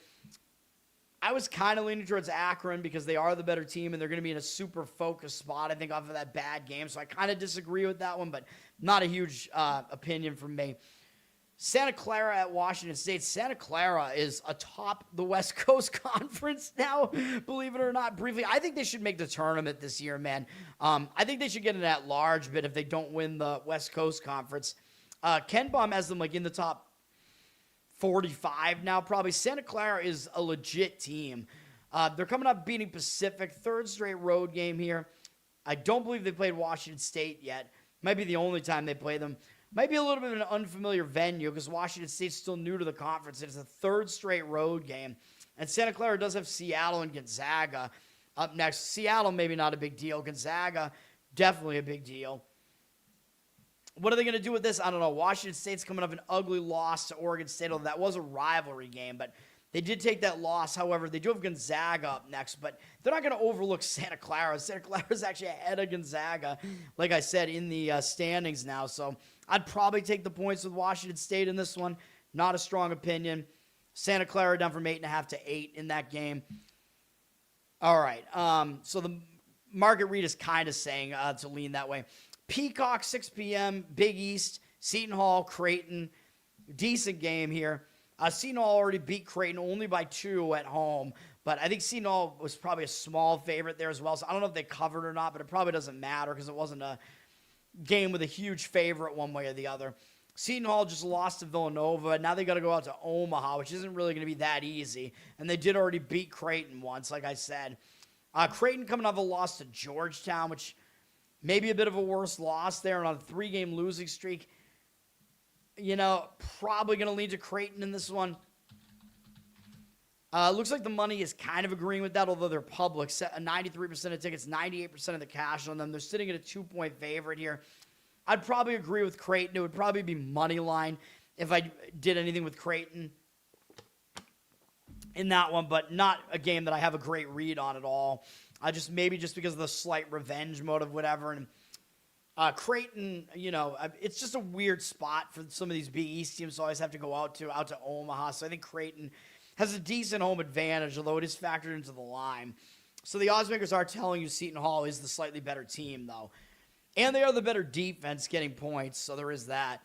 I was kind of leaning towards Akron because they are the better team and they're going to be in a super focused spot, I think, off of that bad game. So I kind of disagree with that one, but not a huge opinion from me. Santa Clara at Washington State. Santa Clara is atop the West Coast Conference now, believe it or not. Briefly, I think they should make the tournament this year, man. I think they should get an at-large bid if they don't win the West Coast Conference. Ken Baum has them like in the top 45 now, probably. Santa Clara is a legit team. They're coming up beating Pacific, third straight road game here. I don't believe they played Washington State yet. Might be the only time they play them. Might be a little bit of an unfamiliar venue because Washington State's still new to the conference. It's a third straight road game. And Santa Clara does have Seattle and Gonzaga up next. Seattle, maybe not a big deal. Gonzaga, definitely a big deal. What are they going to do with this? I don't know. Washington State's coming up an ugly loss to Oregon State, although that was a rivalry game, but they did take that loss. However, they do have Gonzaga up next, but they're not going to overlook Santa Clara. Santa Clara is actually ahead of Gonzaga, like I said, in the standings now. So I'd probably take the points with Washington State in this one. Not a strong opinion. Santa Clara down from 8.5 to 8 in that game. All right. So the market read is kind of saying to lean that way. Peacock, 6 p.m., Big East, Seton Hall, Creighton. Decent game here. Seton Hall already beat Creighton only by 2 at home, but I think Seton Hall was probably a small favorite there as well, so I don't know if they covered or not, but it probably doesn't matter because it wasn't a game with a huge favorite one way or the other. Seton Hall just lost to Villanova, and now they got to go out to Omaha, which isn't really going to be that easy, and they did already beat Creighton once, like I said. Creighton coming off a loss to Georgetown, which maybe a bit of a worse loss there, and on a 3-game losing streak. You know, probably going to lead to Creighton in this one. Looks like the money is kind of agreeing with that, although they're public. 93% of tickets, 98% of the cash on them. They're sitting at a 2-point favorite here. I'd probably agree with Creighton. It would probably be money line if I did anything with Creighton in that one, but not a game that I have a great read on at all. Maybe just because of the slight revenge motive, whatever. And Creighton, you know, it's just a weird spot for some of these Big East teams to always have to go out to Omaha. So I think Creighton has a decent home advantage, although it is factored into the line. So the odds makers are telling you Seton Hall is the slightly better team, though. And they are the better defense getting points, so there is that.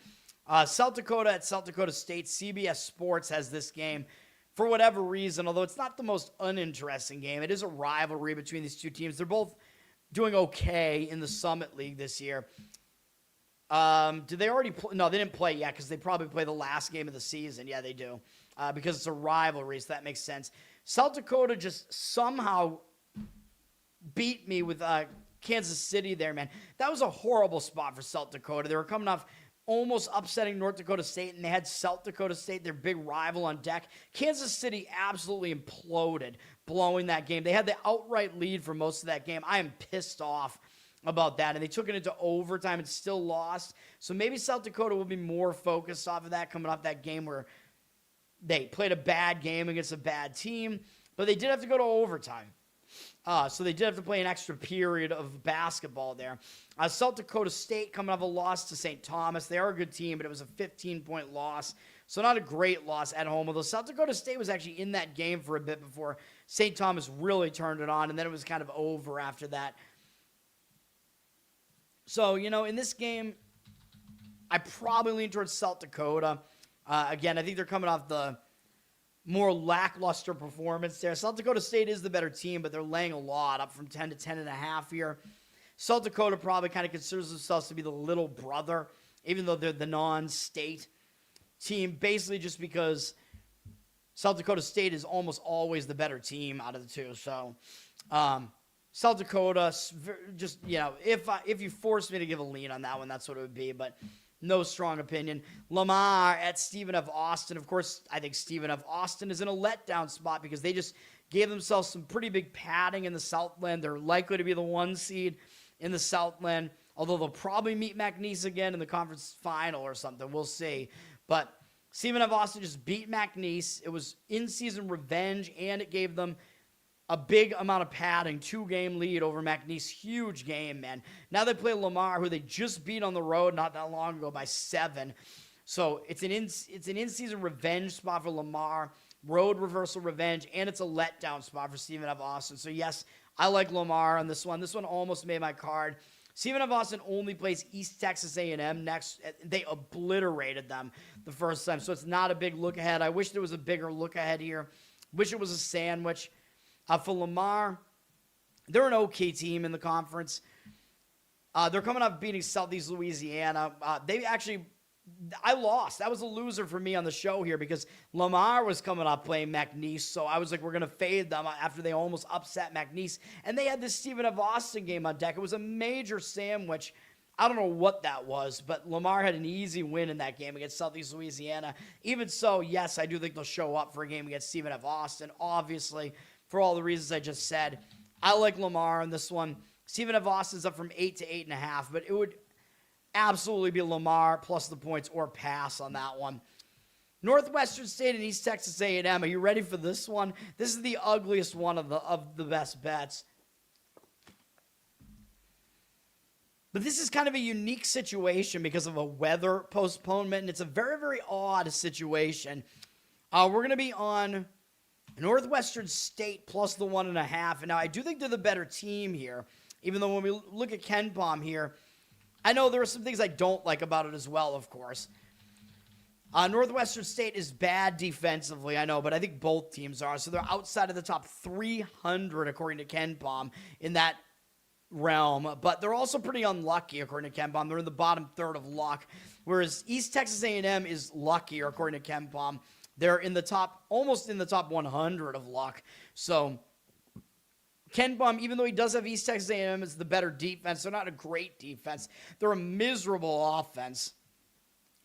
South Dakota at South Dakota State. CBS Sports has this game. For whatever reason, although it's not the most uninteresting game, it is a rivalry between these two teams. They're both doing okay in the Summit League this year. Did they already play? No, they didn't play yet because they probably play the last game of the season. Yeah, they do. Because it's a rivalry, so that makes sense. South Dakota just somehow beat me with Kansas City there, man. That was a horrible spot for South Dakota. They were coming off almost upsetting North Dakota State, and they had South Dakota State, their big rival, on deck. Kansas City absolutely imploded, blowing that game. They had the outright lead for most of that game. I am pissed off about that, and they took it into overtime and still lost. So maybe South Dakota will be more focused off of that, coming off that game where they played a bad game against a bad team, but they did have to go to overtime. So they did have to play an extra period of basketball there. South Dakota State coming off a loss to St. Thomas. They are a good team, but it was a 15-point loss. So not a great loss at home, although South Dakota State was actually in that game for a bit before St. Thomas really turned it on, and then it was kind of over after that. So, in this game, I probably lean towards South Dakota. Again, I think they're coming off the more lackluster performance there. South Dakota State is the better team, but they're laying a lot, up from 10 to 10.5 here. South Dakota probably kind of considers themselves to be the little brother, even though they're the non-state team, basically just because South Dakota State is almost always the better team out of the two. So, South Dakota, just, if you force me to give a lean on that one, that's what it would be, but no strong opinion. Lamar at Stephen F. Austin. Of course, I think Stephen F. Austin is in a letdown spot because they just gave themselves some pretty big padding in the Southland. They're likely to be the 1 seed in the Southland, although they'll probably meet McNeese again in the conference final or something. We'll see. But Stephen F. Austin just beat McNeese. It was in-season revenge, and it gave them a big amount of padding, 2-game lead over McNeese. Huge game, man. Now they play Lamar, who they just beat on the road not that long ago by 7. So it's an in-season revenge spot for Lamar, road reversal revenge, and it's a letdown spot for Stephen F. Austin. So yes, I like Lamar on this one. This one almost made my card. Stephen F. Austin only plays East Texas A&M next. They obliterated them the first time, so it's not a big look ahead. I wish there was a bigger look ahead here. Wish it was a sandwich. For Lamar, they're an okay team in the conference. They're coming up beating Southeast Louisiana. I lost. That was a loser for me on the show here because Lamar was coming up playing McNeese, so I was like, we're going to fade them after they almost upset McNeese. And they had this Stephen F. Austin game on deck. It was a major sandwich. I don't know what that was, but Lamar had an easy win in that game against Southeast Louisiana. Even so, yes, I do think they'll show up for a game against Stephen F. Austin, obviously, for all the reasons I just said. I like Lamar on this one. Stephen F. Austin's up from 8 to 8.5, but it would absolutely be Lamar plus the points or pass on that one. Northwestern State and East Texas A&M. Are you ready for this one? This is the ugliest one of the best bets. But this is kind of a unique situation because of a weather postponement, and it's a very, very odd situation. We're going to be on Northwestern State plus the 1.5. And now I do think they're the better team here, even though when we look at KenPom here, I know there are some things I don't like about it as well, of course. Northwestern State is bad defensively, I know, but I think both teams are. So they're outside of the top 300, according to KenPom, in that realm. But they're also pretty unlucky, according to KenPom. They're in the bottom third of luck, whereas East Texas A&M is luckier, according to KenPom. They're in the top, almost in the top 100 of luck. So KenPom, even though he does have East Texas A&M as the better defense, they're not a great defense. They're a miserable offense.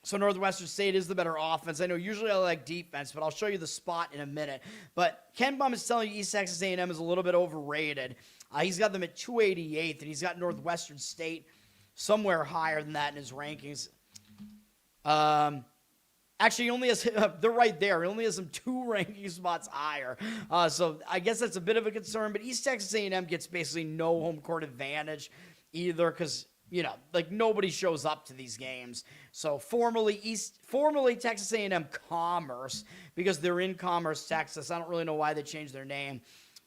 So Northwestern State is the better offense. I know usually I like defense, but I'll show you the spot in a minute. But KenPom is telling you East Texas A&M is a little bit overrated. He's got them at 288th, and he's got Northwestern State somewhere higher than that in his rankings. Actually, he only has, they're right there. He only has them 2 ranking spots higher. So I guess that's a bit of a concern. But East Texas A&M gets basically no home court advantage either because, nobody shows up to these games. So formerly Texas A&M Commerce, because they're in Commerce, Texas. I don't really know why they changed their name.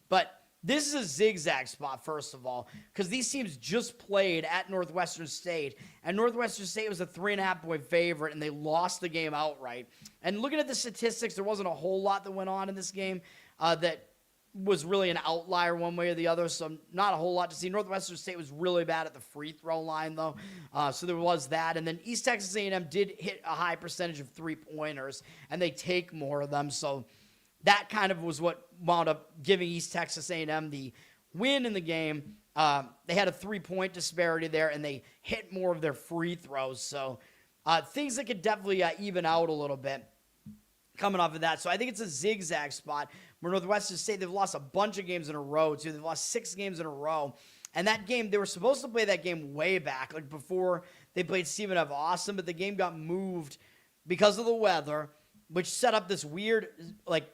But this is a zigzag spot, first of all, because these teams just played at Northwestern State, and Northwestern State was a 3.5-point favorite, and they lost the game outright. And looking at the statistics, there wasn't a whole lot that went on in this game that was really an outlier one way or the other, so not a whole lot to see. Northwestern State was really bad at the free throw line, though, so there was that. And then East Texas A&M did hit a high percentage of three-pointers, and they take more of them, so that kind of was what wound up giving East Texas A&M the win in the game. They had a 3-point disparity there, and they hit more of their free throws. So things that could definitely even out a little bit coming off of that. So I think it's a zigzag spot where Northwestern State, they've lost a bunch of games in a row, too. They've lost 6 games in a row. And that game, they were supposed to play that game way back, like before they played Stephen F. Austin, but the game got moved because of the weather, which set up this weird,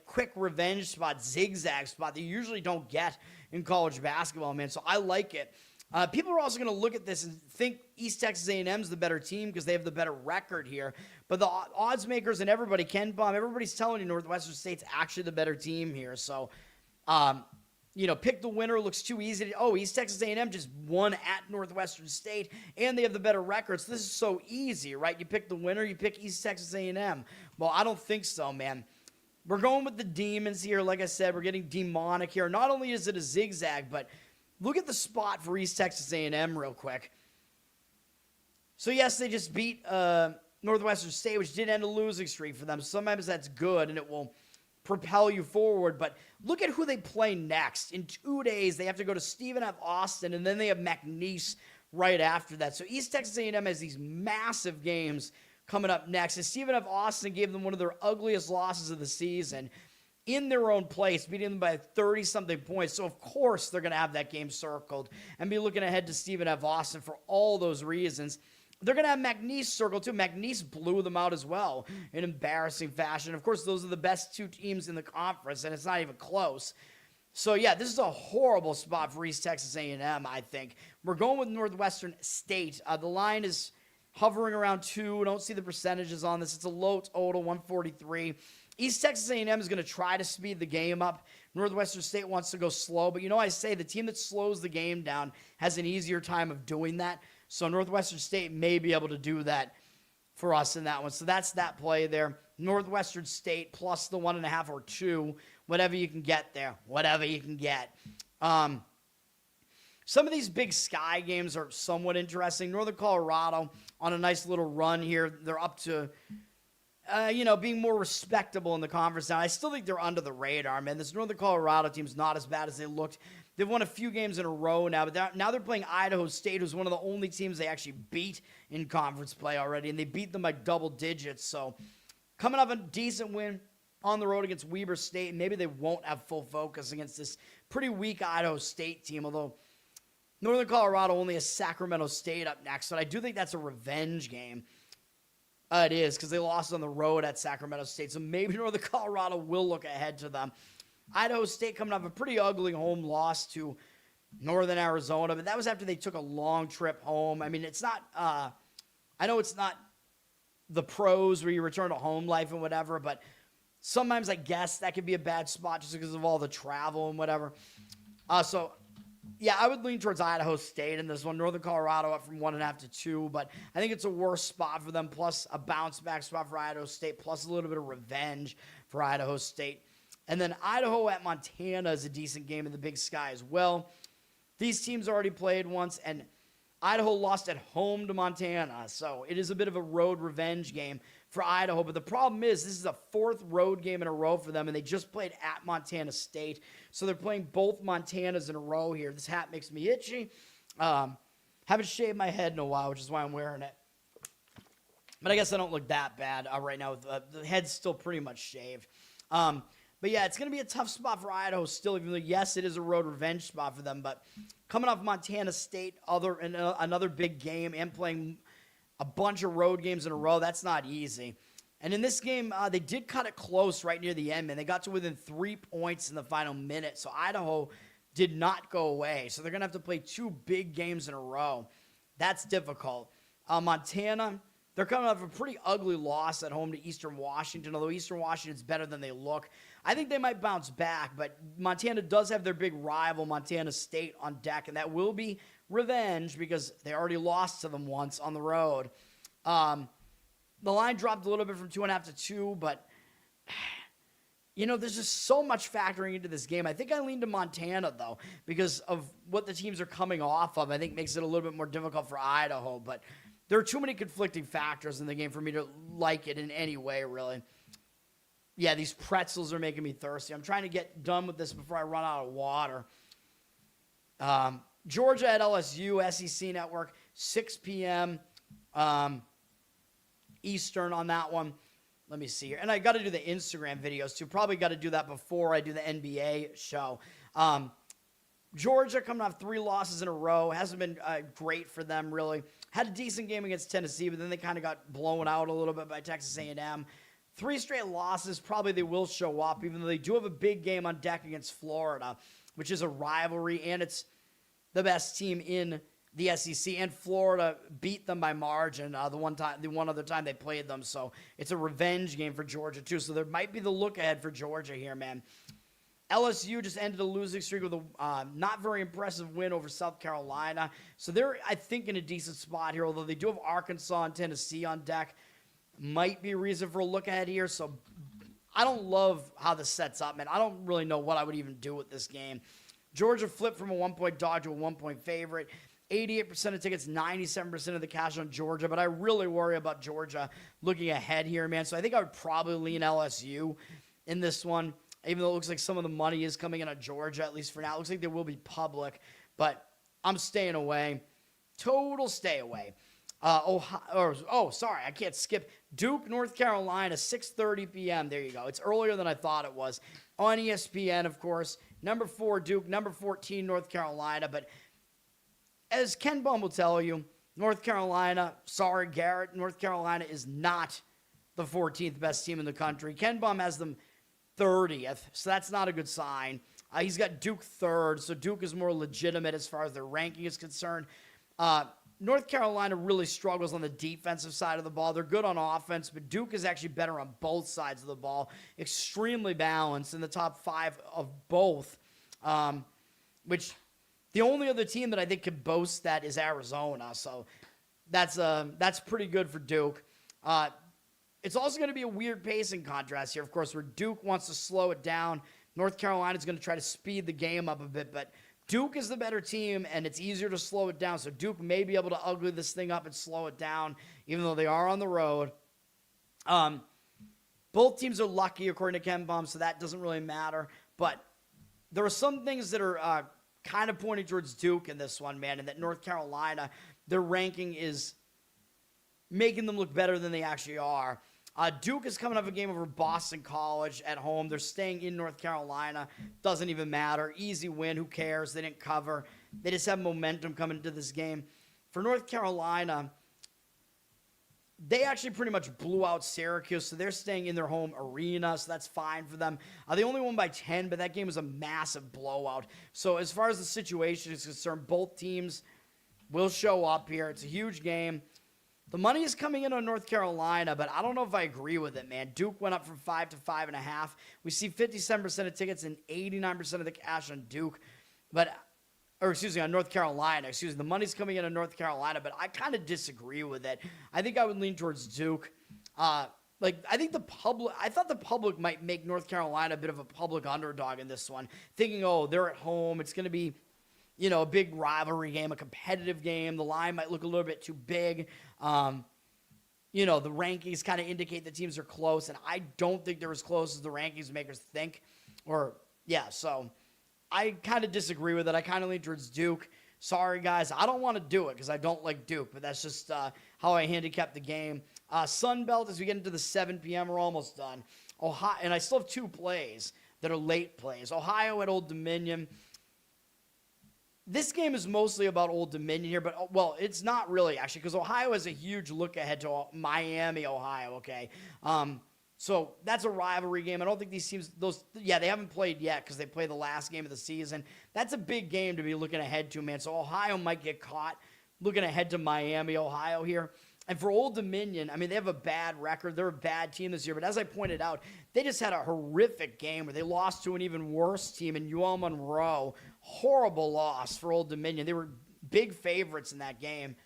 quick revenge spot, zigzag spot that you usually don't get in college basketball, man. So I like it. People are also going to look at this and think East Texas A&M's the better team because they have the better record here. But the odds makers and everybody, KenPom, everybody's telling you Northwestern State's actually the better team here. So Pick the winner looks too easy. East Texas A&M just won at Northwestern State, and they have the better records. This is so easy, right? You pick the winner, you pick East Texas A&M. Well, I don't think so, man. We're going with the demons here. Like I said, we're getting demonic here. Not only is it a zigzag, but look at the spot for East Texas A&M real quick. So, yes, they just beat Northwestern State, which did end a losing streak for them. Sometimes that's good, and it will propel you forward. But look at who they play next. In 2 days, they have to go to Stephen F. Austin, and then they have McNeese right after that. So East Texas A&M has these massive games coming up next. And Stephen F. Austin gave them one of their ugliest losses of the season in their own place, beating them by 30-something points. So, of course, they're going to have that game circled and be looking ahead to Stephen F. Austin for all those reasons. They're going to have McNeese circled, too. McNeese blew them out as well in embarrassing fashion. Of course, those are the best two teams in the conference, and it's not even close. So, yeah, this is a horrible spot for East Texas A&M, I think. We're going with Northwestern State. The line is hovering around 2. Don't see the percentages on this. It's a low total, 143. East Texas A&M is going to try to speed the game up. Northwestern State wants to go slow. But, I say the team that slows the game down has an easier time of doing that. So Northwestern State may be able to do that for us in that one. So that's that play there. Northwestern State plus the 1.5 or 2, whatever you can get there, whatever you can get. Some of these Big Sky games are somewhat interesting. Northern Colorado on a nice little run here. They're up to, being more respectable in the conference now. I still think they're under the radar, man. This Northern Colorado team's not as bad as they looked. They've won a few games in a row now, but now they're playing Idaho State, who's one of the only teams they actually beat in conference play already, and they beat them by double digits. So coming up a decent win on the road against Weber State, and maybe they won't have full focus against this pretty weak Idaho State team, although Northern Colorado only has Sacramento State up next, but I do think that's a revenge game. It is, because they lost on the road at Sacramento State, so maybe Northern Colorado will look ahead to them. Idaho State coming off a pretty ugly home loss to Northern Arizona, but that was after they took a long trip home. I mean, it's not, I know it's not the pros where you return to home life and whatever, but sometimes I guess that could be a bad spot just because of all the travel and whatever. Yeah, I would lean towards Idaho State in this one. Northern Colorado up from 1.5 to 2, but I think it's a worse spot for them, plus a bounce-back spot for Idaho State, plus a little bit of revenge for Idaho State. And then Idaho at Montana is a decent game in the Big Sky as well. These teams already played once, and Idaho lost at home to Montana, so it is a bit of a road revenge game for Idaho. But the problem is this is a 4th road game in a row for them, and they just played at Montana State. So they're playing both Montanas in a row here. This hat makes me itchy. Haven't shaved my head in a while, which is why I'm wearing it. But I guess I don't look that bad right now. The head's still pretty much shaved. But yeah, it's going to be a tough spot for Idaho still, even though, yes, it is a road revenge spot for them. But coming off Montana State, another big game, and playing a bunch of road games in a row, that's not easy. And in this game, they did cut it close right near the end, man. They got to within 3 points in the final minute. So Idaho did not go away. So they're going to have to play 2 big games in a row. That's difficult. Montana, they're coming off a pretty ugly loss at home to Eastern Washington, although Eastern Washington's better than they look. I think they might bounce back, but Montana does have their big rival, Montana State, on deck, and that will be revenge because they already lost to them once on the road. The line dropped a little bit from 2.5 to 2, but, there's just so much factoring into this game. I think I lean to Montana, though, because of what the teams are coming off of. I think makes it a little bit more difficult for Idaho, but there are too many conflicting factors in the game for me to like it in any way, really. Yeah, these pretzels are making me thirsty. I'm trying to get done with this before I run out of water. Georgia at LSU, SEC Network, 6 p.m. Eastern on that one. Let me see here. And I got to do the Instagram videos, too. Probably got to do that before I do the NBA show. Georgia coming off 3 losses in a row. Hasn't been great for them, really. Had a decent game against Tennessee, but then they kind of got blown out a little bit by Texas A&M. 3 straight losses, probably they will show up, even though they do have a big game on deck against Florida, which is a rivalry, and it's the best team in the SEC, and Florida beat them by margin the one other time they played them, so it's a revenge game for Georgia, too, so there might be the look ahead for Georgia here, man. LSU just ended a losing streak with a not very impressive win over South Carolina. So they're, I think, in a decent spot here, although they do have Arkansas and Tennessee on deck. Might be a reason for a look ahead here. So I don't love how this sets up, man. I don't really know what I would even do with this game. Georgia flipped from a 1-point dog to a 1-point favorite. 88% of tickets, 97% of the cash on Georgia. But I really worry about Georgia looking ahead here, man. So I think I would probably lean LSU in this one, even though it looks like some of the money is coming in on Georgia, at least for now. It looks like they will be public, but I'm staying away. Total stay away. Sorry, I can't skip. Duke, North Carolina, 6:30 p.m. There you go. It's earlier than I thought it was. On ESPN, of course. Number 4, Duke. Number 14, North Carolina. But as Ken Bum will tell you, North Carolina, sorry, Garrett, North Carolina is not the 14th best team in the country. Ken Bum has them 30th, so that's not a good sign. He's got Duke 3rd, so Duke is more legitimate as far as their ranking is concerned. North Carolina really struggles on the defensive side of the ball. They're good on offense, but Duke is actually better on both sides of the ball. Extremely balanced in the top 5 of both, which the only other team that I think could boast that is Arizona. So that's pretty good for Duke. It's also going to be a weird pacing contrast here, of course, where Duke wants to slow it down. North Carolina is going to try to speed the game up a bit, but Duke is the better team, and it's easier to slow it down. So Duke may be able to ugly this thing up and slow it down, even though they are on the road. Both teams are lucky, according to Ken Bum, so that doesn't really matter. But there are some things that are kind of pointing towards Duke in this one, man, and that North Carolina, their ranking is making them look better than they actually are. Duke is coming off a game over Boston College at home. They're staying in North Carolina. Doesn't even matter. Easy win. Who cares? They didn't cover. They just have momentum coming into this game. For North Carolina, they actually pretty much blew out Syracuse, so they're staying in their home arena, so that's fine for them. They only won by 10, but that game was a massive blowout. So as far as the situation is concerned, both teams will show up here. It's a huge game. The money is coming in on North Carolina, but I don't know if I agree with it, man. Duke went up from 5 to 5.5. We see 57% of tickets and 89% of the cash on Duke, on North Carolina. The money's coming in on North Carolina, but I kind of disagree with it. I think I would lean towards Duke. I thought the public might make North Carolina a bit of a public underdog in this one, thinking, they're at home. It's going to be, a big rivalry game, a competitive game. The line might look a little bit too big. The rankings kind of indicate the teams are close, and I don't think they're as close as the rankings makers think. So I kind of disagree with it. I kind of lean towards Duke. Sorry, guys. I don't want to do it because I don't like Duke, but that's just how I handicap the game. Sun Belt, as we get into the 7 p.m., we're almost done. Ohio, and I still have 2 plays that are late plays. Ohio at Old Dominion. This game is mostly about Old Dominion here, but, it's not really, actually, because Ohio has a huge look ahead to Miami, Ohio, okay? So that's a rivalry game. I don't think these teams, they haven't played yet because they play the last game of the season. That's a big game to be looking ahead to, man. So Ohio might get caught looking ahead to Miami, Ohio here. And for Old Dominion, they have a bad record. They're a bad team this year. But as I pointed out, they just had a horrific game where they lost to an even worse team in UL Monroe. Horrible loss for Old Dominion. They were big favorites in that game,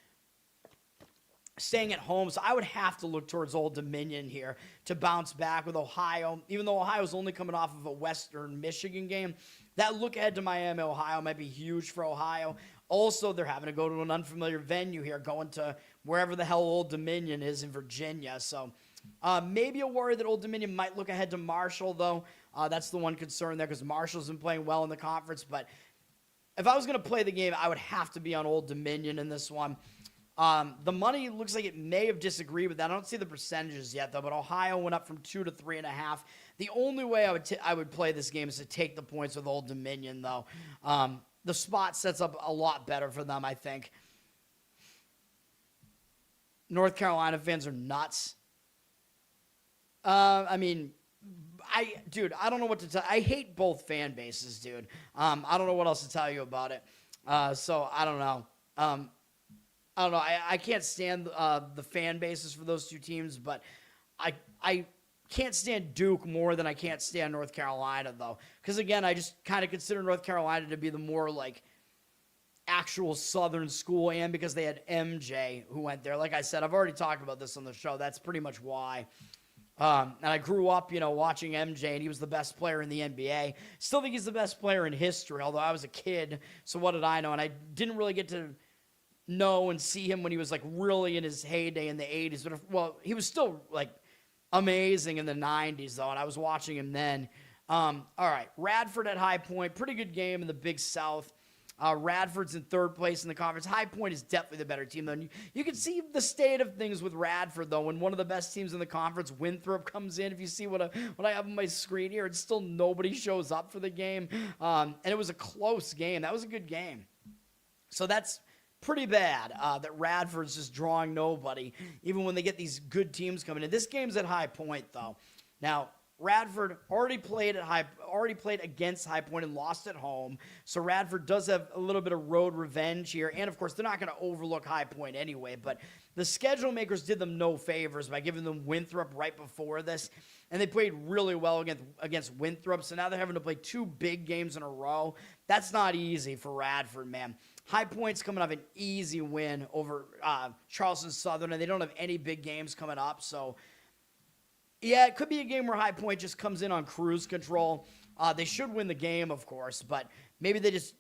staying at home. So I would have to look towards Old Dominion here to bounce back with Ohio. Even though Ohio's only coming off of a Western Michigan game, that look ahead to Miami, Ohio might be huge for Ohio. Also, they're having to go to an unfamiliar venue here, going to wherever the hell Old Dominion is in Virginia. So maybe a worry that Old Dominion might look ahead to Marshall, though. That's the one concern there because Marshall's been playing well in the conference. But if I was going to play the game, I would have to be on Old Dominion in this one. The money looks like it may have disagreed with that. I don't see the percentages yet, though, but Ohio went up from 2 to 3.5. The only way I would play this game is to take the points with Old Dominion, though. The spot sets up a lot better for them, I think. North Carolina fans are nuts. I don't know what to tell. I hate both fan bases, dude. I don't know what else to tell you about it. So I don't know. I don't know. I can't stand the fan bases for those two teams, but I can't stand Duke more than I can't stand North Carolina, though. Because, again, I just kind of consider North Carolina to be the more, like, actual Southern school, and because they had MJ who went there. Like I said, I've already talked about this on the show. That's pretty much why. And I grew up, watching MJ, and he was the best player in the NBA. Still think he's the best player in history, although I was a kid, so what did I know? And I didn't really get to know and see him when he was, like, really in his heyday in the 80s. But, he was still, like, amazing in the 90s, though, and I was watching him then. All right, Radford at High Point. Pretty good game in the Big South. Radford's in third place in the conference. High Point is definitely the better team, though. And you can see the state of things with Radford, though, when one of the best teams in the conference, Winthrop, comes in. If you see what I have on my screen here, it's still nobody shows up for the game. And it was a close game. That was a good game. So that's pretty bad that Radford's just drawing nobody, even when they get these good teams coming in. This game's at High Point, though. Now, Radford already played against High Point and lost at home. So Radford does have a little bit of road revenge here. And, of course, they're not going to overlook High Point anyway. But the schedule makers did them no favors by giving them Winthrop right before this. And they played really well against Winthrop. So now they're having to play 2 big games in a row. That's not easy for Radford, man. High Point's coming off an easy win over Charleston Southern. And they don't have any big games coming up. So yeah, it could be a game where High Point just comes in on cruise control. They should win the game, of course, but maybe they just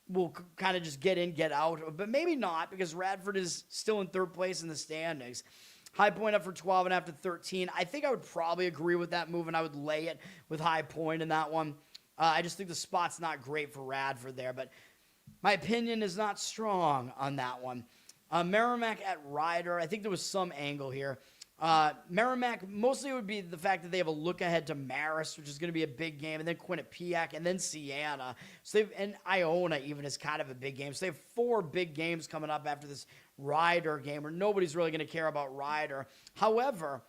will kind of just get in, get out. But maybe not, because Radford is still in third place in the standings. High Point up for 12 and after 13. I think I would probably agree with that move, and I would lay it with High Point in that one. I just think the spot's not great for Radford there, but my opinion is not strong on that one. Merrimack at Rider. I think there was some angle here. Merrimack, mostly it would be the fact that they have a look ahead to Marist, which is going to be a big game, and then Quinnipiac, and then Siena. And Iona even is kind of a big game. So they have 4 big games coming up after this Rider game, where nobody's really going to care about Rider. However,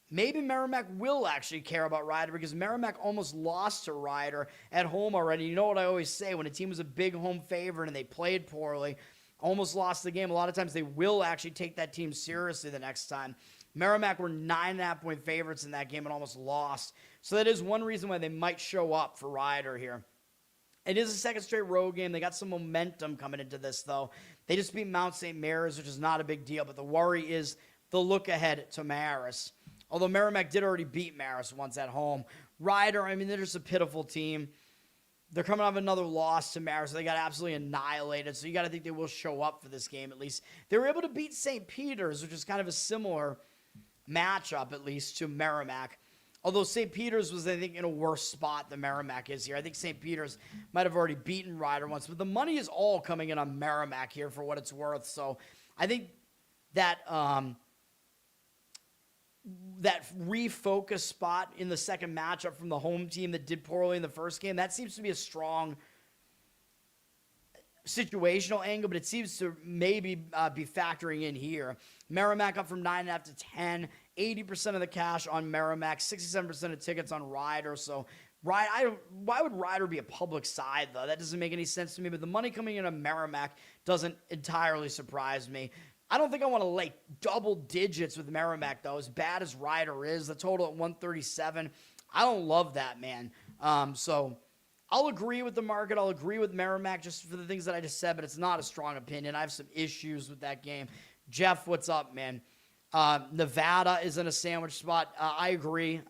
maybe Merrimack will actually care about Rider, because Merrimack almost lost to Rider at home already. You know what I always say, when a team was a big home favorite and they played poorly, almost lost the game, a lot of times they will actually take that team seriously the next time. Merrimack were 9.5-point favorites in that game and almost lost. So that is one reason why they might show up for Rider here. It is a second straight road game. They got some momentum coming into this, though. They just beat Mount St. Mary's, which is not a big deal, but the worry is the look ahead to Marist. Although Merrimack did already beat Marist once at home. Rider, I mean, they're just a pitiful team. They're coming off another loss to Marist. They got absolutely annihilated, so you got to think they will show up for this game at least. They were able to beat St. Peter's, which is kind of a similar matchup, at least, to Merrimack. Although St. Peter's was, I think, in a worse spot than Merrimack is here. I think St. Peter's might have already beaten Rider once, but the money is all coming in on Merrimack here for what it's worth. So I think that that refocus spot in the second matchup from the home team that did poorly in the first game, that seems to be a strong situational angle, but it seems to maybe be factoring in here. Merrimack up from 9.5 to 10, 80% of the cash on Merrimack, 67% of tickets on Rider. So why would Rider be a public side, though? That doesn't make any sense to me, but the money coming in on Merrimack doesn't entirely surprise me. I don't think I want to lay double digits with Merrimack, though, as bad as Rider is. The total at 137, I don't love that, man. So I'll agree with the market. I'll agree with Merrimack just for the things that I just said, but it's not a strong opinion. I have some issues with that game. Jeff, what's up, man? Nevada is in a sandwich spot. I agree.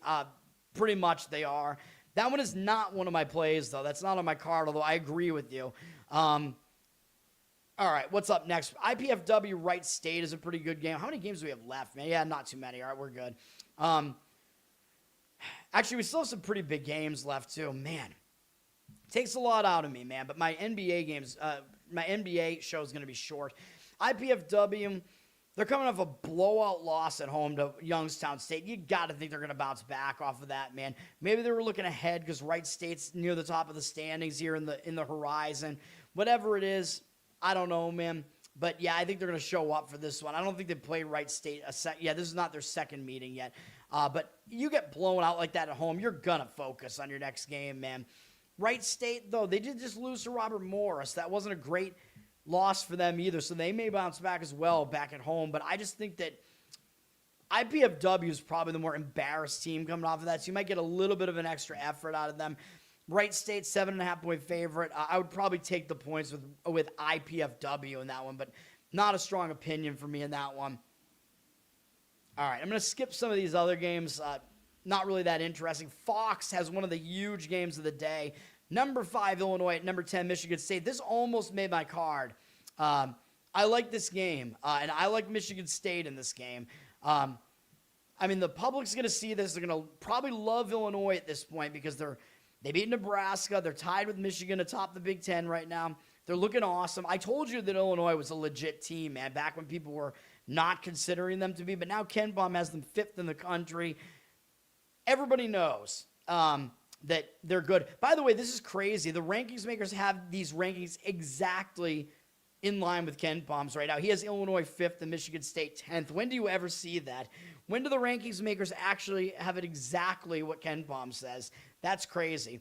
Pretty much they are. That one is not one of my plays, though. That's not on my card, although I agree with you. All right, what's up next? IPFW Wright State is a pretty good game. How many games do we have left, man? Yeah, not too many. All right, we're good. Actually, we still have some pretty big games left, too. Man, takes a lot out of me, man. But my NBA games, my NBA show is going to be short. IPFW, they're coming off a blowout loss at home to Youngstown State. You got to think they're going to bounce back off of that, man. Maybe they were looking ahead because Wright State's near the top of the standings here in the horizon. Whatever it is, I don't know, man. But, yeah, I think they're going to show up for this one. I don't think they played Wright State. Yeah, this is not their second meeting yet. But you get blown out like that at home, you're going to focus on your next game, man. Wright State, though, they did just lose to Robert Morris. That wasn't a great loss for them either, so they may bounce back as well back at home. But I just think that IPFW is probably the more embarrassed team coming off of that, so you might get a little bit of an extra effort out of them. Wright State, 7.5-point favorite. I would probably take the points with IPFW in that one, but not a strong opinion for me in that one. All right, I'm going to skip some of these other games. Not really that interesting. Fox has one of the huge games of the day. Number 5, Illinois at number 10, Michigan State. This almost made my card. I like this game, and I like Michigan State in this game. I mean, the public's going to see this. They're going to probably love Illinois at this point because they beat Nebraska. They're tied with Michigan atop the Big Ten right now. They're looking awesome. I told you that Illinois was a legit team, man, back when people were not considering them to be. But now Ken Baum has them 5th in the country. Everybody knows that they're good. By the way, this is crazy. The rankings makers have these rankings exactly in line with Ken Baum's right now. He has Illinois 5th and Michigan State 10th. When do you ever see that? When do the rankings makers actually have it exactly what Ken Baum says? That's crazy.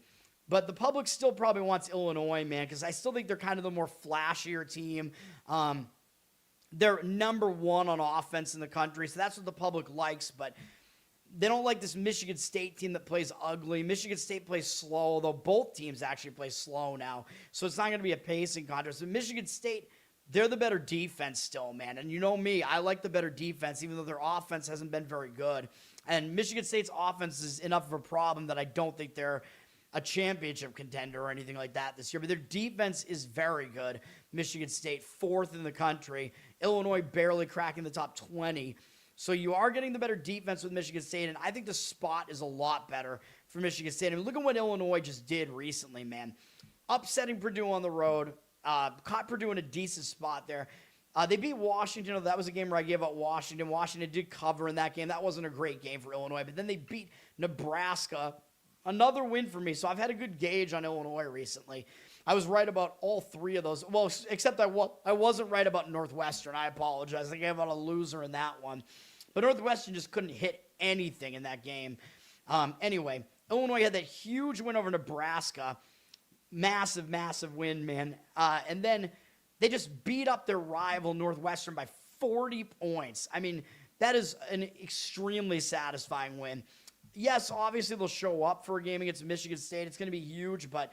But the public still probably wants Illinois, man, because I still think they're kind of the more flashier team. They're number 1 on offense in the country, so that's what the public likes. But they don't like this Michigan State team that plays ugly. Michigan State plays slow, although both teams actually play slow now. So it's not going to be a pacing contest. But Michigan State, they're the better defense still, man. And you know me, I like the better defense, even though their offense hasn't been very good. And Michigan State's offense is enough of a problem that I don't think they're a championship contender or anything like that this year. But their defense is very good. Michigan State, 4th in the country. Illinois barely cracking the top 20. So you are getting the better defense with Michigan State, and I think the spot is a lot better for Michigan State. I mean, look at what Illinois just did recently, man. Upsetting Purdue on the road, caught Purdue in a decent spot there. They beat Washington. That was a game where I gave up Washington. Washington did cover in that game. That wasn't a great game for Illinois, but then they beat Nebraska. Another win for me, so I've had a good gauge on Illinois recently. I was right about all 3 of those. Well, except I wasn't right about Northwestern. I apologize. I gave out a loser in that one. But Northwestern just couldn't hit anything in that game. Anyway, Illinois had that huge win over Nebraska. Massive, massive win, man. And then they just beat up their rival Northwestern by 40 points. I mean, that is an extremely satisfying win. Yes, obviously they'll show up for a game against Michigan State. It's going to be huge, but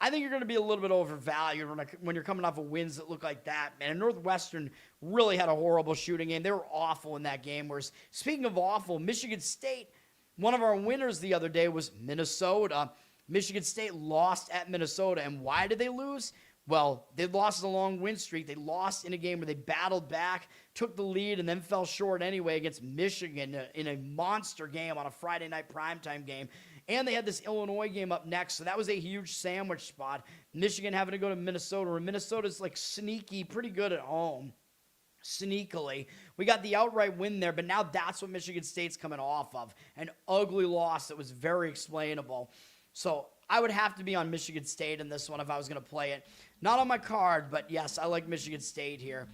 I think you're going to be a little bit overvalued when you're coming off of wins that look like that, man. And Northwestern really had a horrible shooting game. They were awful in that game. Whereas, speaking of awful, Michigan State, one of our winners the other day was Minnesota. Michigan State lost at Minnesota. And why did they lose? Well, they lost a long win streak. They lost in a game where they battled back, took the lead, and then fell short anyway against Michigan in a monster game on a Friday night primetime game. And they had this Illinois game up next, so that was a huge sandwich spot. Michigan having to go to Minnesota, and Minnesota's like sneaky, pretty good at home. Sneakily. We got the outright win there, but now that's what Michigan State's coming off of. An ugly loss that was very explainable. So I would have to be on Michigan State in this one if I was going to play it. Not on my card, but yes, I like Michigan State here.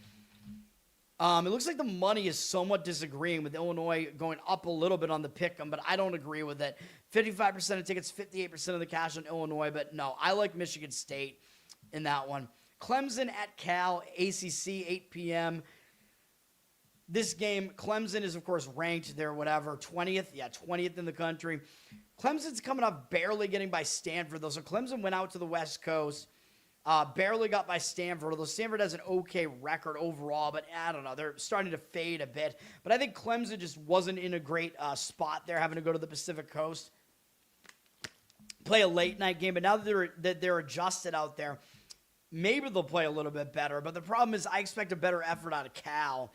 It looks like the money is somewhat disagreeing with Illinois going up a little bit on the pick'em, but I don't agree with it. 55% of tickets, 58% of the cash on Illinois, but no, I like Michigan State in that one. Clemson at Cal, ACC, 8 p.m. This game, Clemson is, of course, ranked. They're 20th? Yeah, 20th in the country. Clemson's coming up barely getting by Stanford, though. So Clemson went out to the West Coast. Barely got by Stanford, although Stanford has an okay record overall, but I don't know. They're starting to fade a bit. But I think Clemson just wasn't in a great spot there, having to go to the Pacific Coast, play a late-night game. But now that they're adjusted out there, maybe they'll play a little bit better. But the problem is I expect a better effort out of Cal,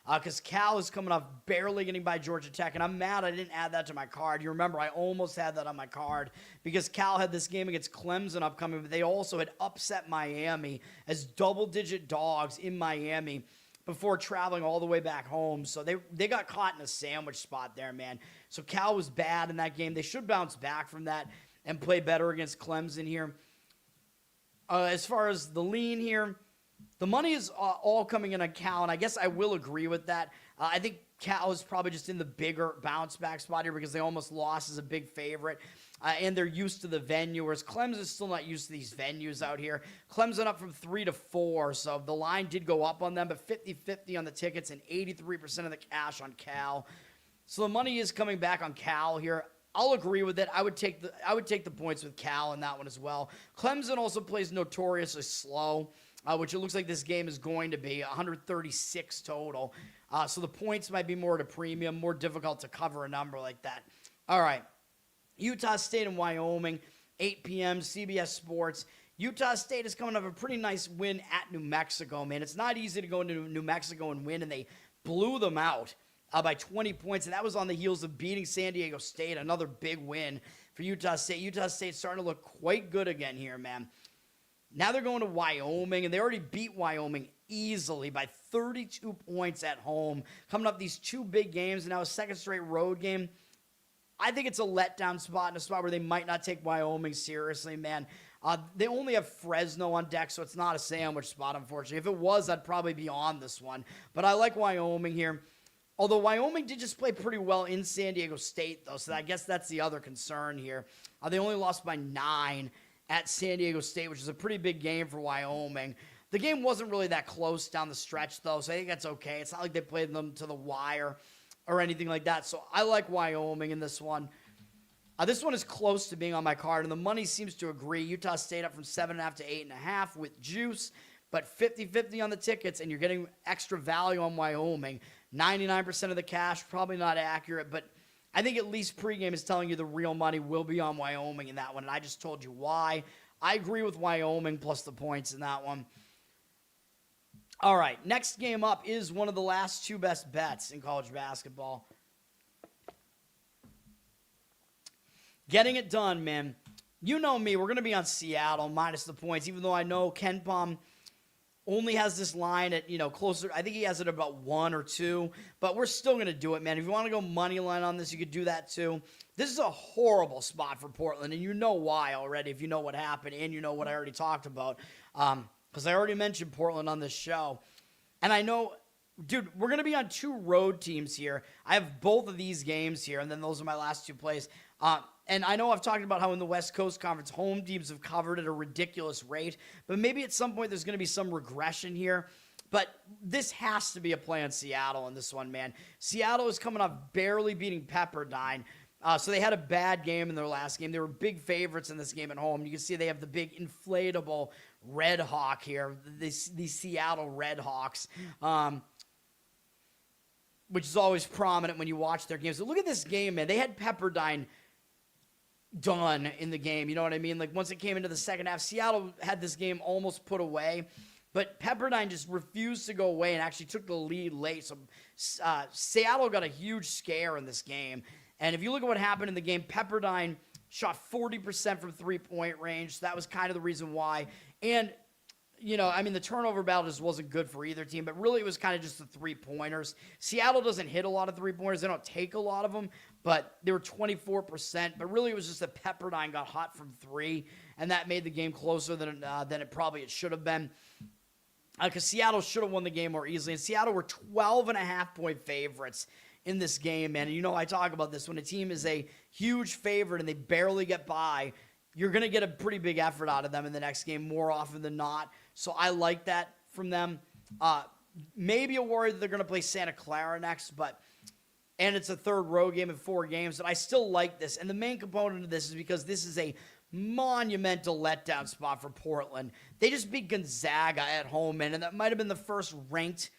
because Cal is coming off barely getting by Georgia Tech, and I'm mad I didn't add that to my card. You remember, I almost had that on my card because Cal had this game against Clemson upcoming, but they also had upset Miami as double-digit dogs in Miami before traveling all the way back home. So they got caught in a sandwich spot there, man. So Cal was bad in that game. They should bounce back from that and play better against Clemson here. As far as the lean here, The money is all coming in on Cal, and I guess I will agree with that. I think Cal is probably just in the bigger bounce back spot here because they almost lost as a big favorite, and they're used to the venue, whereas Clemson is still not used to these venues out here. Clemson up from 3 to 4, so the line did go up on them, but 50-50 on the tickets and 83% of the cash on Cal. So the money is coming back on Cal here. I'll agree with it. I would take the points with Cal in that one as well. Clemson also plays notoriously slow, which it looks like this game is going to be 136 total. So the points might be more at a premium, more difficult to cover a number like that. All right. Utah State and Wyoming, 8 p.m., CBS Sports. Utah State is coming off a pretty nice win at New Mexico, man. It's not easy to go into New Mexico and win, and they blew them out by 20 points, and that was on the heels of beating San Diego State, another big win for Utah State. Utah State's starting to look quite good again here, man. Now they're going to Wyoming, and they already beat Wyoming easily by 32 points at home, coming up these two big games, and now a second straight road game. I think it's a letdown spot and a spot where they might not take Wyoming seriously, man. They only have Fresno on deck, so it's not a sandwich spot, unfortunately. If it was, I'd probably be on this one. But I like Wyoming here. Although Wyoming did just play pretty well in San Diego State, though, so I guess that's the other concern here. They only lost by 9 at San Diego State, which is a pretty big game for Wyoming. The game wasn't really that close down the stretch, though, so I think that's okay. It's not like they played them to the wire or anything like that, so I like Wyoming in this one. This one is close to being on my card, and the money seems to agree. Utah State up from 7.5 to 8.5 with juice, but 50-50 on the tickets, and you're getting extra value on Wyoming. 99% of the cash, probably not accurate, but I think at least pregame is telling you the real money will be on Wyoming in that one, and I just told you why. I agree with Wyoming plus the points in that one. All right, next game up is one of the last two best bets in college basketball. Getting it done, man. You know me, we're going to be on Seattle minus the points, even though I know KenPom only has this line at, closer. I think he has it about 1 or 2, but we're still going to do it, man. If you want to go money line on this, you could do that too. This is a horrible spot for Portland, and you know why already if you know what happened and you know what I already talked about, because I already mentioned Portland on this show. And I know, dude, we're going to be on 2 road teams here. I have both of these games here, and then those are my last 2 plays. And I know I've talked about how in the West Coast Conference, home teams have covered at a ridiculous rate, but maybe at some point there's going to be some regression here. But this has to be a play on Seattle in this one, man. Seattle is coming off barely beating Pepperdine. So they had a bad game in their last game. They were big favorites in this game at home. You can see they have the big inflatable Red Hawk here, these Seattle Red Hawks, which is always prominent when you watch their games. So look at this game, man. They had Pepperdine done in the game, you know what I mean? Like, once it came into the second half, Seattle had this game almost put away, but Pepperdine just refused to go away and actually took the lead late. So Seattle got a huge scare in this game. And if you look at what happened in the game, Pepperdine shot 40% from three-point range. So that was kind of the reason why. And, the turnover battle just wasn't good for either team, but really it was kind of just the three-pointers. Seattle doesn't hit a lot of three-pointers. They don't take a lot of them, but they were 24%. But really it was just that Pepperdine got hot from 3, and that made the game closer than it should have been. Because Seattle should have won the game more easily. And Seattle were 12.5-point favorites in this game, man. And I talk about this. When a team is a huge favorite and they barely get by, you're going to get a pretty big effort out of them in the next game more often than not. So I like that from them. Maybe a worry that they're going to play Santa Clara next, and it's a third road game in 4 games, but I still like this. And the main component of this is because this is a monumental letdown spot for Portland. They just beat Gonzaga at home, man, and that might have been the first ranked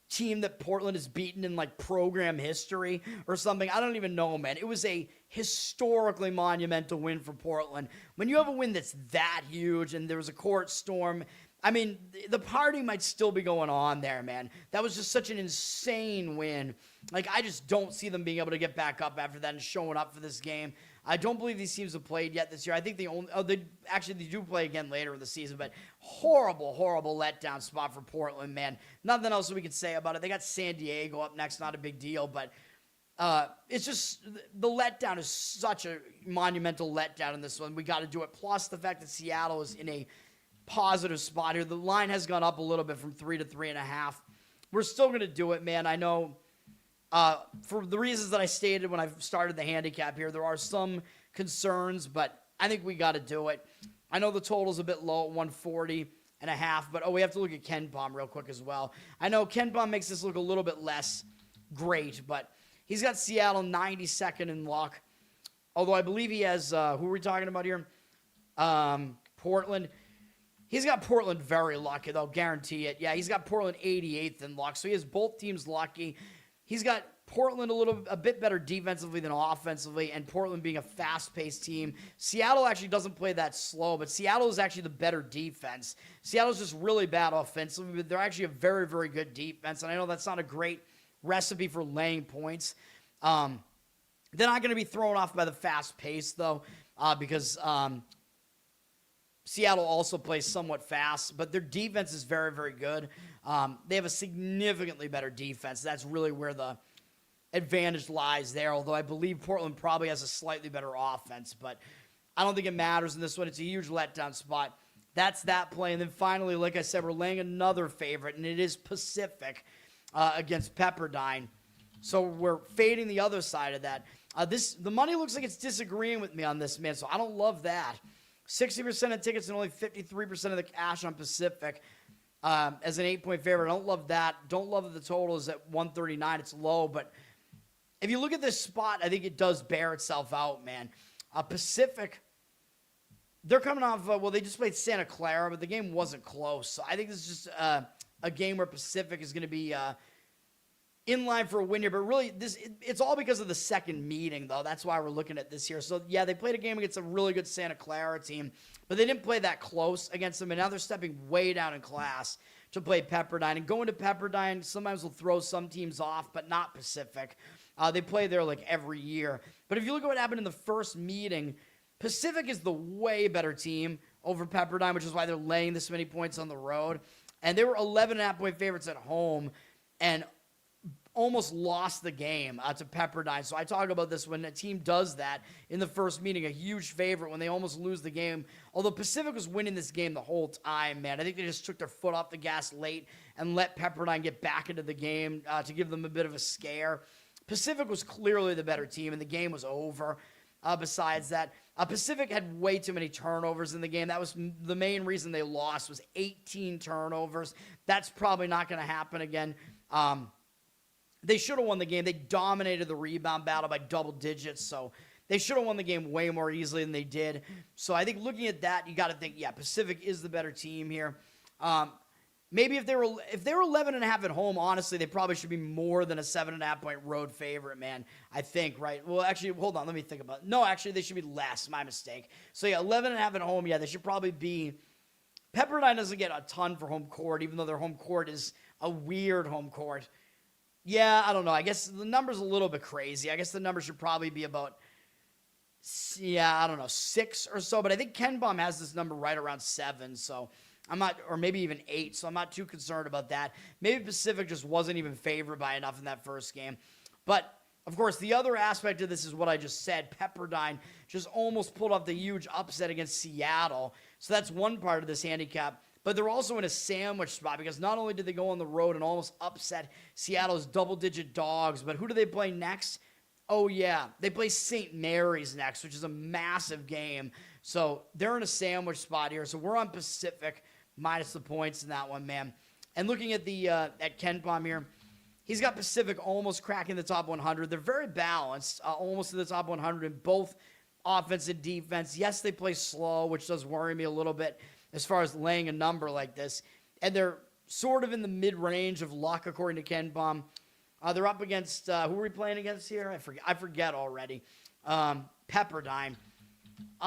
team that Portland has beaten in program history or something. I don't even know, man. It was a historically monumental win for Portland. When you have a win that's that huge and there was a court storm, the party might still be going on there, man. That was just such an insane win. I just don't see them being able to get back up after that and showing up for this game. I don't believe these teams have played yet this year. I think they do play again later in the season, but horrible letdown spot for Portland, man. Nothing else we could say about it. They got San Diego up next, not a big deal, but it's just the letdown is such a monumental letdown in this one. We got to do it. Plus the fact that Seattle is in a positive spot here. The line has gone up a little bit from 3 to 3.5. We're still going to do it, man. I know for the reasons that I stated when I started the handicap here, there are some concerns, but I think we got to do it. I know the total's a bit low at 140.5, but we have to look at KenPom real quick as well. I know KenPom makes this look a little bit less great, but he's got Seattle 92nd in luck. Although I believe he has, who are we talking about here? Portland. He's got Portland very lucky, though, guarantee it. Yeah, he's got Portland 88th in luck, so he has both teams lucky. He's got Portland a bit better defensively than offensively, and Portland being a fast-paced team. Seattle actually doesn't play that slow, but Seattle is actually the better defense. Seattle's just really bad offensively, but they're actually a very, very good defense, and I know that's not a great recipe for laying points. They're not going to be thrown off by the fast pace, though, because Seattle also plays somewhat fast, but their defense is very, very good. They have a significantly better defense. That's really where the advantage lies there, although I believe Portland probably has a slightly better offense, but I don't think it matters in this one. It's a huge letdown spot. That's that play. And then finally, like I said, we're laying another favorite, and it is Pacific against Pepperdine. So we're fading the other side of that. The money looks like it's disagreeing with me on this, man, so I don't love that. 60% of tickets and only 53% of the cash on Pacific as an 8-point favorite. I don't love that. Don't love that the total is at 139. It's low, but if you look at this spot, I think it does bear itself out, man. Pacific, they're coming off, they just played Santa Clara, but the game wasn't close. So I think this is just a game where Pacific is going to be in line for a win here. But really, it's all because of the second meeting, though. That's why we're looking at this here. So, yeah, they played a game against a really good Santa Clara team, but they didn't play that close against them, and now they're stepping way down in class to play Pepperdine. And going to Pepperdine sometimes will throw some teams off, but not Pacific. They play there like every year. But if you look at what happened in the first meeting, Pacific is the way better team over Pepperdine, which is why they're laying this many points on the road. And they were 11.5-point favorites at home and almost lost the game to Pepperdine. So I talk about this when a team does that in the first meeting, a huge favorite when they almost lose the game. Although Pacific was winning this game the whole time, man. I think they just took their foot off the gas late and let Pepperdine get back into the game to give them a bit of a scare. Pacific was clearly the better team, and the game was over. Besides that, Pacific had way too many turnovers in the game. That was the main reason they lost, was 18 turnovers. That's probably not going to happen again. They should have won the game. They dominated the rebound battle by double digits, so they should have won the game way more easily than they did. So I think looking at that, you got to think, yeah, Pacific is the better team here. Maybe if they were 11.5 at home, honestly, they probably should be more than a 7.5-point road favorite, man. I think, right? Well, actually, hold on. Let me think about it. No, actually, they should be less. My mistake. So, yeah, 11.5 at home. Yeah, they should probably be. Pepperdine doesn't get a ton for home court, even though their home court is a weird home court. Yeah, I don't know. I guess the number's a little bit crazy. I guess the number should probably be about, 6 or so. But I think KenPom has this number right around 7, so I'm not, or maybe even 8, so I'm not too concerned about that. Maybe Pacific just wasn't even favored by enough in that first game. But, of course, the other aspect of this is what I just said. Pepperdine just almost pulled off the huge upset against Seattle. So that's one part of this handicap. But they're also in a sandwich spot because not only did they go on the road and almost upset Seattle's double-digit dogs, but who do they play next? Oh, yeah, they play St. Mary's next, which is a massive game. So they're in a sandwich spot here. So we're on Pacific minus the points in that one, man. And looking at the at KenPom here, he's got Pacific almost cracking the top 100. They're very balanced, almost to the top 100 in both offense and defense. Yes, they play slow, which does worry me a little bit as far as laying a number like this. And they're sort of in the mid-range of luck, according to KenPom. They're up against, who are we playing against here? I forget already. Pepperdine.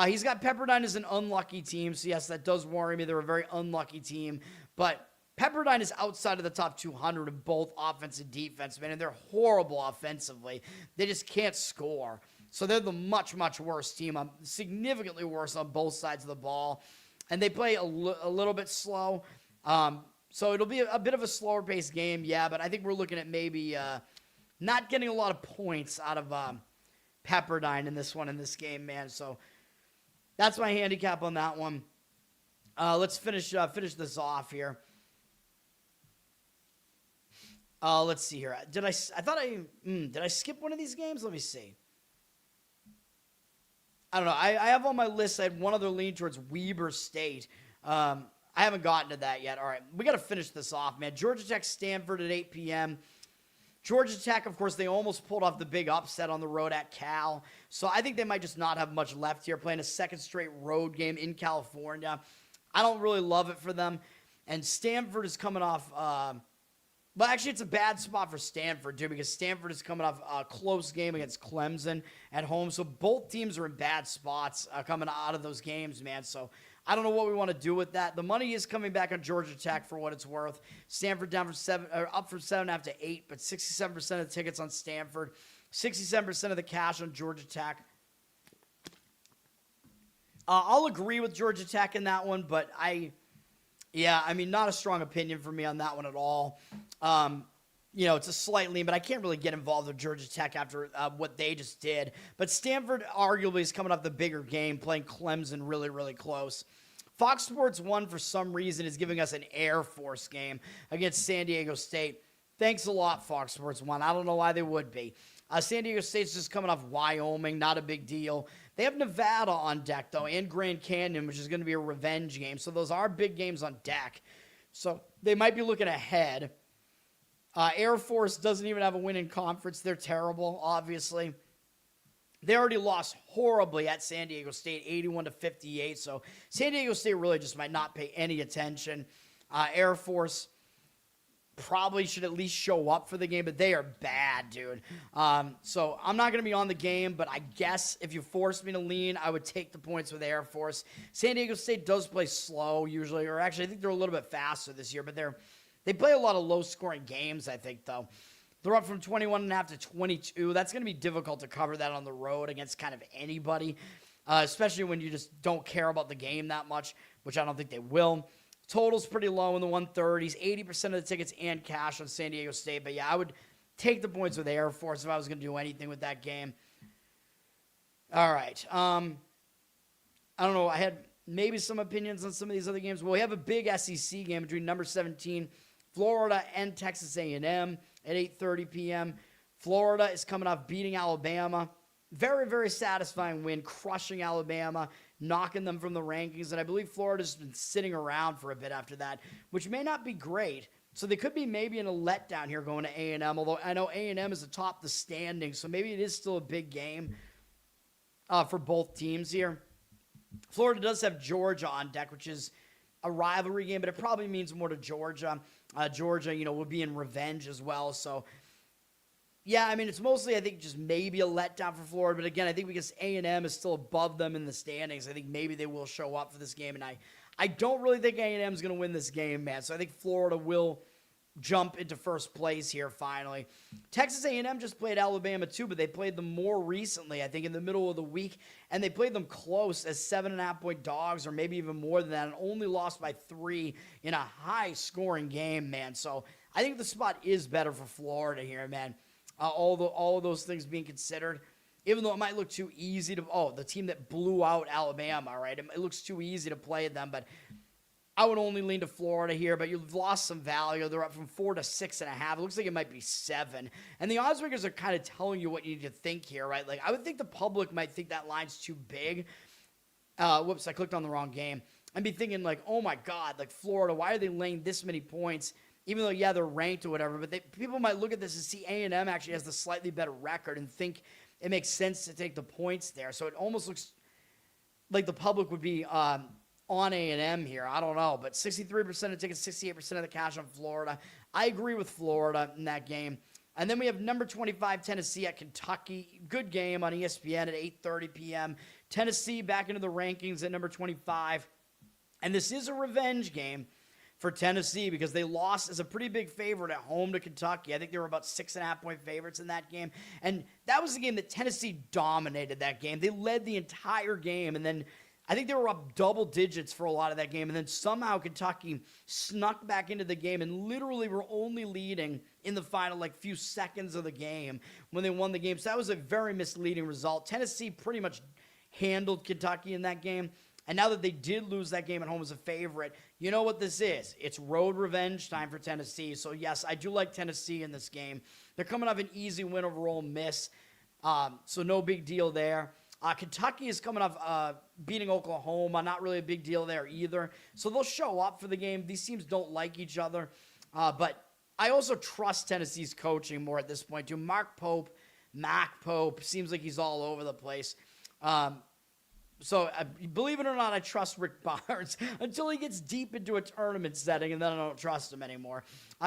He's got Pepperdine as an unlucky team, so yes, that does worry me. They're a very unlucky team. But Pepperdine is outside of the top 200 in both offense and defense, man, and they're horrible offensively. They just can't score. So they're the much, much worse team, significantly worse on both sides of the ball. And they play a little bit slow. So it'll be a bit of a slower-paced game, yeah, but I think we're looking at maybe not getting a lot of points out of Pepperdine in this game, man. So that's my handicap on that one. Let's finish this off here. Let's see here. Did I skip one of these games? Let me see. I don't know. I have on my list, I had one other lean towards Weber State. I haven't gotten to that yet. All right, we got to finish this off, man. Georgia Tech, Stanford at 8 p.m. Georgia Tech, of course, they almost pulled off the big upset on the road at Cal. So I think they might just not have much left here, playing a second straight road game in California. I don't really love it for them. And Stanford is coming off... But actually, it's a bad spot for Stanford, too, because Stanford is coming off a close game against Clemson at home. So both teams are in bad spots coming out of those games, man. So I don't know what we want to do with that. The money is coming back on Georgia Tech for what it's worth. Stanford down from up from 7.5 to 8, but 67% of the tickets on Stanford, 67% of the cash on Georgia Tech. I'll agree with Georgia Tech in that one, but not a strong opinion for me on that one at all. It's a slight lean, but I can't really get involved with Georgia Tech after what they just did. But Stanford arguably is coming off the bigger game, playing Clemson really, really close. Fox Sports 1, for some reason, is giving us an Air Force game against San Diego State. Thanks a lot, Fox Sports 1. I don't know why they would be. San Diego State's just coming off Wyoming, not a big deal. They have Nevada on deck, though, and Grand Canyon, which is going to be a revenge game. So those are big games on deck. So they might be looking ahead. Air Force doesn't even have a win in conference. They're terrible, obviously. They already lost horribly at San Diego State, 81-58. So San Diego State really just might not pay any attention. Air Force probably should at least show up for the game, but they are bad, dude. So I'm not going to be on the game, but I guess if you force me to lean, I would take the points with Air Force. San Diego State does play slow usually, or actually I think they're a little bit faster this year, but they play a lot of low-scoring games, I think, though. They're up from 21.5 to 22. That's going to be difficult to cover that on the road against kind of anybody, especially when you just don't care about the game that much, which I don't think they will. Total's pretty low in the 130s, 80% of the tickets and cash on San Diego State. But, yeah, I would take the points with Air Force if I was going to do anything with that game. All right. I don't know. I had maybe some opinions on some of these other games. Well, we have a big SEC game between number 17, Florida, and Texas A&M at 8:30 p.m. Florida is coming off beating Alabama. Very, very satisfying win, crushing Alabama, knocking them from the rankings. And I believe Florida's been sitting around for a bit after that, which may not be great. So they could be maybe in a letdown here going to A&M, although I know A&M is atop the standings, so maybe it is still a big game for both teams here. Florida does have Georgia on deck, which is a rivalry game, but it probably means more to Georgia. Georgia, will be in revenge as well. So, yeah, I mean, it's mostly, I think, just maybe a letdown for Florida. But again, I think because A&M is still above them in the standings, I think maybe they will show up for this game. And I don't really think A&M is going to win this game, man. So I think Florida will jump into first place here finally. Texas A&M just played Alabama too, but they played them more recently, I think, in the middle of the week. And they played them close as 7.5-point dogs, or maybe even more than that, and only lost by 3 in a high-scoring game, man. So I think the spot is better for Florida here, man. All of those things being considered, even though it might look too easy to, the team that blew out Alabama, right? It looks too easy to play them, but I would only lean to Florida here, but you've lost some value. They're up from 4 to 6.5. It looks like it might be 7. And the odds makers are kind of telling you what you need to think here, right? Like, I would think the public might think that line's too big. Whoops, I clicked on the wrong game. I'd be thinking, like, oh my God, like Florida, why are they laying this many points? Even though, yeah, they're ranked or whatever, but people might look at this and see A&M actually has the slightly better record and think it makes sense to take the points there. So it almost looks like the public would be on A&M here. I don't know, but 63% of tickets, 68% of the cash on Florida. I agree with Florida in that game. And then we have number 25, Tennessee at Kentucky. Good game on ESPN at 8:30 p.m. Tennessee back into the rankings at number 25. And this is a revenge game for Tennessee because they lost as a pretty big favorite at home to Kentucky. I think they were about 6.5-point favorites in that game. And that was the game that Tennessee dominated that game. They led the entire game, and then I think they were up double digits for a lot of that game. And then somehow Kentucky snuck back into the game and literally were only leading in the final few seconds of the game when they won the game. So that was a very misleading result. Tennessee pretty much handled Kentucky in that game. And now that they did lose that game at home as a favorite, you know what this is. It's road revenge time for Tennessee. So, yes, I do like Tennessee in this game. They're coming off an easy win over Ole Miss, so no big deal there. Kentucky is coming off beating Oklahoma. Not really a big deal there either. So they'll show up for the game. These teams don't like each other. But I also trust Tennessee's coaching more at this point, too. Mac Pope, seems like he's all over the place. So believe it or not, I trust Rick Barnes until he gets deep into a tournament setting, and then I don't trust him anymore.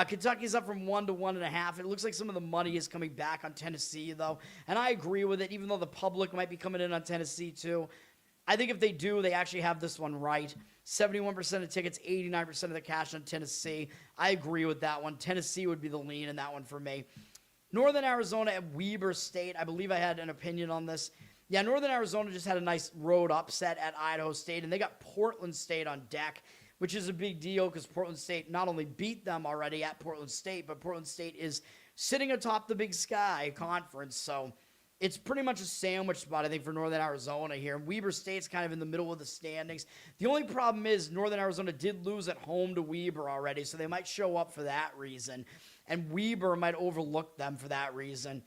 Kentucky's up from 1 to 1.5. It looks like some of the money is coming back on Tennessee, though, and I agree with it, even though the public might be coming in on Tennessee, too. I think if they do, they actually have this one right. 71% of tickets, 89% of the cash on Tennessee. I agree with that one. Tennessee would be the lean in that one for me. Northern Arizona at Weber State. I believe I had an opinion on this. Yeah, Northern Arizona just had a nice road upset at Idaho State, and they got Portland State on deck, which is a big deal because Portland State not only beat them already at Portland State, but Portland State is sitting atop the Big Sky Conference. So it's pretty much a sandwich spot, I think, for Northern Arizona here. And Weber State's kind of in the middle of the standings. The only problem is Northern Arizona did lose at home to Weber already, so they might show up for that reason. And Weber might overlook them for that reason.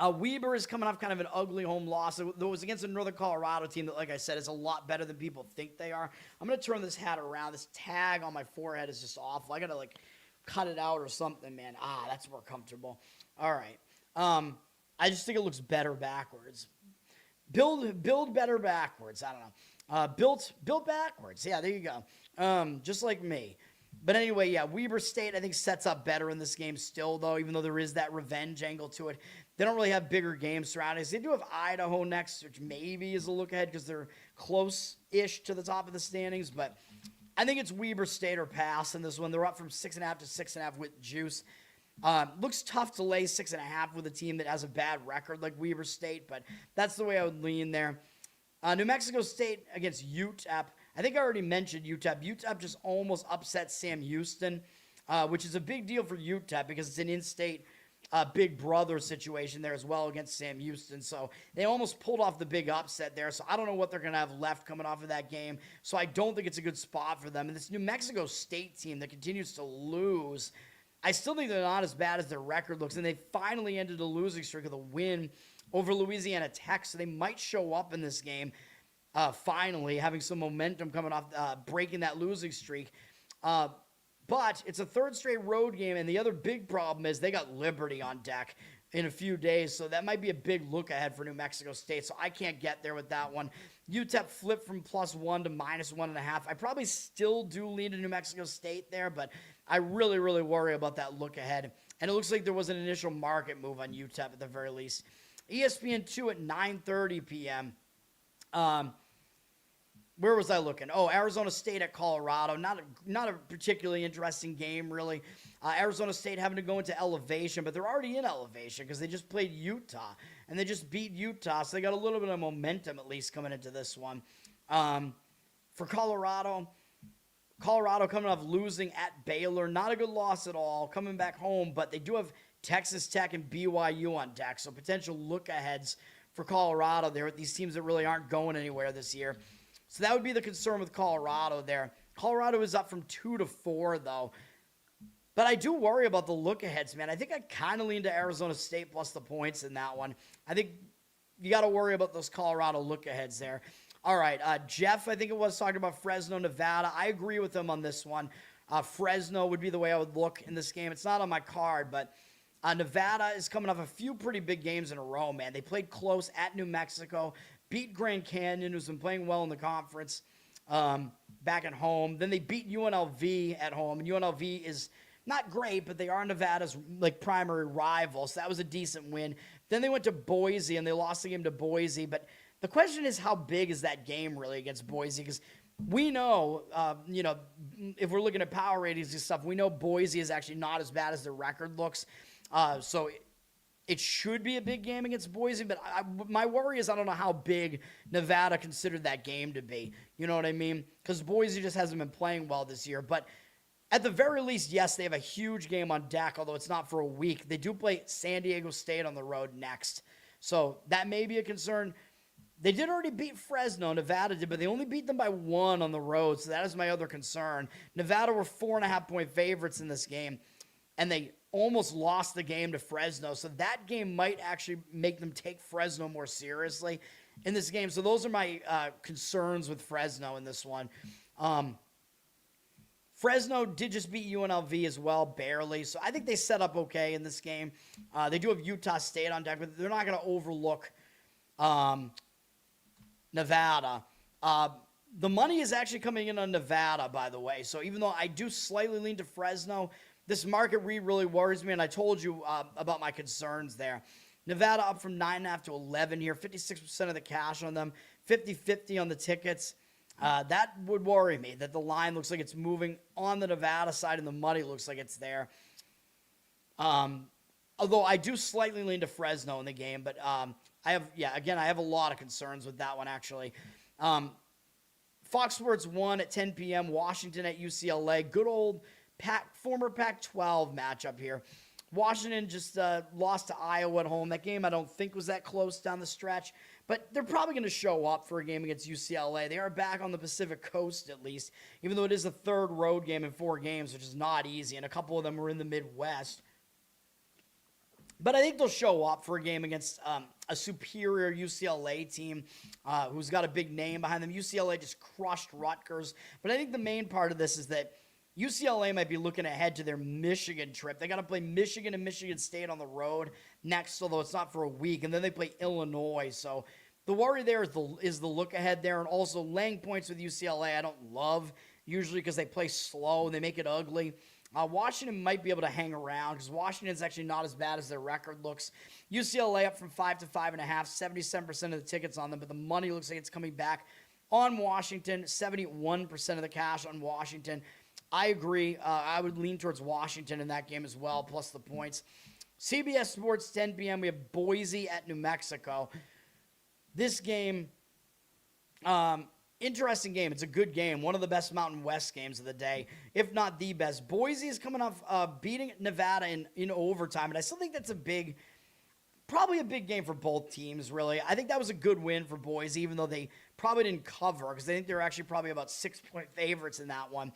Weber is coming off kind of an ugly home loss. It was against a Northern Colorado team that, like I said, is a lot better than people think they are. I'm going to turn this hat around. This tag on my forehead is just awful. I got to, cut it out or something, man. That's more comfortable. All right. I just think it looks better backwards. Build better backwards. I don't know. Built backwards. Yeah, there you go. Just like me. But anyway, yeah, Weber State, I think, sets up better in this game still, though, even though there is that revenge angle to it. They don't really have bigger game surroundings. They do have Idaho next, which maybe is a look ahead because they're close-ish to the top of the standings. But I think it's Weber State or pass in this one. They're up from 6.5 to 6.5 with juice. Looks tough to lay 6.5 with a team that has a bad record like Weber State, but that's the way I would lean there. New Mexico State against UTEP. I think I already mentioned UTEP. UTEP just almost upset Sam Houston, which is a big deal for UTEP because it's an in-state big brother situation there as well against Sam Houston. So they almost pulled off the big upset there. So I don't know what they're going to have left coming off of that game. So I don't think it's a good spot for them. And this New Mexico State team that continues to lose, I still think they're not as bad as their record looks. And they finally ended a losing streak with a win over Louisiana Tech. So they might show up in this game. Finally, having some momentum coming off, breaking that losing streak. But it's a third straight road game, and the other big problem is they got Liberty on deck in a few days, so that might be a big look ahead for New Mexico State, so I can't get there with that one. UTEP flipped from +1 to -1.5. I probably still do lean to New Mexico State there, but I really, really worry about that look ahead. And it looks like there was an initial market move on UTEP at the very least. ESPN 2 at 9:30 p.m. Where was I looking? Oh, Arizona State at Colorado. Not a particularly interesting game, really. Arizona State having to go into elevation, but they're already in elevation because they just played Utah, and they just beat Utah, so they got a little bit of momentum at least coming into this one. For Colorado coming off losing at Baylor. Not a good loss at all, coming back home, but they do have Texas Tech and BYU on deck, so potential look-aheads for Colorado there with these teams that really aren't going anywhere this year. So that would be the concern with Colorado there. Colorado is up from 2 to 4, though. But I do worry about the look-aheads, man. I think I kind of lean to Arizona State plus the points in that one. I think you got to worry about those Colorado look-aheads there. All right, Jeff, I think it was, talking about Fresno, Nevada. I agree with him on this one. Fresno would be the way I would look in this game. It's not on my card, but Nevada is coming off a few pretty big games in a row, man. They played close at New Mexico, beat Grand Canyon, who's been playing well in the conference, back at home. Then they beat UNLV at home, and UNLV is not great, but they are Nevada's primary rival, so that was a decent win. Then they went to Boise, and they lost the game to Boise. But the question is, how big is that game really against Boise? Because we know, if we're looking at power ratings and stuff, we know Boise is actually not as bad as their record looks. So it should be a big game against Boise, but my worry is I don't know how big Nevada considered that game to be. You know what I mean? Because Boise just hasn't been playing well this year. But at the very least, yes, they have a huge game on deck, although it's not for a week. They do play San Diego State on the road next. So that may be a concern. They did already beat Fresno, Nevada did, but they only beat them by 1 on the road, so that is my other concern. Nevada were 4.5-point favorites in this game, and they almost lost the game to Fresno, so that game might actually make them take Fresno more seriously in this game. So those are my concerns with Fresno in this one. Fresno did just beat UNLV as well, barely, so I think they set up okay in this game. They do have Utah State on deck, but they're not going to overlook Nevada. The money is actually coming in on Nevada, by the way. So even though I do slightly lean to Fresno, this market read really worries me, and I told you about my concerns there. Nevada up from 9.5 to 11 here, 56% of the cash on them, 50-50 on the tickets. That would worry me, that the line looks like it's moving on the Nevada side and the money looks like it's there. Although I do slightly lean to Fresno in the game, but I have a lot of concerns with that one, actually. Fox Sports 1 at 10 p.m., Washington at UCLA. Good old former Pac-12 matchup here. Washington just lost to Iowa at home. That game I don't think was that close down the stretch, but they're probably going to show up for a game against UCLA. They are back on the Pacific Coast at least, even though it is the third road game in 4 games, which is not easy, and a couple of them were in the Midwest. But I think they'll show up for a game against a superior UCLA team who's got a big name behind them. UCLA just crushed Rutgers. But I think the main part of this is that UCLA might be looking ahead to their Michigan trip. They got to play Michigan and Michigan State on the road next, although it's not for a week. And then they play Illinois. So the worry there is the look ahead there. And also laying points with UCLA I don't love usually because they play slow and they make it ugly. Washington might be able to hang around because Washington's actually not as bad as their record looks. UCLA up from 5 to 5.5, 77% of the tickets on them, but the money looks like it's coming back on Washington, 71% of the cash on Washington. I agree. I would lean towards Washington in that game as well, plus the points. CBS Sports, 10 p.m., we have Boise at New Mexico. This game, interesting game. It's a good game. One of the best Mountain West games of the day, if not the best. Boise is coming off beating Nevada in overtime, and I still think that's probably a big game for both teams, really. I think that was a good win for Boise, even though they probably didn't cover, because they think they're actually probably about 6-point favorites in that one.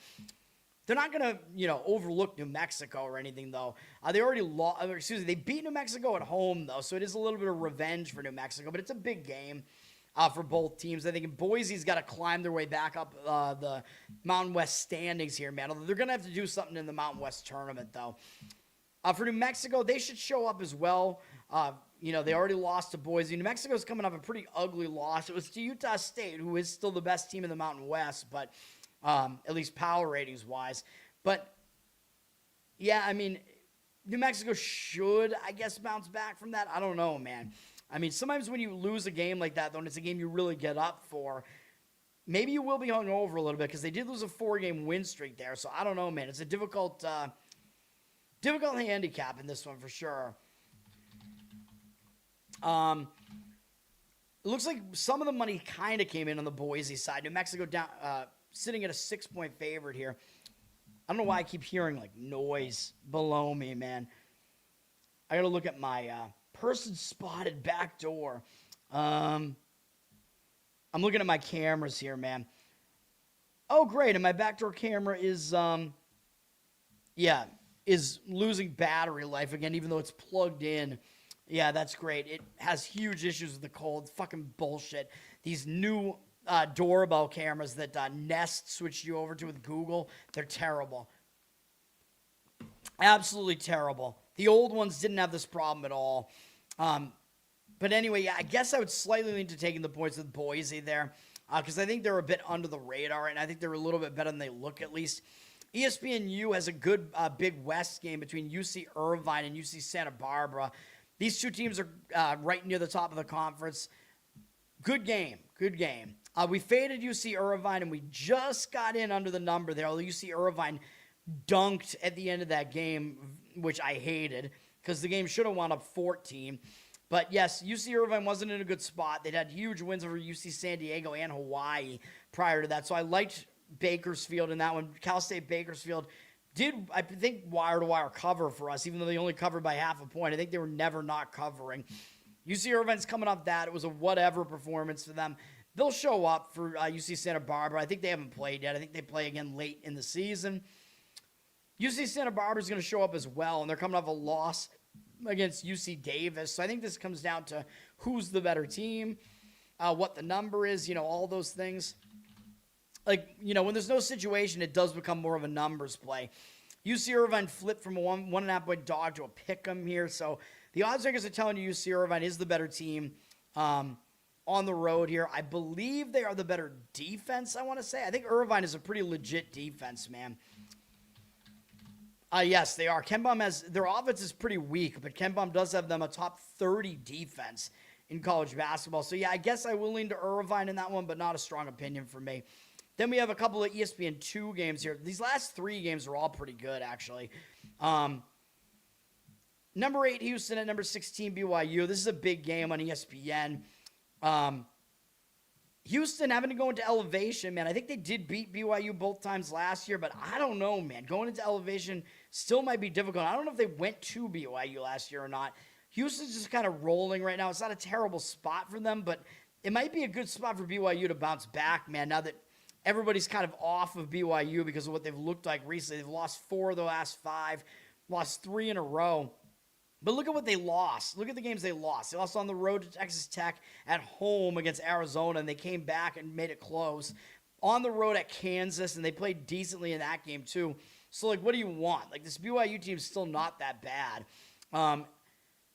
They're not going to, overlook New Mexico or anything, though. They already they beat New Mexico at home, though, so it is a little bit of revenge for New Mexico, but it's a big game. For both teams. I think Boise's got to climb their way back up the Mountain West standings here, man. They're going to have to do something in the Mountain West tournament, though. For New Mexico, they should show up as well. They already lost to Boise. New Mexico's coming off a pretty ugly loss. It was to Utah State, who is still the best team in the Mountain West, but at least power ratings-wise. But, yeah, I mean, New Mexico should, I guess, bounce back from that. I don't know, man. I mean, sometimes when you lose a game like that, though, and it's a game you really get up for, maybe you will be hungover a little bit because they did lose a 4-game win streak there. So I don't know, man. It's a difficult handicap in this one for sure. It looks like some of the money kind of came in on the Boise side. New Mexico down, sitting at a 6-point favorite here. I don't know why I keep hearing like noise below me, man. I got to look at my person spotted back door. I'm looking at my cameras here, man. Oh, great. And my backdoor camera is losing battery life again, even though it's plugged in. Yeah, that's great. It has huge issues with the cold. Fucking bullshit. These new doorbell cameras that Nest switched you over to with Google, they're terrible. Absolutely terrible. The old ones didn't have this problem at all. But anyway, yeah, I guess I would slightly lean to taking the points with Boise there because I think they're a bit under the radar, and I think they're a little bit better than they look at least. ESPNU has a good Big West game between UC Irvine and UC Santa Barbara. These two teams are right near the top of the conference. Good game. We faded UC Irvine, and we just got in under the number there. Although UC Irvine dunked at the end of that game, which I hated because the game should have wound up 14. But yes, UC Irvine wasn't in a good spot. They'd had huge wins over UC San Diego and Hawaii prior to that. So I liked Bakersfield in that one. Cal State Bakersfield did, I think, wire-to-wire cover for us, even though they only covered by half a point. I think they were never not covering. UC Irvine's coming off that. It was a whatever performance for them. They'll show up for UC Santa Barbara. I think they haven't played yet. I think they play again late in the season. UC Santa Barbara is going to show up as well, and they're coming off a loss against UC Davis. So I think this comes down to who's the better team, what the number is, all those things. Like, when there's no situation, it does become more of a numbers play. UC Irvine flipped from a 1.5-point dog to a pick 'em here. So the odds makers are telling you UC Irvine is the better team on the road here. I believe they are the better defense, I want to say. I think Irvine is a pretty legit defense, man. Yes, they are. KenPom their offense is pretty weak, but KenPom does have them a top 30 defense in college basketball. So, yeah, I guess I will lean to Irvine in that one, but not a strong opinion for me. Then we have a couple of ESPN 2 games here. These last 3 games are all pretty good, actually. Number 8, Houston at number 16, BYU. This is a big game on ESPN. Houston having to go into elevation, man. I think they did beat BYU both times last year, but I don't know, man. Going into elevation still might be difficult. I don't know if they went to BYU last year or not. Houston's just kind of rolling right now. It's not a terrible spot for them, but it might be a good spot for BYU to bounce back, man, now that everybody's kind of off of BYU because of what they've looked like recently. They've lost 4 of the last 5, lost 3 in a row. But look at what they lost. Look at the games they lost. They lost on the road to Texas Tech, at home against Arizona, and they came back and made it close. On the road at Kansas, and they played decently in that game too. So, what do you want? This BYU team's still not that bad.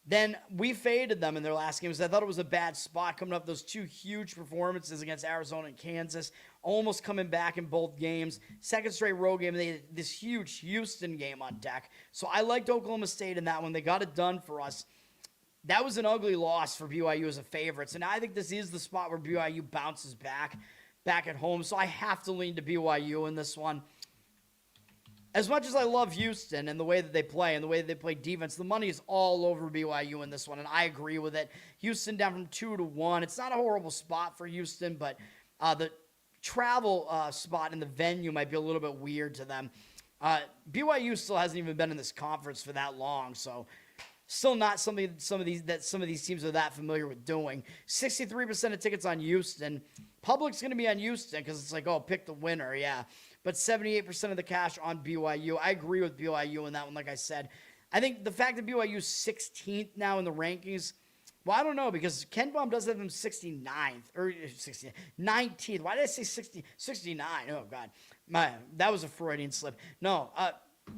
Then we faded them in their last games. I thought it was a bad spot coming up those 2 huge performances against Arizona and Kansas, almost coming back in both games. Second straight road game, they had this huge Houston game on deck. So I liked Oklahoma State in that one. They got it done for us. That was an ugly loss for BYU as a favorite. So now I think this is the spot where BYU bounces back at home. So I have to lean to BYU in this one. As much as I love Houston and the way that they play and the way that they play defense, the money is all over BYU in this one, and I agree with it. Houston down from 2 to 1. It's not a horrible spot for Houston, but the travel spot in the venue might be a little bit weird to them. BYU still hasn't even been in this conference for that long, so still not something some of these teams are that familiar with doing. 63% of tickets on Houston. Public's going to be on Houston because it's pick the winner, yeah. But 78% of the cash on BYU. I agree with BYU in that one, like I said. I think the fact that BYU's 16th now in the rankings, well, I don't know, because KenPom does have them 69th, or 19th. Why did I say 69? Oh, God. That was a Freudian slip. No,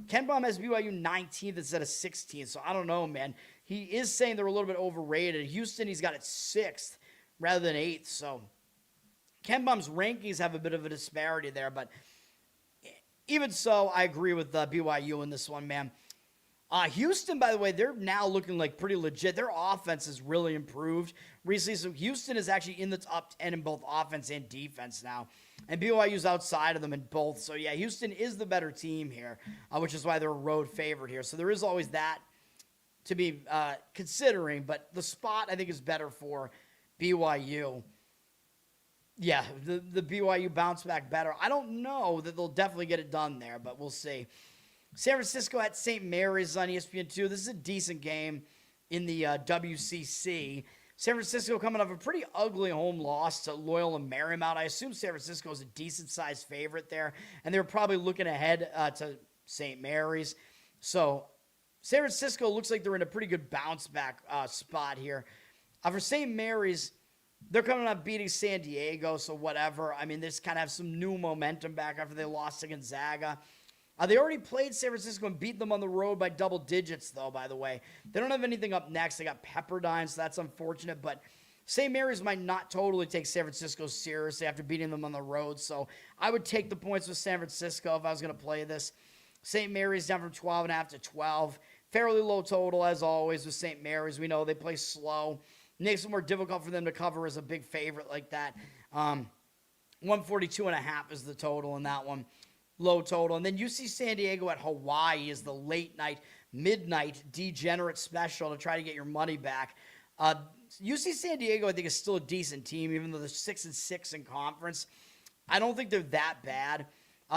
KenPom has BYU 19th instead of 16th, so I don't know, man. He is saying they're a little bit overrated. Houston, he's got it 6th rather than 8th, so KenPom's rankings have a bit of a disparity there, but even so, I agree with BYU in this one, man. Houston, by the way, they're now looking pretty legit. Their offense has really improved recently. So Houston is actually in the top 10 in both offense and defense now. And BYU's outside of them in both. So, yeah, Houston is the better team here, which is why they're a road favorite here. So there is always that to be considering. But the spot, I think, is better for BYU. Yeah, the BYU bounce back better. I don't know that they'll definitely get it done there, but we'll see. San Francisco at St. Mary's on ESPN2. This is a decent game in the WCC. San Francisco coming off a pretty ugly home loss to Loyola Marymount. I assume San Francisco is a decent-sized favorite there, and they're probably looking ahead to St. Mary's. So San Francisco looks like they're in a pretty good bounce-back spot here. For St. Mary's, they're coming up beating San Diego, so whatever. I mean, they just kind of have some new momentum back after they lost to Gonzaga. They already played San Francisco and beat them on the road by double digits, though, by the way. They don't have anything up next. They got Pepperdine, so that's unfortunate. But St. Mary's might not totally take San Francisco seriously after beating them on the road. So I would take the points with San Francisco if I was going to play this. St. Mary's down from 12.5 to 12. Fairly low total, as always, with St. Mary's. We know they play slow. Makes it more difficult for them to cover as a big favorite like that. 142.5 is the total in that one. Low total. And then UC San Diego at Hawaii is the late night, midnight degenerate special to try to get your money back. UC San Diego, I think, is still a decent team, even though they're 6-6 in conference. I don't think they're that bad.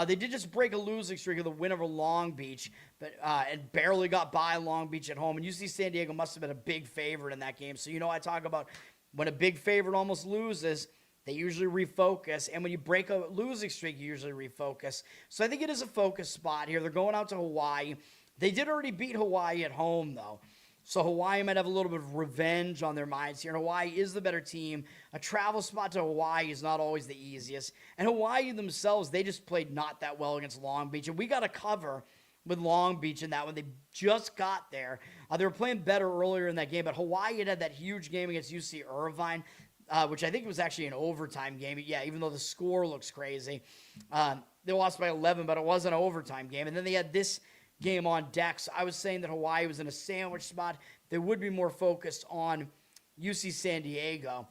They did just break a losing streak of the win over Long Beach, but and barely got by Long Beach at home. And UC San Diego must have been a big favorite in that game. So, I talk about when a big favorite almost loses, they usually refocus. And when you break a losing streak, you usually refocus. So I think it is a focus spot here. They're going out to Hawaii. They did already beat Hawaii at home, though. So Hawaii might have a little bit of revenge on their minds here. And Hawaii is the better team. A travel spot to Hawaii is not always the easiest. And Hawaii themselves, they just played not that well against Long Beach. And we got to cover with Long Beach in that one. They just got there. They were playing better earlier in that game. But Hawaii had that huge game against UC Irvine, which I think was actually an overtime game. Yeah, even though the score looks crazy. They lost by 11, but it was an overtime game. And then they had this game on deck. So I was saying that Hawaii was in a sandwich spot. They would be more focused on UC San Diego.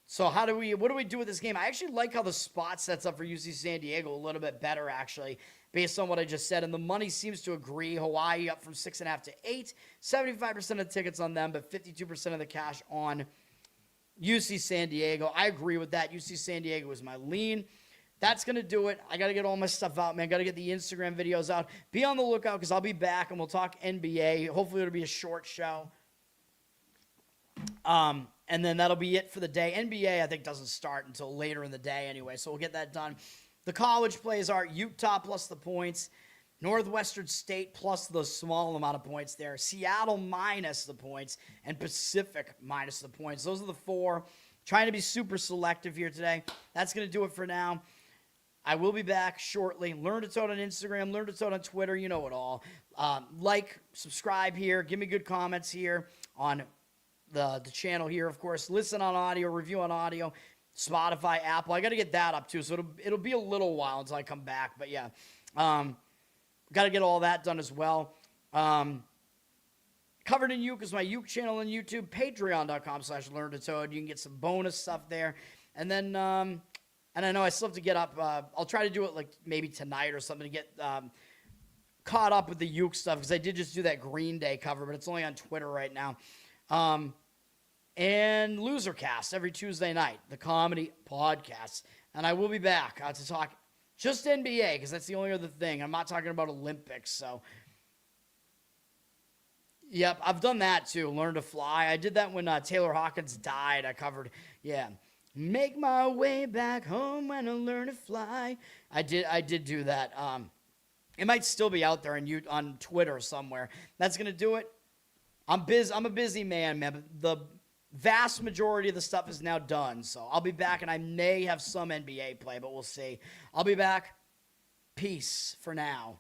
So what do we do with this game? I actually like how the spot sets up for UC San Diego a little bit better, actually, based on what I just said. And the money seems to agree. Hawaii up from 6.5 to 8. 75% of the tickets on them, but 52% of the cash on UC San Diego. I agree with that. UC San Diego is my lean. That's going to do it. I got to get all my stuff out, man. Got to get the Instagram videos out. Be on the lookout because I'll be back and we'll talk NBA. Hopefully it'll be a short show. And then that'll be it for the day. NBA, I think, doesn't start until later in the day anyway, so we'll get that done. The college plays are Utah plus the points, Northwestern State plus the small amount of points there, Seattle minus the points, and Pacific minus the points. Those are the four. Trying to be super selective here today. That's going to do it for now. I will be back shortly. Learn to Toad on Instagram. Learn to Toad on Twitter. You know it all. Like, subscribe here. Give me good comments here on the channel here, of course. Listen on audio. Review on audio. Spotify, Apple. I got to get that up, too. So it'll be a little while until I come back. But, yeah. Got to get all that done as well. Covered in Uke is my Uke channel on YouTube. Patreon.com/LearnToToad. You can get some bonus stuff there. And then... and I know I still have to get up. I'll try to do it like maybe tonight or something to get caught up with the Uke stuff because I did just do that Green Day cover, but it's only on Twitter right now. And Losercast every Tuesday night, the comedy podcast. And I will be back to talk just NBA because that's the only other thing. I'm not talking about Olympics. So, yep, I've done that too. Learn to fly. I did that when Taylor Hawkins died. I covered, yeah. Make my way back home when I learn to fly. I did do that. It might still be out there on Twitter somewhere. That's gonna do it. I'm a busy man, but the vast majority of the stuff is now done. So I'll be back, and I may have some NBA play, but we'll see. I'll be back. Peace for now.